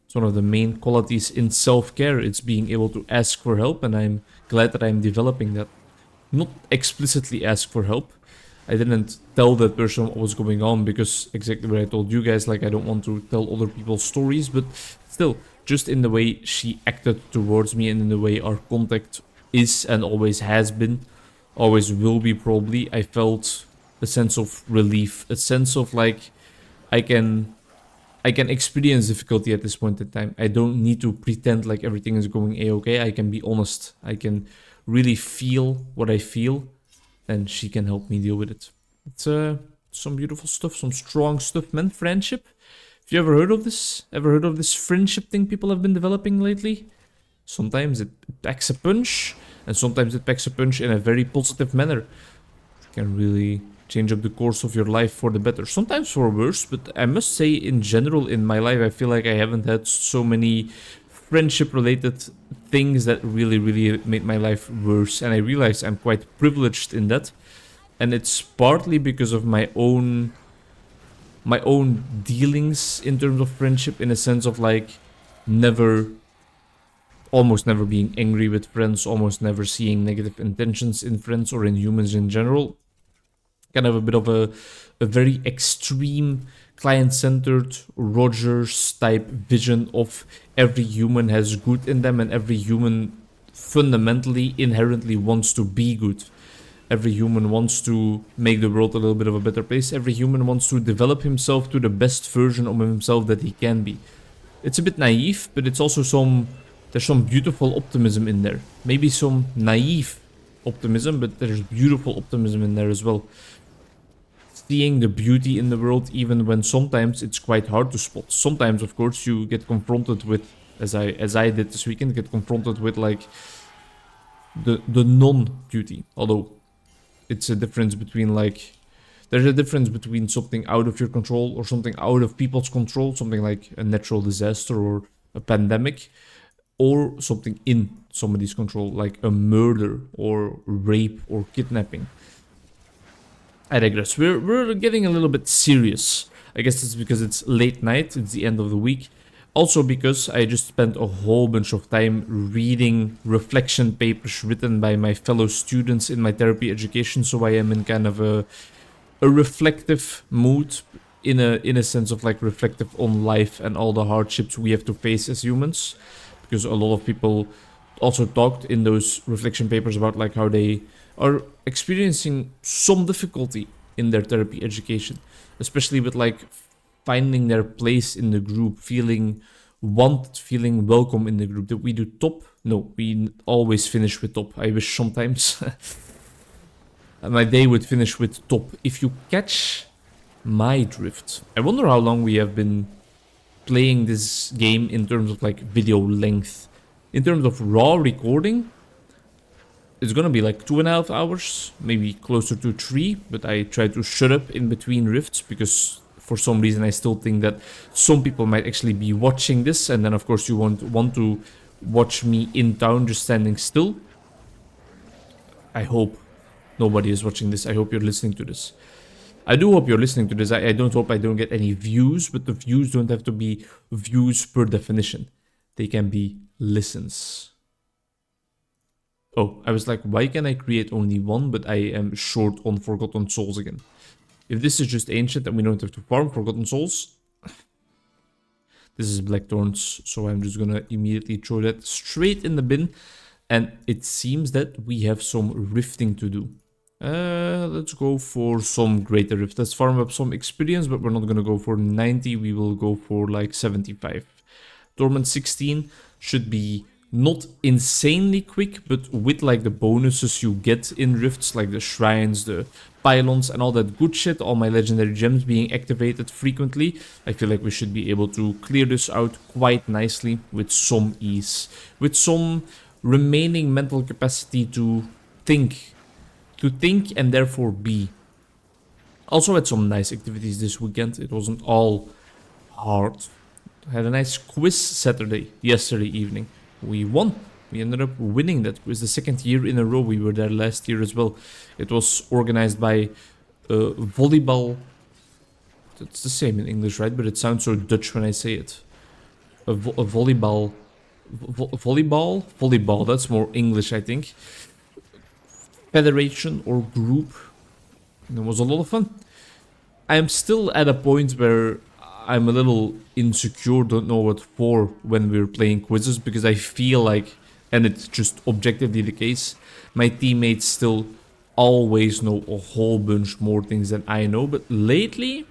It's one of the main qualities in self-care. It's being able to ask for help, and I'm glad that I'm developing that. Not explicitly ask for help. I didn't tell that person what was going on, because exactly what I told you guys, like, I don't want to tell other people's stories, but still, just in the way she acted towards me and in the way our contact is and always has been, always will be probably, I felt a sense of relief, a sense of like, I can experience difficulty at this point in time. I don't need to pretend like everything is going a-okay. I can be honest. I can really feel what I feel, and she can help me deal with it. It's some beautiful stuff, some strong stuff, man. Friendship. Have you ever heard of this? Ever heard of this friendship thing people have been developing lately? Sometimes it packs a punch, and sometimes it packs a punch in a very positive manner. It can really change up the course of your life for the better. Sometimes for worse, but I must say, in general, in my life, I feel like I haven't had so many friendship-related things that really made my life worse. And I realize I'm quite privileged in that. And it's partly because of my own dealings in terms of friendship, in a sense of like almost never being angry with friends, almost never seeing negative intentions in friends or in humans in general. Kind of a bit of a very extreme, client-centered, Rogers type vision of every human has good in them, and every human fundamentally, inherently wants to be good. Every human wants to make the world a little bit of a better place. Every human wants to develop himself to the best version of himself that he can be. It's a bit naive, but it's also there's some beautiful optimism in there. Maybe some naive optimism, but there's beautiful optimism in there as well. Seeing the beauty in the world, even when sometimes it's quite hard to spot. Sometimes, of course, you get confronted with, as I did this weekend, get confronted with like the non-beauty. Although it's a difference between like, there's a difference between something out of your control or something out of people's control, something like a natural disaster or a pandemic, or something in somebody's control, like a murder or rape or kidnapping. I digress. We're getting a little bit serious. I guess it's because it's late night, it's the end of the week. Also because I just spent a whole bunch of time reading reflection papers written by my fellow students in my therapy education, so I am in kind of a reflective mood, in a sense of like reflective on life and all the hardships we have to face as humans. Because a lot of people also talked in those reflection papers about like how they are experiencing some difficulty in their therapy education, especially with like finding their place in the group, feeling wanted, feeling welcome in the group. Did we do top? No, we always finish with top. I wish sometimes my day would finish with top. If you catch my drift. I wonder how long we have been playing this game in terms of like video length. In terms of raw recording, it's gonna be like 2.5 hours, maybe closer to 3, but I try to shut up in between rifts because for some reason I still think that some people might actually be watching this, and then of course you won't want to watch me in town just standing still. I hope nobody is watching this. I hope you're listening to this. I do hope you're listening to this. I don't hope I don't get any views, but the views don't have to be views per definition. They can be listens. Oh, I was like, why can I create only one, but I am short on Forgotten Souls again? If this is just ancient and we don't have to farm Forgotten Souls, this is Blackthorns, so I'm just gonna immediately throw that straight in the bin. And it seems that we have some rifting to do. Let's go for some greater rift. Let's farm up some experience, but we're not gonna go for 90, we will go for like 75. Dormant 16 should be not insanely quick, but with like the bonuses you get in rifts, like the shrines, the pylons and all that good shit, all my legendary gems being activated frequently, I feel like we should be able to clear this out quite nicely with some ease, with some remaining mental capacity to think and therefore be. Also had some nice activities this weekend. It wasn't all hard. I had a nice quiz Saturday, yesterday evening. We won. We ended up winning that quiz the second year in a row. We were there last year as well. It was organized by volleyball. It's the same in English, right? But it sounds so Dutch when I say it. A volleyball. Volleyball. That's more English, I think. Federation or group. And it was a lot of fun. I'm still at a point where I'm a little insecure, don't know what for when we're playing quizzes, because I feel like, and it's just objectively the case, my teammates still always know a whole bunch more things than I know, but lately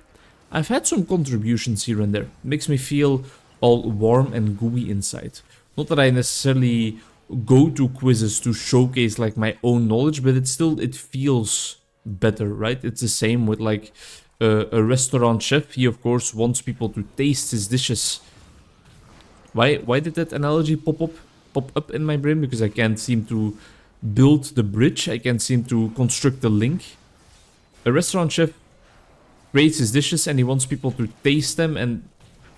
I've had some contributions here and there. It makes me feel all warm and gooey inside. Not that I necessarily go to quizzes to showcase like my own knowledge, but it feels better, right? It's the same with like a restaurant chef. He of course wants people to taste his dishes. Why did that analogy pop up in my brain? Because I can't seem to build the bridge. I can't seem to construct the link. A restaurant chef creates his dishes and he wants people to taste them and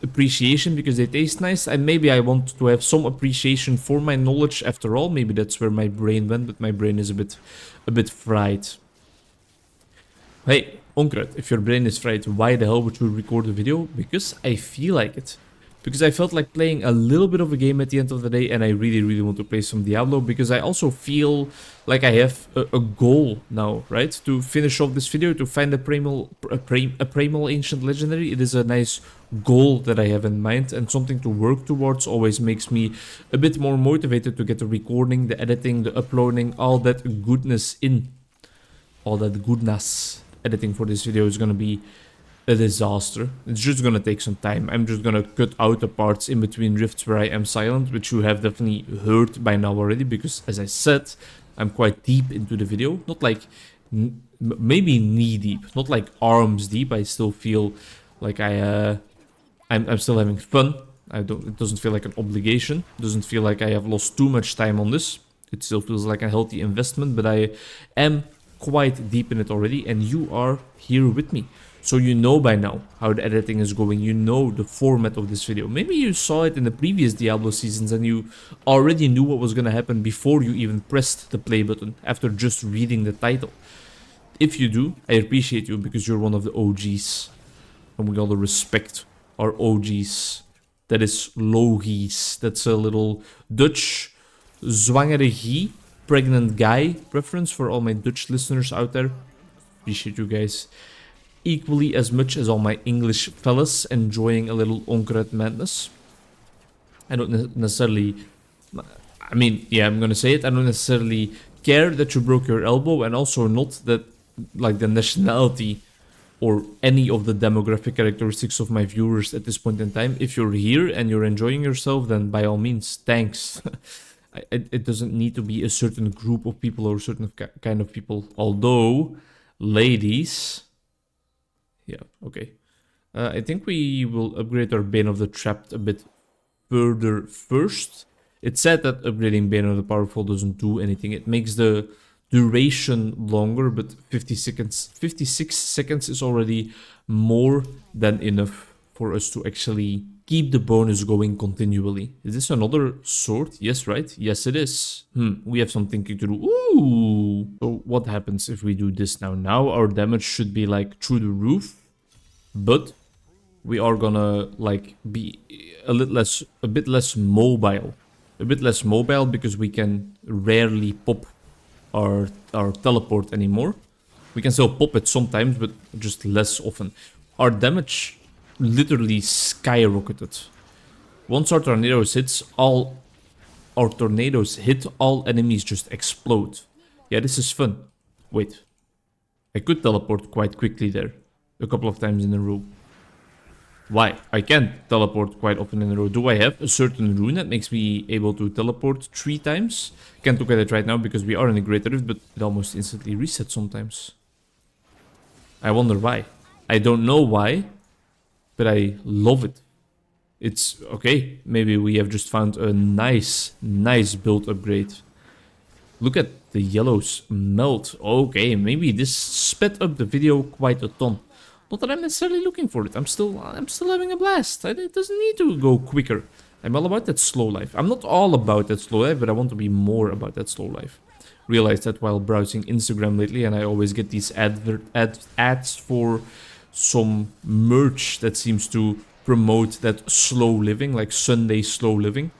appreciation because they taste nice, and maybe I want to have some appreciation for my knowledge after all. Maybe that's where my brain went, but my brain is a bit fried. Hey, Onkruid, if your brain is fried, why the hell would you record a video? Because I feel like it. Because I felt like playing a little bit of a game at the end of the day, and I really want to play some Diablo, because I also feel like I have a goal now, right? To finish off this video, to find a primal ancient legendary. It is a nice goal that I have in mind, and something to work towards always makes me a bit more motivated to get the recording, the editing, the uploading, all that goodness in. All that goodness. Editing for this video is gonna be a disaster. It's just gonna take some time. I'm just gonna cut out the parts in between rifts where I am silent, which you have definitely heard by now already, because as I said, I'm quite deep into the video. Not like, maybe knee deep, not like arms deep. I still feel like I'm still having fun. It doesn't feel like an obligation. It doesn't feel like I have lost too much time on this. It still feels like a healthy investment, but I am quite deep in it already, and you are here with me. So you know by now how the editing is going, you know the format of this video. Maybe you saw it in the previous Diablo seasons and you already knew what was gonna happen before you even pressed the play button, after just reading the title. If you do, I appreciate you, because you're one of the OGs. And with all the respect, our OGs. That is Logies. That's a little Dutch zwangere gie, pregnant guy reference for all my Dutch listeners out there. Appreciate you guys equally as much as all my English fellas enjoying a little Onkruid madness. I don't necessarily, I mean, yeah, I'm gonna say it, I don't necessarily care that you broke your elbow, and also not that, like, the nationality or any of the demographic characteristics of my viewers at this point in time. If you're here and you're enjoying yourself, then by all means, thanks. It doesn't need to be a certain group of people or a certain kind of people. Although, ladies... Yeah, okay. I think we will upgrade our Bane of the Trapped a bit further first. It's said that upgrading Bane of the Powerful doesn't do anything. It makes the duration longer, but 56 seconds is already more than enough for us to actually keep the bonus going continually. Is this another sword? Yes, right? Yes, it is. We have some thinking to do. Ooh! So what happens if we do this now? Now our damage should be like through the roof, but we are gonna like be a bit less mobile. A bit less mobile because we can rarely pop our teleport anymore. We can still pop it sometimes, but just less often. Our damage literally skyrocketed. Once our tornadoes hit, all enemies just explode. Yeah, this is fun. Wait. I could teleport quite quickly there. A couple of times in a row. Why? I can't teleport quite often in a row. Do I have a certain rune that makes me able to teleport 3 times? Can't look at it right now because we are in a great rift, but it almost instantly resets sometimes. I wonder why. I don't know why, but I love it. It's okay. Maybe we have just found a nice build upgrade. Look at the yellows melt. Okay, maybe this sped up the video quite a ton. Not that I'm necessarily looking for it. I'm still having a blast. It doesn't need to go quicker. I'm all about that slow life. I'm not all about that slow life, but I want to be more about that slow life. Realized that while browsing Instagram lately, and I always get these ads for some merch that seems to promote that slow living, like Sunday slow living.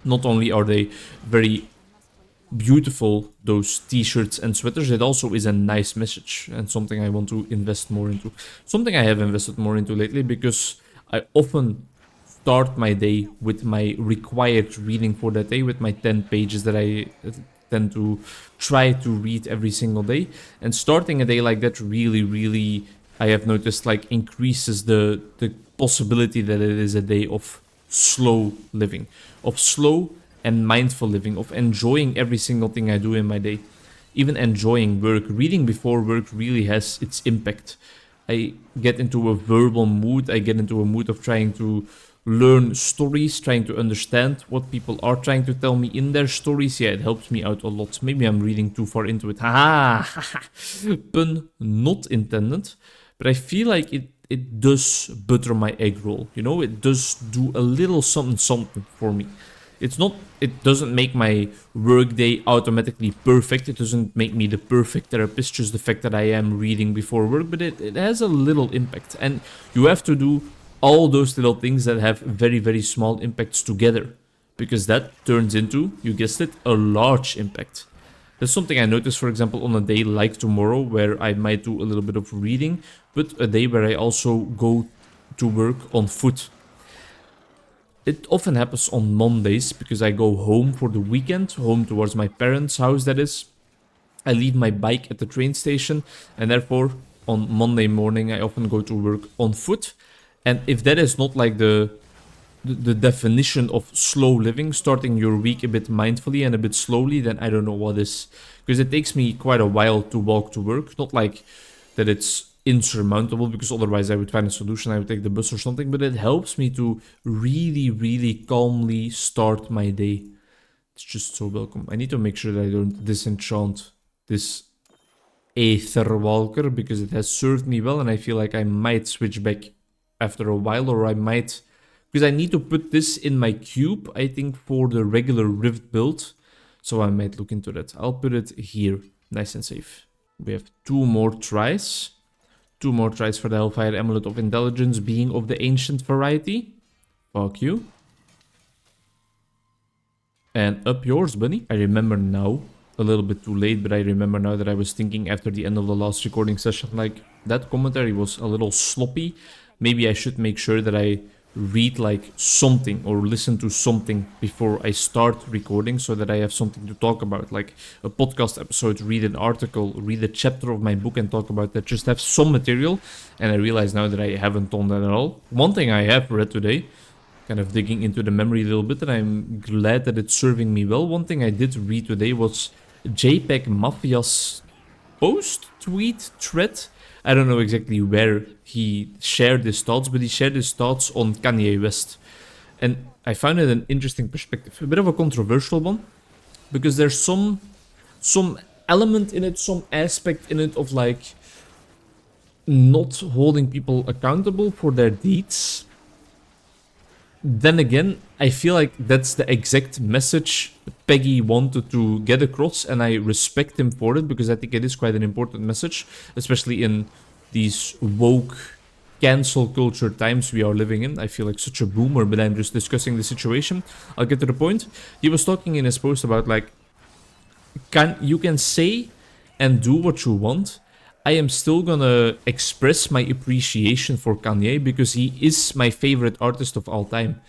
Not only are they very beautiful, those t-shirts and sweaters, it also is a nice message and something I want to invest more into. Something I have invested more into lately because I often start my day with my required reading for that day, with my 10 pages that I tend to try to read every single day. And starting a day like that really, I have noticed, like, increases the possibility that it is a day of slow living, of slow and mindful living, of enjoying every single thing I do in my day. Even enjoying work. Reading before work really has its impact. I get into a verbal mood. I get into a mood of trying to learn stories, trying to understand what people are trying to tell me in their stories. Yeah, it helps me out a lot. Maybe I'm reading too far into it. Haha! Pun not intended. But I feel like it does butter my egg roll. You know, it does do a little something for me. It doesn't make my workday automatically perfect. It doesn't make me the perfect therapist, just the fact that I am reading before work, but it has a little impact. And you have to do all those little things that have very small impacts together, because that turns into, you guessed it, a large impact. That's something I noticed, for example, on a day like tomorrow, where I might do a little bit of reading, but a day where I also go to work on foot. It often happens on Mondays, because I go home for the weekend, home towards my parents' house, that is. I leave my bike at the train station, and therefore on Monday morning, I often go to work on foot. And if that is not like the definition of slow living, starting your week a bit mindfully and a bit slowly, then I don't know what is. Because it takes me quite a while to walk to work. Not like that it's insurmountable, because otherwise I would find a solution. I would take the bus or something. But it helps me to really, really calmly start my day. It's just so welcome. I need to make sure that I don't disenchant this Aether Walker, because it has served me well, and I feel like I might switch back after a while, or I might... Because I need to put this in my cube, I think, for the regular Rift build. So I might look into that. I'll put it here, nice and safe. We have 2 more tries. 2 more tries for the Hellfire Amulet of Intelligence, being of the ancient variety. Fuck you. And up yours, bunny. I remember now, a little bit too late, but I remember now that I was thinking after the end of the last recording session, like, that commentary was a little sloppy. Maybe I should make sure that I read like something or listen to something before I start recording, so that I have something to talk about, like a podcast episode, read an article, read a chapter of my book and talk about that, just have some material. And I realize now that I haven't done that at all. One thing I have read today, kind of digging into the memory a little bit, and I'm glad that it's serving me well. One thing I did read today was JPEG Mafia's post, tweet, thread. I don't know exactly where he shared his thoughts, but he shared his thoughts on Kanye West. And I found it an interesting perspective. A bit of a controversial one, because there's some element in it, some aspect in it of like not holding people accountable for their deeds. Then again, I feel like that's the exact message Peggy wanted to get across, and I respect him for it, because I think it is quite an important message, especially in these woke cancel culture times we are living in. I feel like such a boomer, but I'm just discussing the situation. I'll get to the point. He was talking in his post about like, you can say and do what you want. I am still gonna express my appreciation for Kanye, because he is my favorite artist of all time.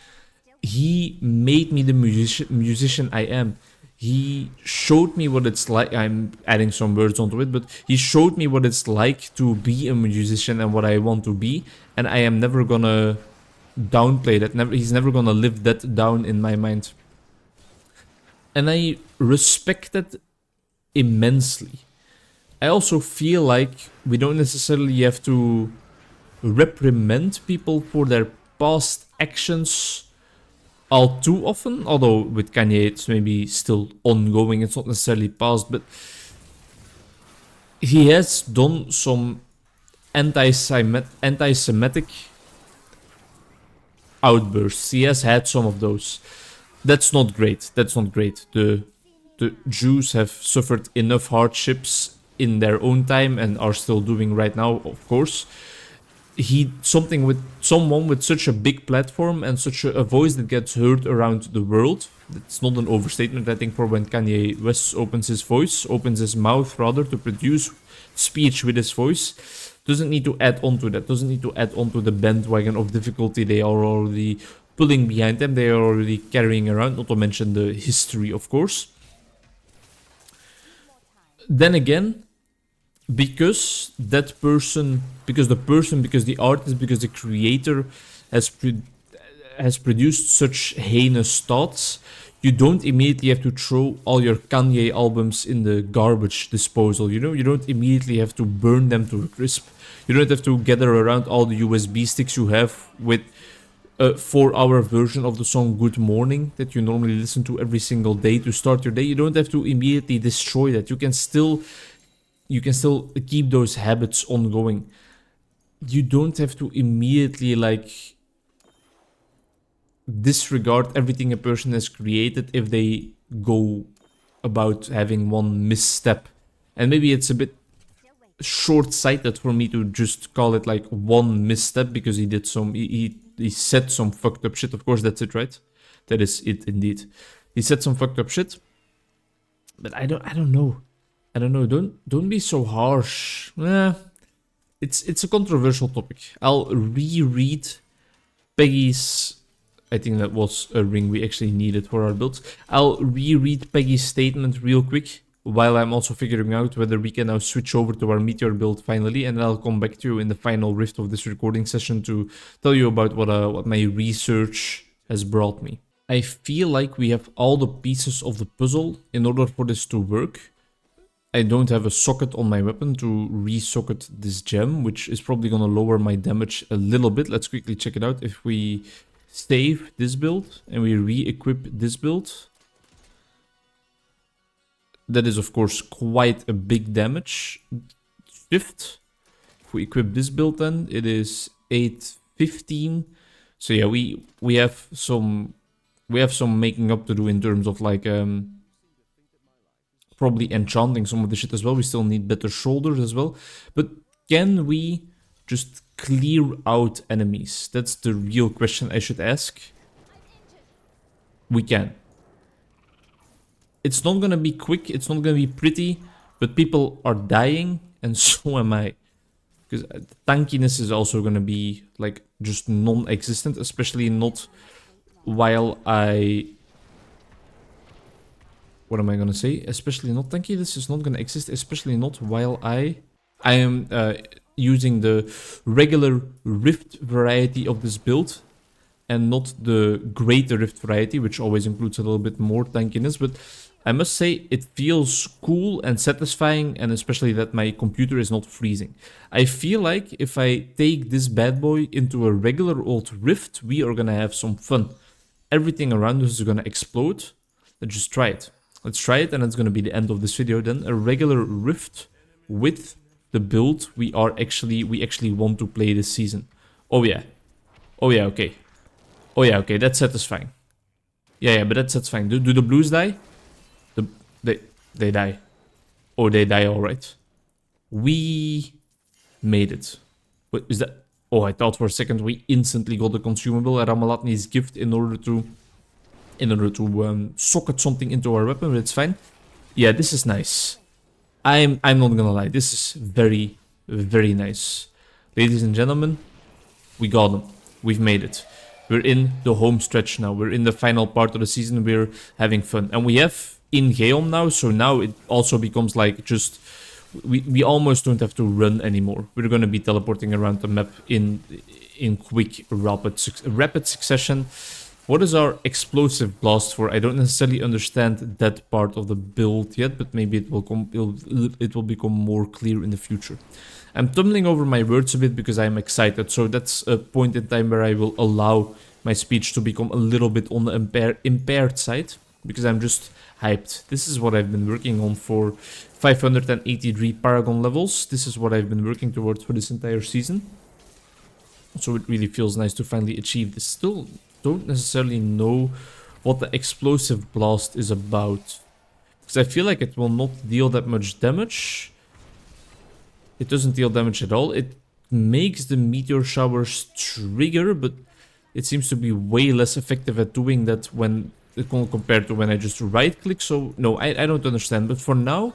He made me the musician I am. He showed me what it's like. I'm adding some words onto it, but he showed me what it's like to be a musician and what I want to be. And I am never gonna downplay that. He's never gonna live that down in my mind. And I respect that immensely. I also feel like we don't necessarily have to reprimand people for their past actions all too often, although with Kanye it's maybe still ongoing, it's not necessarily past, but he has done some anti-Semitic outbursts. He has had some of those. That's not great. That's not great. The Jews have suffered enough hardships in their own time and are still doing right now, of course. Someone with such a big platform and such a voice that gets heard around the world. It's not an overstatement, I think, for when Kanye West opens his mouth rather, to produce speech with his voice. Doesn't need to add on to that. Doesn't need to add on to the bandwagon of difficulty they are already pulling behind them. They are already carrying around, not to mention the history, of course. Then again, because the artist, because the creator has produced such heinous thoughts, you don't immediately have to throw all your Kanye albums in the garbage disposal, you know? You don't immediately have to burn them to a crisp. You don't have to gather around all the USB sticks you have with a 4-hour version of the song Good Morning that you normally listen to every single day to start your day. You don't have to immediately destroy that. You can still keep those habits ongoing. You don't have to immediately like disregard everything a person has created if they go about having one misstep. And maybe it's a bit short-sighted for me to just call it like one misstep, because he said some fucked up shit. Of course, that's it, right? That is it indeed. He said some fucked up shit. But I don't know. Don't be so harsh. It's a controversial topic. I'll reread Peggy's... I think that was a ring we actually needed for our build. I'll reread Peggy's statement real quick while I'm also figuring out whether we can now switch over to our meteor build finally, and I'll come back to you in the final rift of this recording session to tell you about what my research has brought me. I feel like we have all the pieces of the puzzle in order for this to work. I don't have a socket on my weapon to re-socket this gem, which is probably going to lower my damage a little bit. Let's quickly check it out. If we save this build and we re-equip this build, that is of course quite a big damage shift. If we equip this build then, it is 815. So yeah, we have some making up to do in terms of like probably enchanting some of the shit as well. We still need better shoulders as well. But can we just clear out enemies? That's the real question I should ask. We can. It's not gonna be quick, it's not gonna be pretty, but people are dying, and so am I. Because tankiness is also gonna be, like, just non-existent, especially not while I... What am I gonna say? Especially not tanky, this is not gonna exist, especially not while I am using the regular Rift variety of this build, and not the greater Rift variety, which always includes a little bit more tankiness, but I must say it feels cool and satisfying, and especially that my computer is not freezing. I feel like if I take this bad boy into a regular old Rift, we are gonna have some fun. Everything around us is gonna explode. Let's just try it. Let's try it, and it's gonna be the end of this video then. A regular Rift with the build we actually want to play this season. Oh yeah. Oh yeah, okay. Oh yeah, okay, that's satisfying. Yeah, but that's satisfying. Do the blues die? They die. Oh, they die, alright. We made it. What is that? Oh, I thought for a second we instantly got a consumable, a Ramalatni's gift, in order to socket something into our weapon, but it's fine. Yeah, this is nice. I'm not gonna lie, this is very, very nice. Ladies and gentlemen, we got them. We've made it. We're in the home stretch now. We're in the final part of the season. We're having fun. And we have in Geom now, so now it also becomes like just... We almost don't have to run anymore. We're going to be teleporting around the map in quick, rapid succession. What is our explosive blast for? I don't necessarily understand that part of the build yet, but maybe it will become more clear in the future. I'm tumbling over my words a bit because I'm excited, so that's a point in time where I will allow my speech to become a little bit on the impaired side, because I'm just hyped. This is what I've been working on for 583 Paragon levels. This is what I've been working towards for this entire season. So it really feels nice to finally achieve this. Still don't necessarily know what the explosive blast is about, because I feel like it will not deal that much damage. It doesn't deal damage at all. It makes the meteor showers trigger, but it seems to be way less effective at doing that when compared to when I just right click. So no, I don't understand. But for now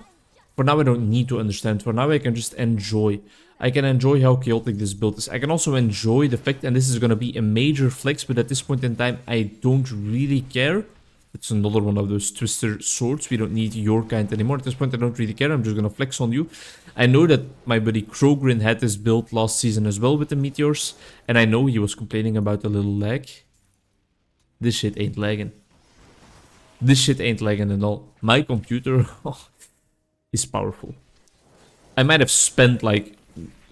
I don't need to understand. For now I can just enjoy. I can enjoy how chaotic this build is. I can also enjoy the fact, and this is gonna be a major flex, but at this point in time I don't really care. It's another one of those twister swords. We don't need your kind anymore. At this point, I don't really care. I'm just gonna flex on you. I know that my buddy Krogrin had this build last season as well with the meteors, and I know he was complaining about a little lag. This shit ain't lagging. This shit ain't lagging at all. My computer is powerful. I might have spent like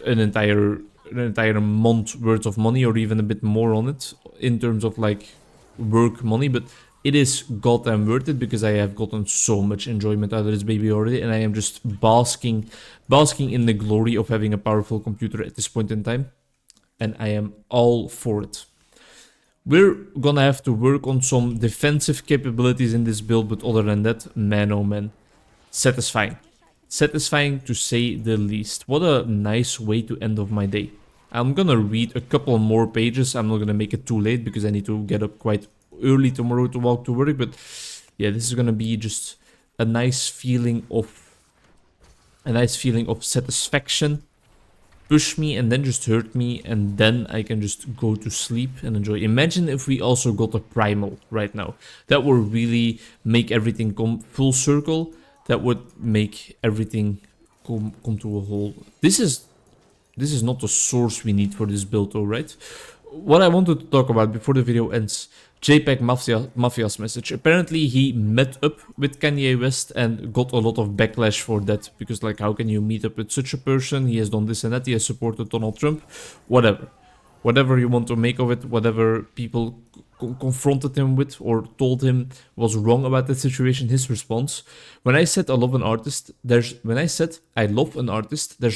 an entire month worth of money, or even a bit more on it, in terms of like work money, but it is goddamn worth it, because I have gotten so much enjoyment out of this baby already, and I am just basking in the glory of having a powerful computer at this point in time, and I am all for it. We're gonna have to work on some defensive capabilities in this build, but other than that, man oh man, satisfying. Satisfying to say the least. What a nice way to end off my day. I'm gonna read a couple more pages. I'm not gonna make it too late because I need to get up quite early tomorrow to walk to work, but yeah, this is gonna be just a nice feeling of satisfaction. Push me and then just hurt me, and then I can just go to sleep and enjoy. Imagine if we also got a primal right now. That would really make everything come full circle. that would make everything come to a whole. This is not the source we need for this build though, right? What I wanted to talk about before the video ends, JPEG Mafia's message. Apparently he met up with Kanye West and got a lot of backlash for that, because like, how can you meet up with such a person? He has done this and that, he has supported Donald Trump, whatever. Whatever you want to make of it, whatever people confronted him with or told him was wrong about the situation, his response. When I said I love an artist, there's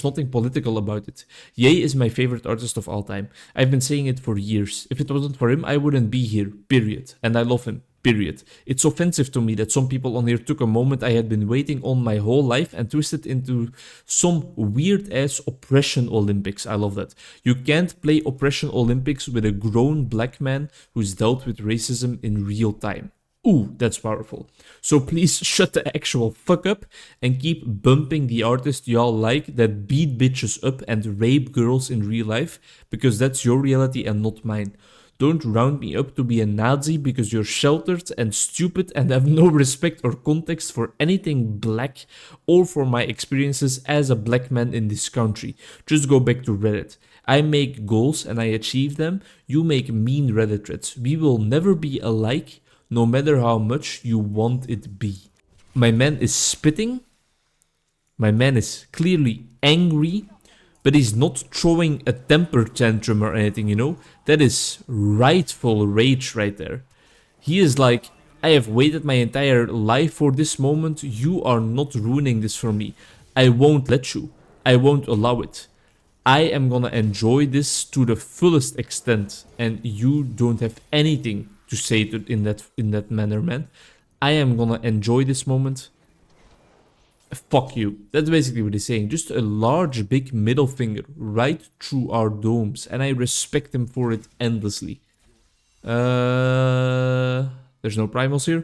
nothing political about it. Ye is my favorite artist of all time. I've been saying it for years. If it wasn't for him, I wouldn't be here, period. And I love him. Period. It's offensive to me that some people on here took a moment I had been waiting on my whole life and twisted into some weird ass oppression Olympics. I love that. You can't play oppression Olympics with a grown black man who's dealt with racism in real time. Ooh, that's powerful. So please shut the actual fuck up and keep bumping the artist y'all like that beat bitches up and rape girls in real life, because that's your reality and not mine. Don't round me up to be a Nazi because you're sheltered and stupid and have no respect or context for anything black or for my experiences as a black man in this country. Just go back to Reddit. I make goals and I achieve them. You make mean Reddit threads. We will never be alike, no matter how much you want it be. My man is spitting. My man is clearly angry. But he's not throwing a temper tantrum or anything, you know? That is rightful rage right there. He is like, I have waited my entire life for this moment. You are not ruining this for me. I won't let you. I won't allow it. I am gonna enjoy this to the fullest extent. And you don't have anything to say in that manner, man. I am gonna enjoy this moment. Fuck you. That's basically what he's saying. Just a large, big middle finger right through our domes. And I respect him for it endlessly. There's no primals here.